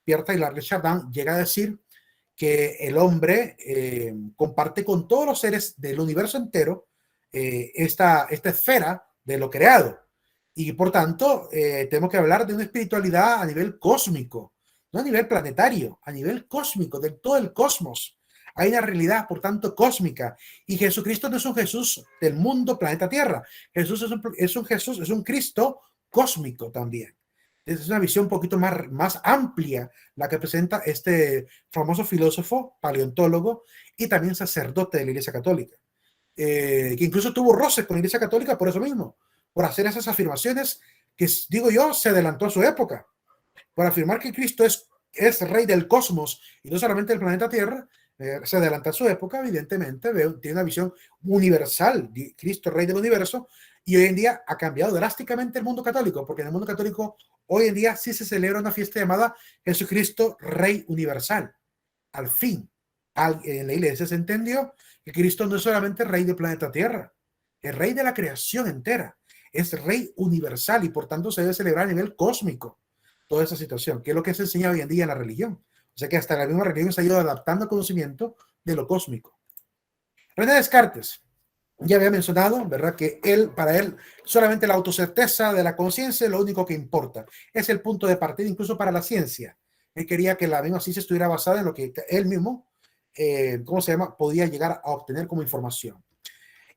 Speaker 1: Pierre Teilhard de Chardin llega a decir que el hombre comparte con todos los seres del universo entero esta esfera de lo creado. Y por tanto, tenemos que hablar de una espiritualidad a nivel cósmico, no a nivel planetario, a nivel cósmico, de todo el cosmos. Hay una realidad, por tanto, cósmica. Y Jesucristo no es un Jesús del mundo, planeta Tierra. Jesús es un Cristo cósmico también. Es una visión un poquito más amplia la que presenta este famoso filósofo, paleontólogo y también sacerdote de la Iglesia Católica, que incluso tuvo roces con la Iglesia Católica por eso mismo, por hacer esas afirmaciones que, digo yo, se adelantó a su época, por afirmar que Cristo es rey del cosmos y no solamente del planeta Tierra. Se adelanta a su época, evidentemente, tiene una visión universal, Cristo rey del universo, y hoy en día ha cambiado drásticamente el mundo católico, porque en el mundo católico hoy en día sí se celebra una fiesta llamada Jesucristo Rey Universal. Al fin, en la iglesia se entendió que Cristo no es solamente rey del planeta Tierra, es rey de la creación entera, es rey universal y por tanto se debe celebrar a nivel cósmico toda esa situación, que es lo que se enseña hoy en día en la religión. O sea que hasta la misma religión se ha ido adaptando al conocimiento de lo cósmico. René Descartes ya había mencionado, ¿verdad?, que para él solamente la autocerteza de la conciencia es lo único que importa. Es el punto de partida incluso para la ciencia. Él quería que la misma ciencia estuviera basada en lo que él mismo, podía llegar a obtener como información.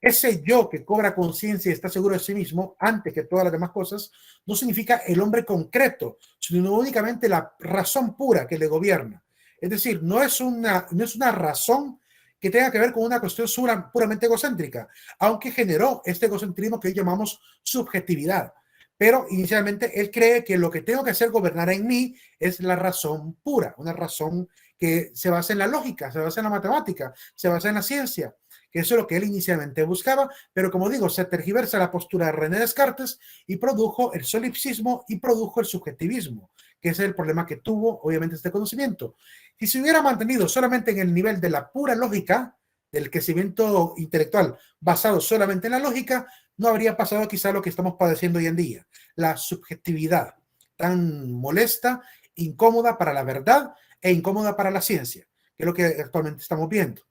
Speaker 1: Ese yo que cobra conciencia y está seguro de sí mismo antes que todas las demás cosas, no significa el hombre concreto, sino únicamente la razón pura que le gobierna. Es decir, no es una razón que tenga que ver con una cuestión puramente egocéntrica, aunque generó este egocentrismo que hoy llamamos subjetividad. Pero inicialmente él cree que lo que tengo que hacer gobernar en mí es la razón pura, una razón que se basa en la lógica, se basa en la matemática, se basa en la ciencia, que eso es lo que él inicialmente buscaba, pero como digo, se tergiversa la postura de René Descartes y produjo el solipsismo y produjo el subjetivismo, que es el problema que tuvo, obviamente, este conocimiento. Si se hubiera mantenido solamente en el nivel de la pura lógica, del crecimiento intelectual basado solamente en la lógica, no habría pasado quizá lo que estamos padeciendo hoy en día, la subjetividad tan molesta, incómoda para la verdad e incómoda para la ciencia, que es lo que actualmente estamos viendo.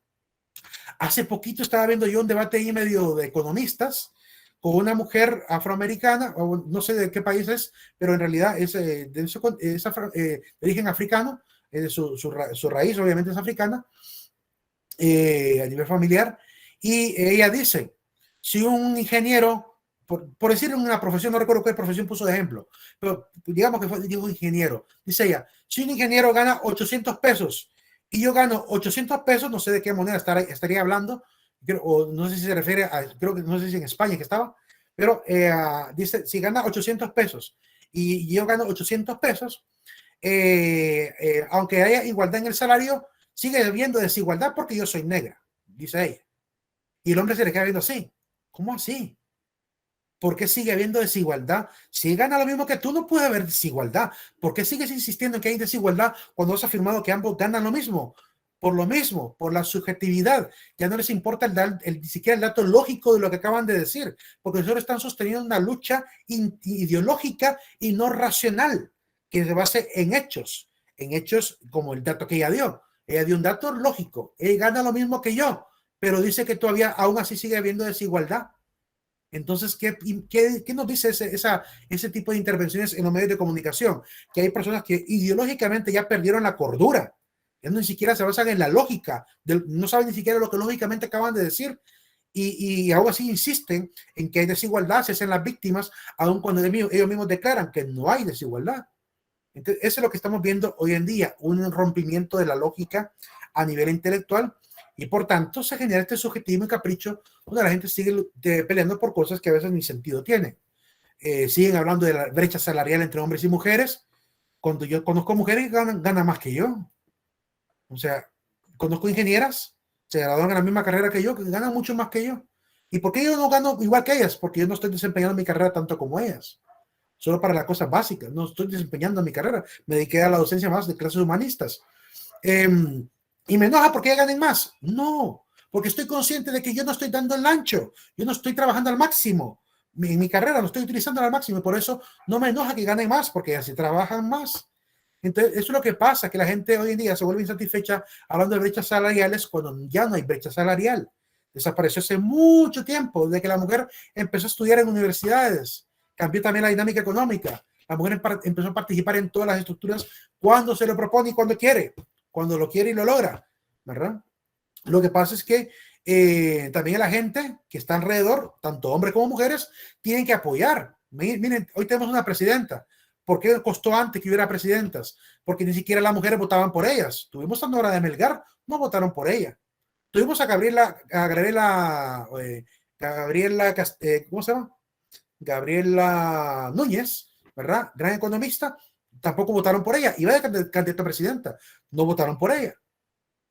Speaker 1: Hace poquito estaba viendo yo un debate ahí medio de economistas con una mujer afroamericana, o no sé de qué país es, pero en realidad es de origen africano, su raíz obviamente es africana, a nivel familiar, y ella dice, si un ingeniero, por decir una profesión, no recuerdo qué profesión puso de ejemplo, pero digamos que dijo ingeniero, dice ella, si un ingeniero gana 800 pesos y yo gano 800 pesos, no sé de qué moneda estaría hablando, o no sé si se refiere a, creo que no sé si en España que estaba, pero dice, si gana 800 pesos y yo gano 800 pesos, aunque haya igualdad en el salario, sigue habiendo desigualdad porque yo soy negra, dice ella. Y el hombre se le queda viendo así. ¿Cómo así? ¿Por qué sigue habiendo desigualdad? Si gana lo mismo que tú, no puede haber desigualdad. ¿Por qué sigues insistiendo en que hay desigualdad cuando has afirmado que ambos ganan lo mismo? Por lo mismo, por la subjetividad. Ya no les importa ni siquiera el dato lógico de lo que acaban de decir, porque solo están sosteniendo una lucha ideológica y no racional, que se base en hechos como el dato que ella dio. Ella dio un dato lógico. Ella gana lo mismo que yo, pero dice que todavía aún así sigue habiendo desigualdad. Entonces, ¿qué nos dice ese tipo de intervenciones en los medios de comunicación? Que hay personas que ideológicamente ya perdieron la cordura. Ya ni siquiera se basan en la lógica, no saben ni siquiera lo que lógicamente acaban de decir y aún así insisten en que hay desigualdad, se hacen las víctimas, aun cuando ellos mismos declaran que no hay desigualdad. Entonces, eso es lo que estamos viendo hoy en día, un rompimiento de la lógica a nivel intelectual, y por tanto se genera este subjetivismo y capricho donde la gente sigue peleando por cosas que a veces ni sentido tienen. Siguen hablando de la brecha salarial entre hombres y mujeres, cuando yo conozco mujeres que ganan más que yo. O sea, conozco ingenieras, se graduaron en la misma carrera que yo, que ganan mucho más que yo. ¿Y por qué yo no gano igual que ellas? Porque yo no estoy desempeñando mi carrera tanto como ellas. Solo para las cosas básicas. No estoy desempeñando mi carrera. Me dediqué a la docencia más de clases humanistas. ¿Y me enoja porque ya ganen más? No, porque estoy consciente de que yo no estoy dando el ancho. Yo no estoy trabajando al máximo. En mi carrera no estoy utilizando al máximo y por eso no me enoja que ganen más, porque así trabajan más. Entonces, eso es lo que pasa, que la gente hoy en día se vuelve insatisfecha hablando de brechas salariales cuando ya no hay brecha salarial. Desapareció hace mucho tiempo, desde que la mujer empezó a estudiar en universidades. Cambió también la dinámica económica. La mujer empezó a participar en todas las estructuras cuando se lo propone y cuando quiere. Cuando lo quiere y lo logra, ¿verdad? Lo que pasa es que también la gente que está alrededor, tanto hombres como mujeres, tienen que apoyar. Miren, hoy tenemos una presidenta. ¿Por qué costó antes que hubiera presidentas? Porque ni siquiera las mujeres votaban por ellas. Tuvimos a Nora de Melgar, no votaron por ella. Tuvimos a Gabriela, ¿cómo se llama? Gabriela Núñez, ¿verdad? Gran economista, tampoco votaron por ella. Iba de candidata a presidenta, no votaron por ella.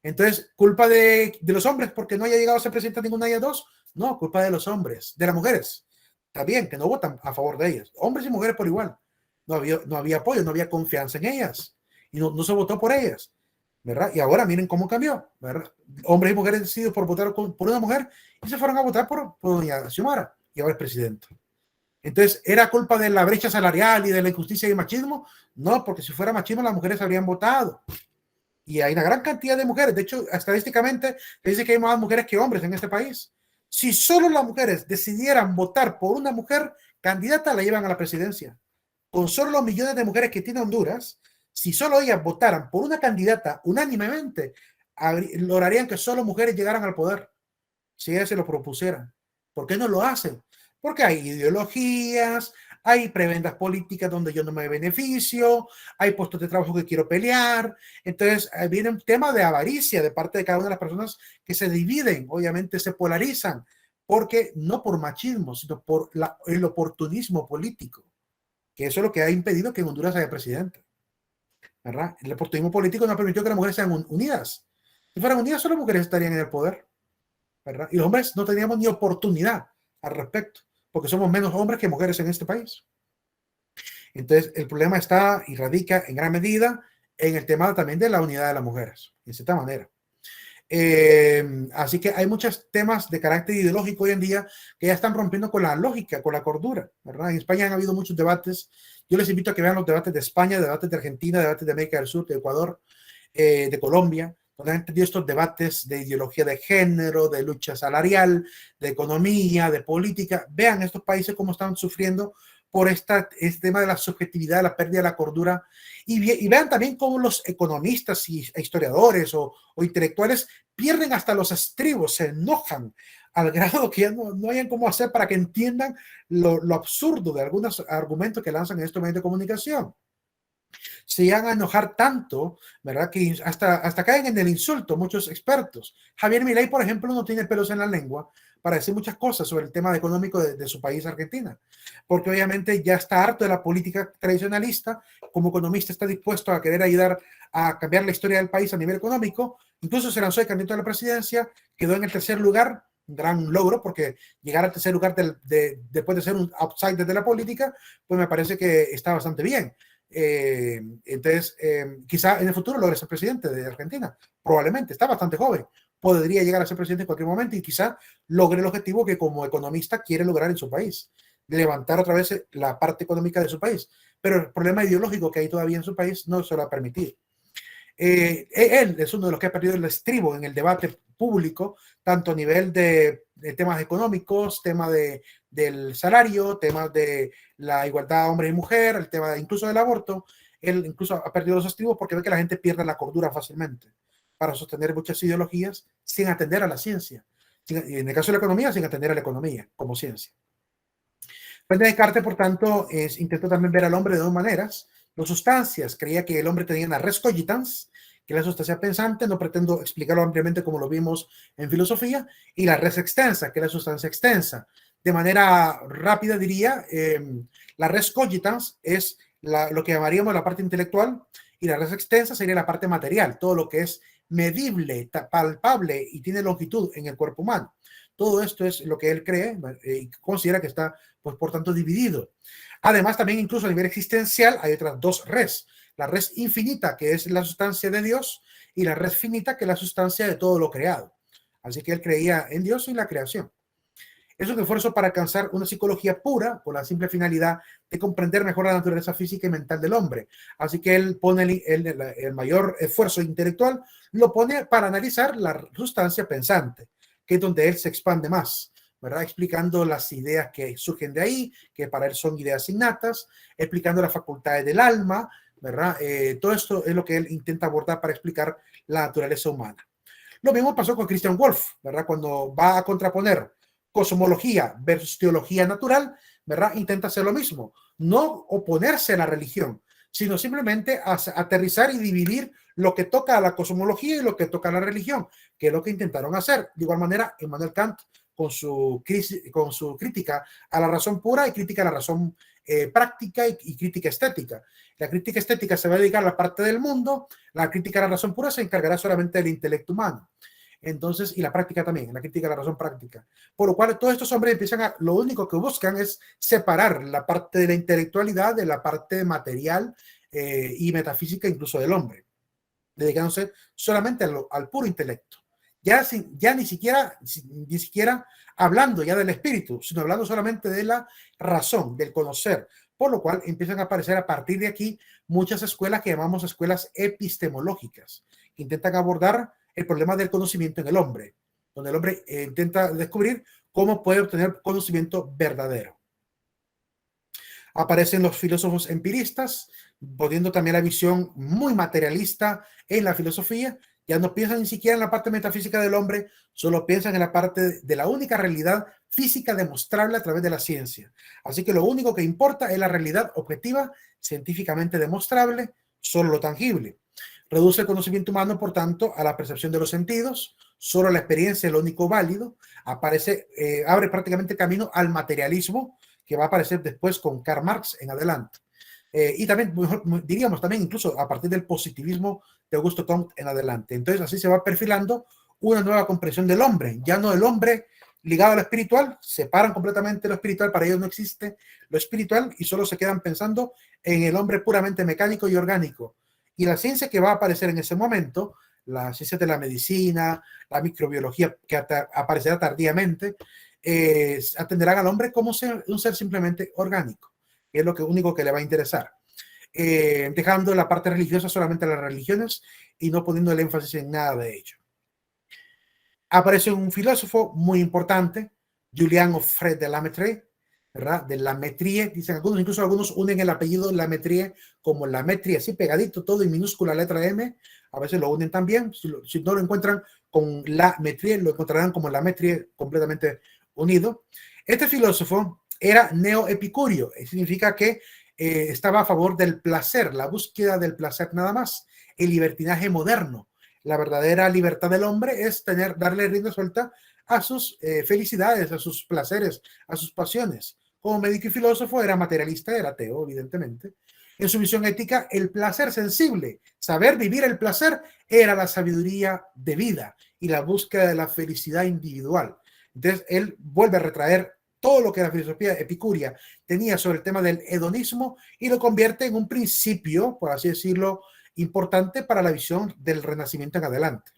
Speaker 1: Entonces, ¿culpa de los hombres porque no haya llegado a ser presidenta ninguna de ellas dos? No, culpa de los hombres, de las mujeres. Está bien, que no votan a favor de ellas. Hombres y mujeres por igual. No había apoyo, no había confianza en ellas. Y no se votó por ellas, ¿verdad? Y ahora miren cómo cambió, ¿verdad? Hombres y mujeres decididos por votar por una mujer y se fueron a votar por doña Xiomara y ahora es presidenta. Entonces, ¿era culpa de la brecha salarial y de la injusticia y el machismo? No, porque si fuera machismo las mujeres habrían votado. Y hay una gran cantidad de mujeres. De hecho, estadísticamente se dice que hay más mujeres que hombres en este país. Si solo las mujeres decidieran votar por una mujer candidata, la llevan a la presidencia. Con solo los millones de mujeres que tiene Honduras, si solo ellas votaran por una candidata unánimemente, lograrían que solo mujeres llegaran al poder. Si ellas se lo propusieran. ¿Por qué no lo hacen? Porque hay ideologías, hay prebendas políticas donde yo no me beneficio, hay puestos de trabajo que quiero pelear. Entonces, viene un tema de avaricia de parte de cada una de las personas que se dividen, obviamente se polarizan, porque no por machismo, sino por el oportunismo político, que eso es lo que ha impedido que en Honduras haya presidente, ¿verdad? El oportunismo político no ha permitido que las mujeres sean unidas. Si fueran unidas, solo mujeres estarían en el poder, ¿verdad? Y los hombres no teníamos ni oportunidad al respecto, porque somos menos hombres que mujeres en este país. Entonces, el problema está y radica en gran medida en el tema también de la unidad de las mujeres, de cierta manera. Así que hay muchos temas de carácter ideológico hoy en día que ya están rompiendo con la lógica, con la cordura, ¿verdad? En España han habido muchos debates. Yo les invito a que vean los debates de España, debates de Argentina, debates de América del Sur, de Ecuador, de Colombia, donde han tenido estos debates de ideología de género, de lucha salarial, de economía, de política. Vean estos países cómo están sufriendo por este tema de la subjetividad, la pérdida de la cordura, y vean también cómo los economistas e historiadores o intelectuales pierden hasta los estribos, se enojan al grado que ya no hayan cómo hacer para que entiendan lo absurdo de algunos argumentos que lanzan en estos medios de comunicación. Se llegan a enojar tanto, ¿verdad? Que hasta caen en el insulto muchos expertos. Javier Milei, por ejemplo, no tiene pelos en la lengua para decir muchas cosas sobre el tema económico de su país, Argentina, porque obviamente ya está harto de la política tradicionalista. Como economista está dispuesto a querer ayudar a cambiar la historia del país a nivel económico. Incluso se lanzó de candidato a la presidencia, quedó en el tercer lugar, un gran logro, porque llegar al tercer lugar después de ser un outsider de la política, pues me parece que está bastante bien. Entonces, quizá en el futuro logre ser presidente de Argentina, probablemente, está bastante joven, podría llegar a ser presidente en cualquier momento y quizá logre el objetivo que como economista quiere lograr en su país, de levantar otra vez la parte económica de su país, pero el problema ideológico que hay todavía en su país no se lo ha permitido. Él es uno de los que ha perdido el estribo en el debate público, tanto a nivel de temas económicos, tema del salario, temas de la igualdad hombre y mujer, el tema incluso del aborto. Él incluso ha perdido los estribos porque ve que la gente pierde la cordura fácilmente para sostener muchas ideologías sin atender a la ciencia. en el caso de la economía, sin atender a la economía como ciencia. René Descartes, por tanto, intentó también ver al hombre de dos maneras. Dos sustancias. Creía que el hombre tenía una res cogitans, que es la sustancia pensante, no pretendo explicarlo ampliamente como lo vimos en filosofía, y la res extensa, que es la sustancia extensa. De manera rápida diría, la res cogitans es lo que llamaríamos la parte intelectual, y la res extensa sería la parte material, todo lo que es medible, palpable y tiene longitud en el cuerpo humano. Todo esto es lo que él cree y considera que está, pues, por tanto, dividido. Además, también incluso a nivel existencial hay otras dos res. La res infinita, que es la sustancia de Dios, y la res finita, que es la sustancia de todo lo creado. Así que él creía en Dios y la creación. Es un esfuerzo para alcanzar una psicología pura con la simple finalidad de comprender mejor la naturaleza física y mental del hombre. Así que él pone el mayor esfuerzo intelectual, lo pone para analizar la sustancia pensante, que es donde él se expande más, ¿verdad? Explicando las ideas que surgen de ahí, que para él son ideas innatas, explicando las facultades del alma, ¿verdad? Todo esto es lo que él intenta abordar para explicar la naturaleza humana. Lo mismo pasó con Christian Wolff, ¿verdad? Cuando va a contraponer cosmología versus teología natural, ¿verdad? Intenta hacer lo mismo, no oponerse a la religión, sino simplemente aterrizar y dividir lo que toca a la cosmología y lo que toca a la religión, que es lo que intentaron hacer. De igual manera, Immanuel Kant, con su crítica a la razón pura y crítica a la razón práctica y crítica estética. La crítica estética se va a dedicar a la parte del mundo, la crítica a la razón pura se encargará solamente del intelecto humano. Entonces, y la práctica también, la crítica a la razón práctica. Por lo cual, todos estos hombres lo único que buscan es separar la parte de la intelectualidad de la parte material y metafísica incluso del hombre, dedicándose solamente al puro intelecto. Ya ni siquiera hablando ya del espíritu, sino hablando solamente de la razón, del conocer. Por lo cual empiezan a aparecer a partir de aquí muchas escuelas que llamamos escuelas epistemológicas, que intentan abordar el problema del conocimiento en el hombre, donde el hombre intenta descubrir cómo puede obtener conocimiento verdadero. Aparecen los filósofos empiristas, poniendo también la visión muy materialista en la filosofía. Ya no piensan ni siquiera en la parte metafísica del hombre, solo piensan en la parte de la única realidad física demostrable a través de la ciencia. Así que lo único que importa es la realidad objetiva, científicamente demostrable, solo lo tangible. Reduce el conocimiento humano, por tanto, a la percepción de los sentidos, solo la experiencia es lo único válido. Abre prácticamente camino al materialismo, que va a aparecer después con Karl Marx en adelante. Y también, diríamos también incluso a partir del positivismo de Augusto Comte en adelante. Entonces así se va perfilando una nueva comprensión del hombre, ya no el hombre ligado a lo espiritual, separan completamente lo espiritual, para ellos no existe lo espiritual y solo se quedan pensando en el hombre puramente mecánico y orgánico. Y la ciencia que va a aparecer en ese momento, la ciencia de la medicina, la microbiología que aparecerá tardíamente, atenderán al hombre como un ser simplemente orgánico, que es lo único que le va a interesar, dejando la parte religiosa solamente a las religiones y no poniendo el énfasis en nada de ello. Aparece un filósofo muy importante, Julien Offray de Lamettrie, ¿verdad? De Lamettrie, dicen algunos, incluso algunos unen el apellido Lamettrie como Lamettrie, así pegadito, todo en minúscula letra M, a veces lo unen también, si no lo encuentran con Lamettrie, lo encontrarán como Lamettrie completamente unido. Este filósofo era neoepicurio, significa que estaba a favor del placer, la búsqueda del placer nada más, el libertinaje moderno. La verdadera libertad del hombre es darle rienda suelta a sus felicidades, a sus placeres, a sus pasiones. Como médico y filósofo era materialista, era ateo, evidentemente. En su visión ética, el placer sensible, saber vivir el placer, era la sabiduría de vida y la búsqueda de la felicidad individual. Entonces, él vuelve a retraer todo lo que la filosofía epicúrea tenía sobre el tema del hedonismo y lo convierte en un principio, por así decirlo, importante para la visión del Renacimiento en adelante.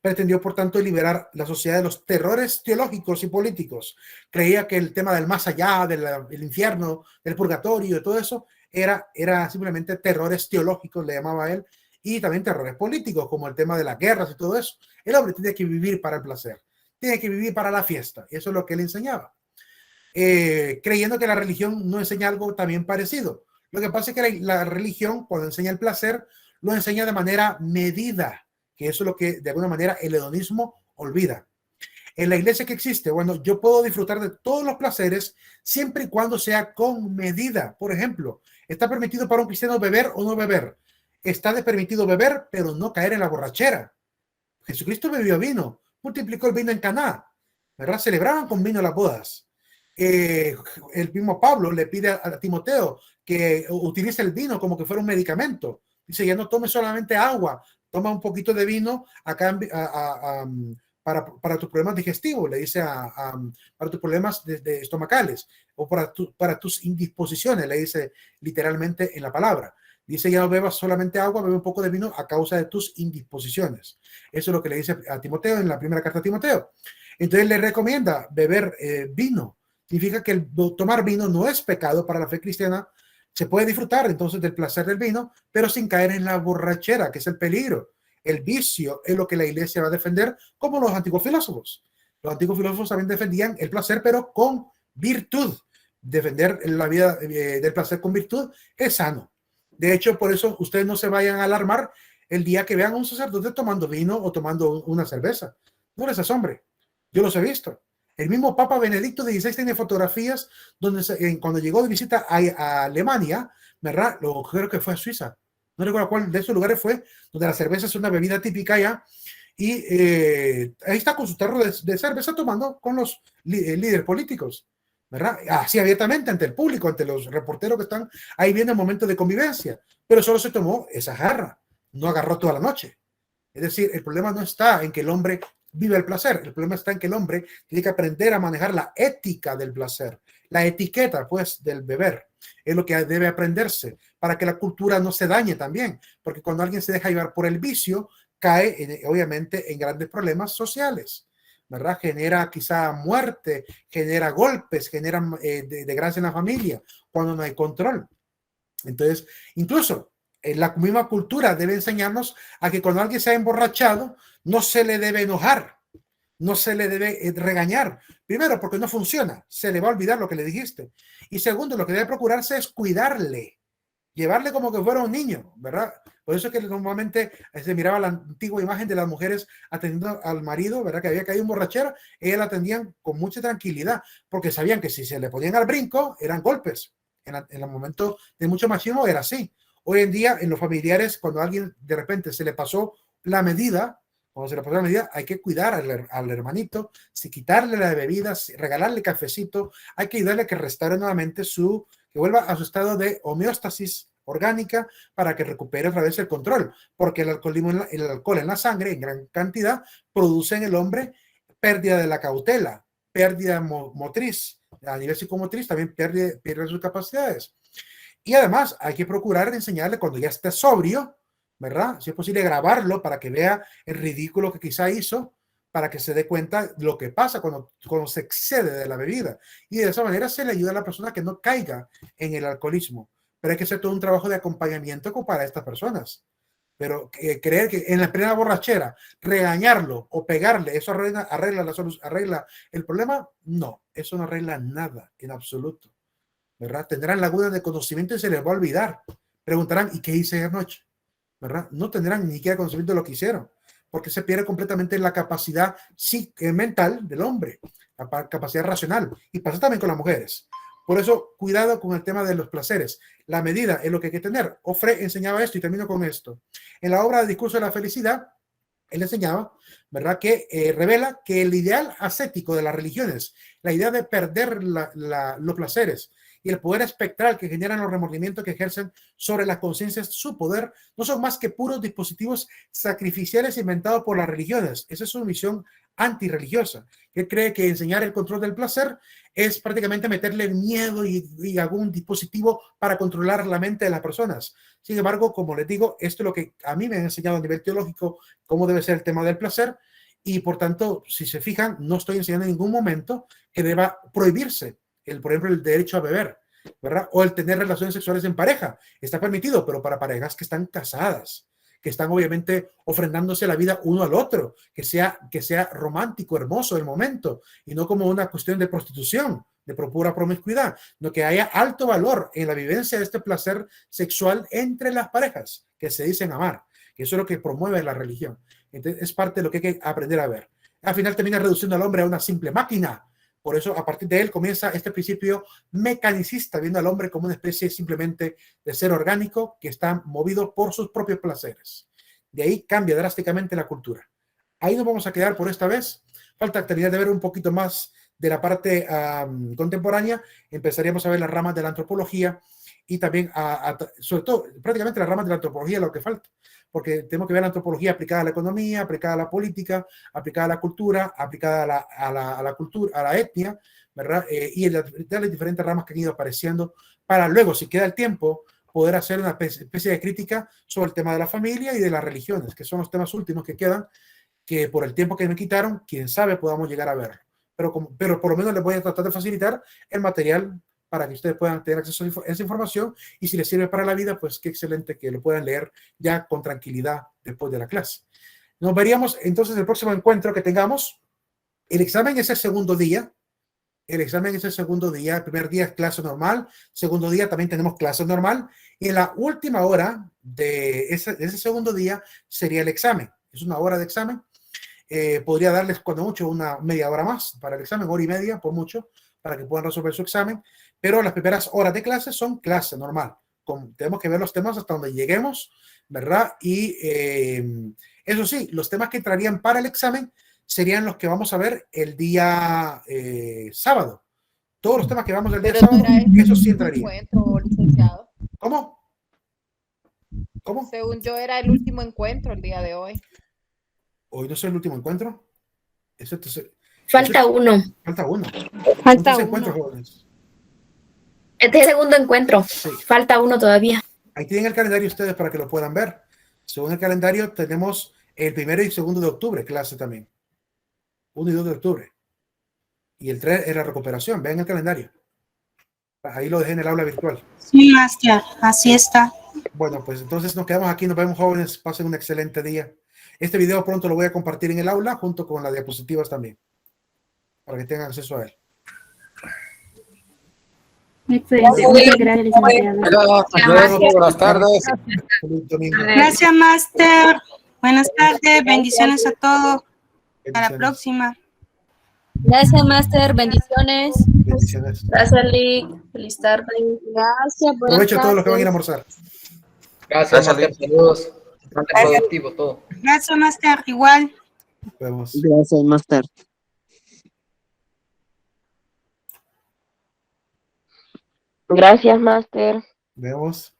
Speaker 1: Pretendió, por tanto, liberar la sociedad de los terrores teológicos y políticos. Creía que el tema del más allá, del infierno, del purgatorio, de todo eso, era simplemente terrores teológicos, le llamaba él, y también terrores políticos, como el tema de las guerras y todo eso. El hombre tiene que vivir para el placer, tiene que vivir para la fiesta. Eso es lo que él enseñaba. Creyendo que la religión no enseña algo también parecido. Lo que pasa es que la religión, cuando enseña el placer, lo enseña de manera medida, que eso es lo que de alguna manera el hedonismo olvida. En la iglesia que existe, bueno, yo puedo disfrutar de todos los placeres siempre y cuando sea con medida. Por ejemplo, ¿está permitido para un cristiano beber o no beber? Está permitido beber, pero no caer en la borrachera. Jesucristo bebió vino, multiplicó el vino en Caná, ¿verdad? Celebraban con vino las bodas. El mismo Pablo le pide a Timoteo que utilice el vino como que fuera un medicamento. Dice, ya no tome solamente agua, toma un poquito de vino acá para tus problemas digestivos, le dice para tus problemas de estomacales o para tus indisposiciones, le dice literalmente en la palabra. Dice, ya no bebas solamente agua, bebe un poco de vino a causa de tus indisposiciones. Eso es lo que le dice a Timoteo en la primera carta a Timoteo. Entonces le recomienda beber vino. Significa que tomar vino no es pecado para la fe cristiana. Se puede disfrutar entonces del placer del vino, pero sin caer en la borrachera, que es el peligro. El vicio es lo que la iglesia va a defender, como los antiguos filósofos. Los antiguos filósofos también defendían el placer, pero con virtud. Defender la vida del placer con virtud es sano. De hecho, por eso ustedes no se vayan a alarmar el día que vean a un sacerdote tomando vino o tomando una cerveza. No les asombre. Yo los he visto. El mismo Papa Benedicto XVI tiene fotografías donde cuando llegó de visita a Alemania, ¿verdad? Creo que fue a Suiza. No recuerdo cuál de esos lugares fue, donde la cerveza es una bebida típica ya. Y ahí está con su tarro de cerveza tomando con los líderes políticos, ¿verdad? Así abiertamente ante el público, ante los reporteros que están ahí viendo el momento de convivencia. Pero solo se tomó esa jarra, no agarró toda la noche. Es decir, el problema no está en que el hombre vive el placer, el problema está en que el hombre tiene que aprender a manejar la ética del placer, la etiqueta, pues, del beber. Es lo que debe aprenderse para que la cultura no se dañe también, porque cuando alguien se deja llevar por el vicio, cae obviamente en grandes problemas sociales, ¿verdad? Genera quizá muerte, genera golpes, genera desgracia en la familia, cuando no hay control. Entonces, incluso la misma cultura debe enseñarnos a que cuando alguien se ha emborrachado, no se le debe enojar, no se le debe regañar. Primero, porque no funciona, se le va a olvidar lo que le dijiste. Y segundo, lo que debe procurarse es cuidarle, llevarle como que fuera un niño, ¿verdad? Por eso es que normalmente se miraba la antigua imagen de las mujeres atendiendo al marido, ¿verdad? Que había caído un borrachero, ellas la atendían con mucha tranquilidad, porque sabían que si se le ponían al brinco, eran golpes. En el momento de mucho machismo era así. Hoy en día, en los familiares, cuando a alguien de repente se le pasó la medida, hay que cuidar al hermanito, quitarle la bebida, regalarle cafecito, hay que ayudarle a que restaure nuevamente que vuelva a su estado de homeostasis orgánica para que recupere otra vez el control, porque el alcohol en la sangre, en gran cantidad, produce en el hombre pérdida de la cautela, pérdida motriz, a nivel psicomotriz también pierde sus capacidades. Y además hay que procurar enseñarle cuando ya esté sobrio, ¿verdad? Si es posible grabarlo para que vea el ridículo que quizá hizo, para que se dé cuenta de lo que pasa cuando se excede de la bebida. Y de esa manera se le ayuda a la persona que no caiga en el alcoholismo. Pero hay que hacer todo un trabajo de acompañamiento para estas personas. Pero creer que en la plena borrachera, regañarlo o pegarle, eso arregla el problema, no, eso no arregla nada en absoluto, ¿verdad? Tendrán lagunas de conocimiento y se les va a olvidar. Preguntarán, ¿y qué hice anoche? ¿Verdad? No tendrán ni siquiera conocimiento de lo que hicieron, porque se pierde completamente la capacidad mental del hombre, la capacidad racional, y pasa también con las mujeres. Por eso, cuidado con el tema de los placeres. La medida es lo que hay que tener. Ofre enseñaba esto y termino con esto. En la obra de Discurso de la Felicidad, él enseñaba, ¿verdad?, que revela que el ideal ascético de las religiones, la idea de perder los placeres y el poder espectral que generan los remordimientos que ejercen sobre las conciencias, su poder, no son más que puros dispositivos sacrificiales inventados por las religiones. Esa es su misión antirreligiosa. Él cree que enseñar el control del placer es prácticamente meterle miedo y algún dispositivo para controlar la mente de las personas. Sin embargo, como les digo, esto es lo que a mí me han enseñado a nivel teológico, cómo debe ser el tema del placer, y por tanto, si se fijan, no estoy enseñando en ningún momento que deba prohibirse por ejemplo, el derecho a beber, ¿verdad? O el tener relaciones sexuales en pareja. Está permitido, pero para parejas que están casadas, que están obviamente ofrendándose la vida uno al otro, que sea romántico, hermoso el momento, y no como una cuestión de prostitución, de pura promiscuidad, sino que haya alto valor en la vivencia de este placer sexual entre las parejas que se dicen amar, que eso es lo que promueve la religión. Entonces, es parte de lo que hay que aprender a ver. al final termina reduciendo al hombre a una simple máquina. Por eso, a partir de él comienza este principio mecanicista, viendo al hombre como una especie simplemente de ser orgánico que está movido por sus propios placeres. De ahí cambia drásticamente la cultura. Ahí nos vamos a quedar por esta vez. Falta terminar de ver un poquito más de la parte contemporánea. Empezaríamos a ver las ramas de la antropología y también, sobre todo, prácticamente las ramas de la antropología, lo que falta. Porque tenemos que ver la antropología aplicada a la economía, aplicada a la política, aplicada a la cultura, aplicada a la cultura, a la etnia, ¿verdad? Y las diferentes ramas que han ido apareciendo para luego, si queda el tiempo, poder hacer una especie de crítica sobre el tema de la familia y de las religiones, que son los temas últimos que quedan, que por el tiempo que me quitaron, quién sabe, podamos llegar a ver. Pero por lo menos les voy a tratar de facilitar el material para que ustedes puedan tener acceso a esa información, y si les sirve para la vida, pues qué excelente que lo puedan leer ya con tranquilidad después de la clase. Nos veríamos entonces el próximo encuentro que tengamos. El examen es el segundo día. El examen es el segundo día. El primer día es clase normal. Segundo día también tenemos clase normal. Y en la última hora de ese segundo día sería el examen. Es una hora de examen. Podría darles cuando mucho una media hora más para el examen, hora y media por mucho, para que puedan resolver su examen. Pero las primeras horas de clase son clase normal. Tenemos que ver los temas hasta donde lleguemos, ¿verdad? Y eso sí, los temas que entrarían para el examen serían los que vamos a ver el día sábado. Todos los temas que vamos el día sábado, eso sí entraría.
Speaker 6: Encuentro, licenciado.
Speaker 1: ¿Cómo? ¿Cómo?
Speaker 6: Según yo, era el último encuentro el día de hoy.
Speaker 1: Hoy no es el último encuentro.
Speaker 7: Falta uno.
Speaker 1: Falta uno.
Speaker 3: Falta uno.
Speaker 1: Encuentros, jóvenes.
Speaker 7: Este es el segundo encuentro.
Speaker 1: Sí.
Speaker 7: Falta uno todavía.
Speaker 1: Ahí tienen el calendario ustedes para que lo puedan ver. Según el calendario, tenemos el 1 y 2 de octubre, clase también. 1 y 2 de octubre. Y el 3 es la recuperación. Vean el calendario. Ahí lo dejé en el aula virtual.
Speaker 8: Sí, Master, así está.
Speaker 1: Bueno, pues entonces nos quedamos aquí. Nos vemos, jóvenes. Pasen un excelente día. Este video pronto lo voy a compartir en el aula junto con las diapositivas también, para que tengan acceso a él.
Speaker 8: Excelente, muchas gracias, licenciado.
Speaker 9: Buenas tardes.
Speaker 8: Gracias, Master. Buenas tardes, bendiciones a todos. Hasta la próxima.
Speaker 7: Gracias, Master. Bendiciones.
Speaker 1: Bendiciones.
Speaker 7: Gracias, Lick. Feliz tarde.
Speaker 3: Gracias.
Speaker 1: Aprovecho a todos los que van a ir a almorzar.
Speaker 5: Gracias, Master. Saludos. Bastante productivo todo.
Speaker 8: Gracias, Master. Igual.
Speaker 1: Nos vemos.
Speaker 9: Gracias, Master.
Speaker 7: Gracias, Master.
Speaker 1: Vemos.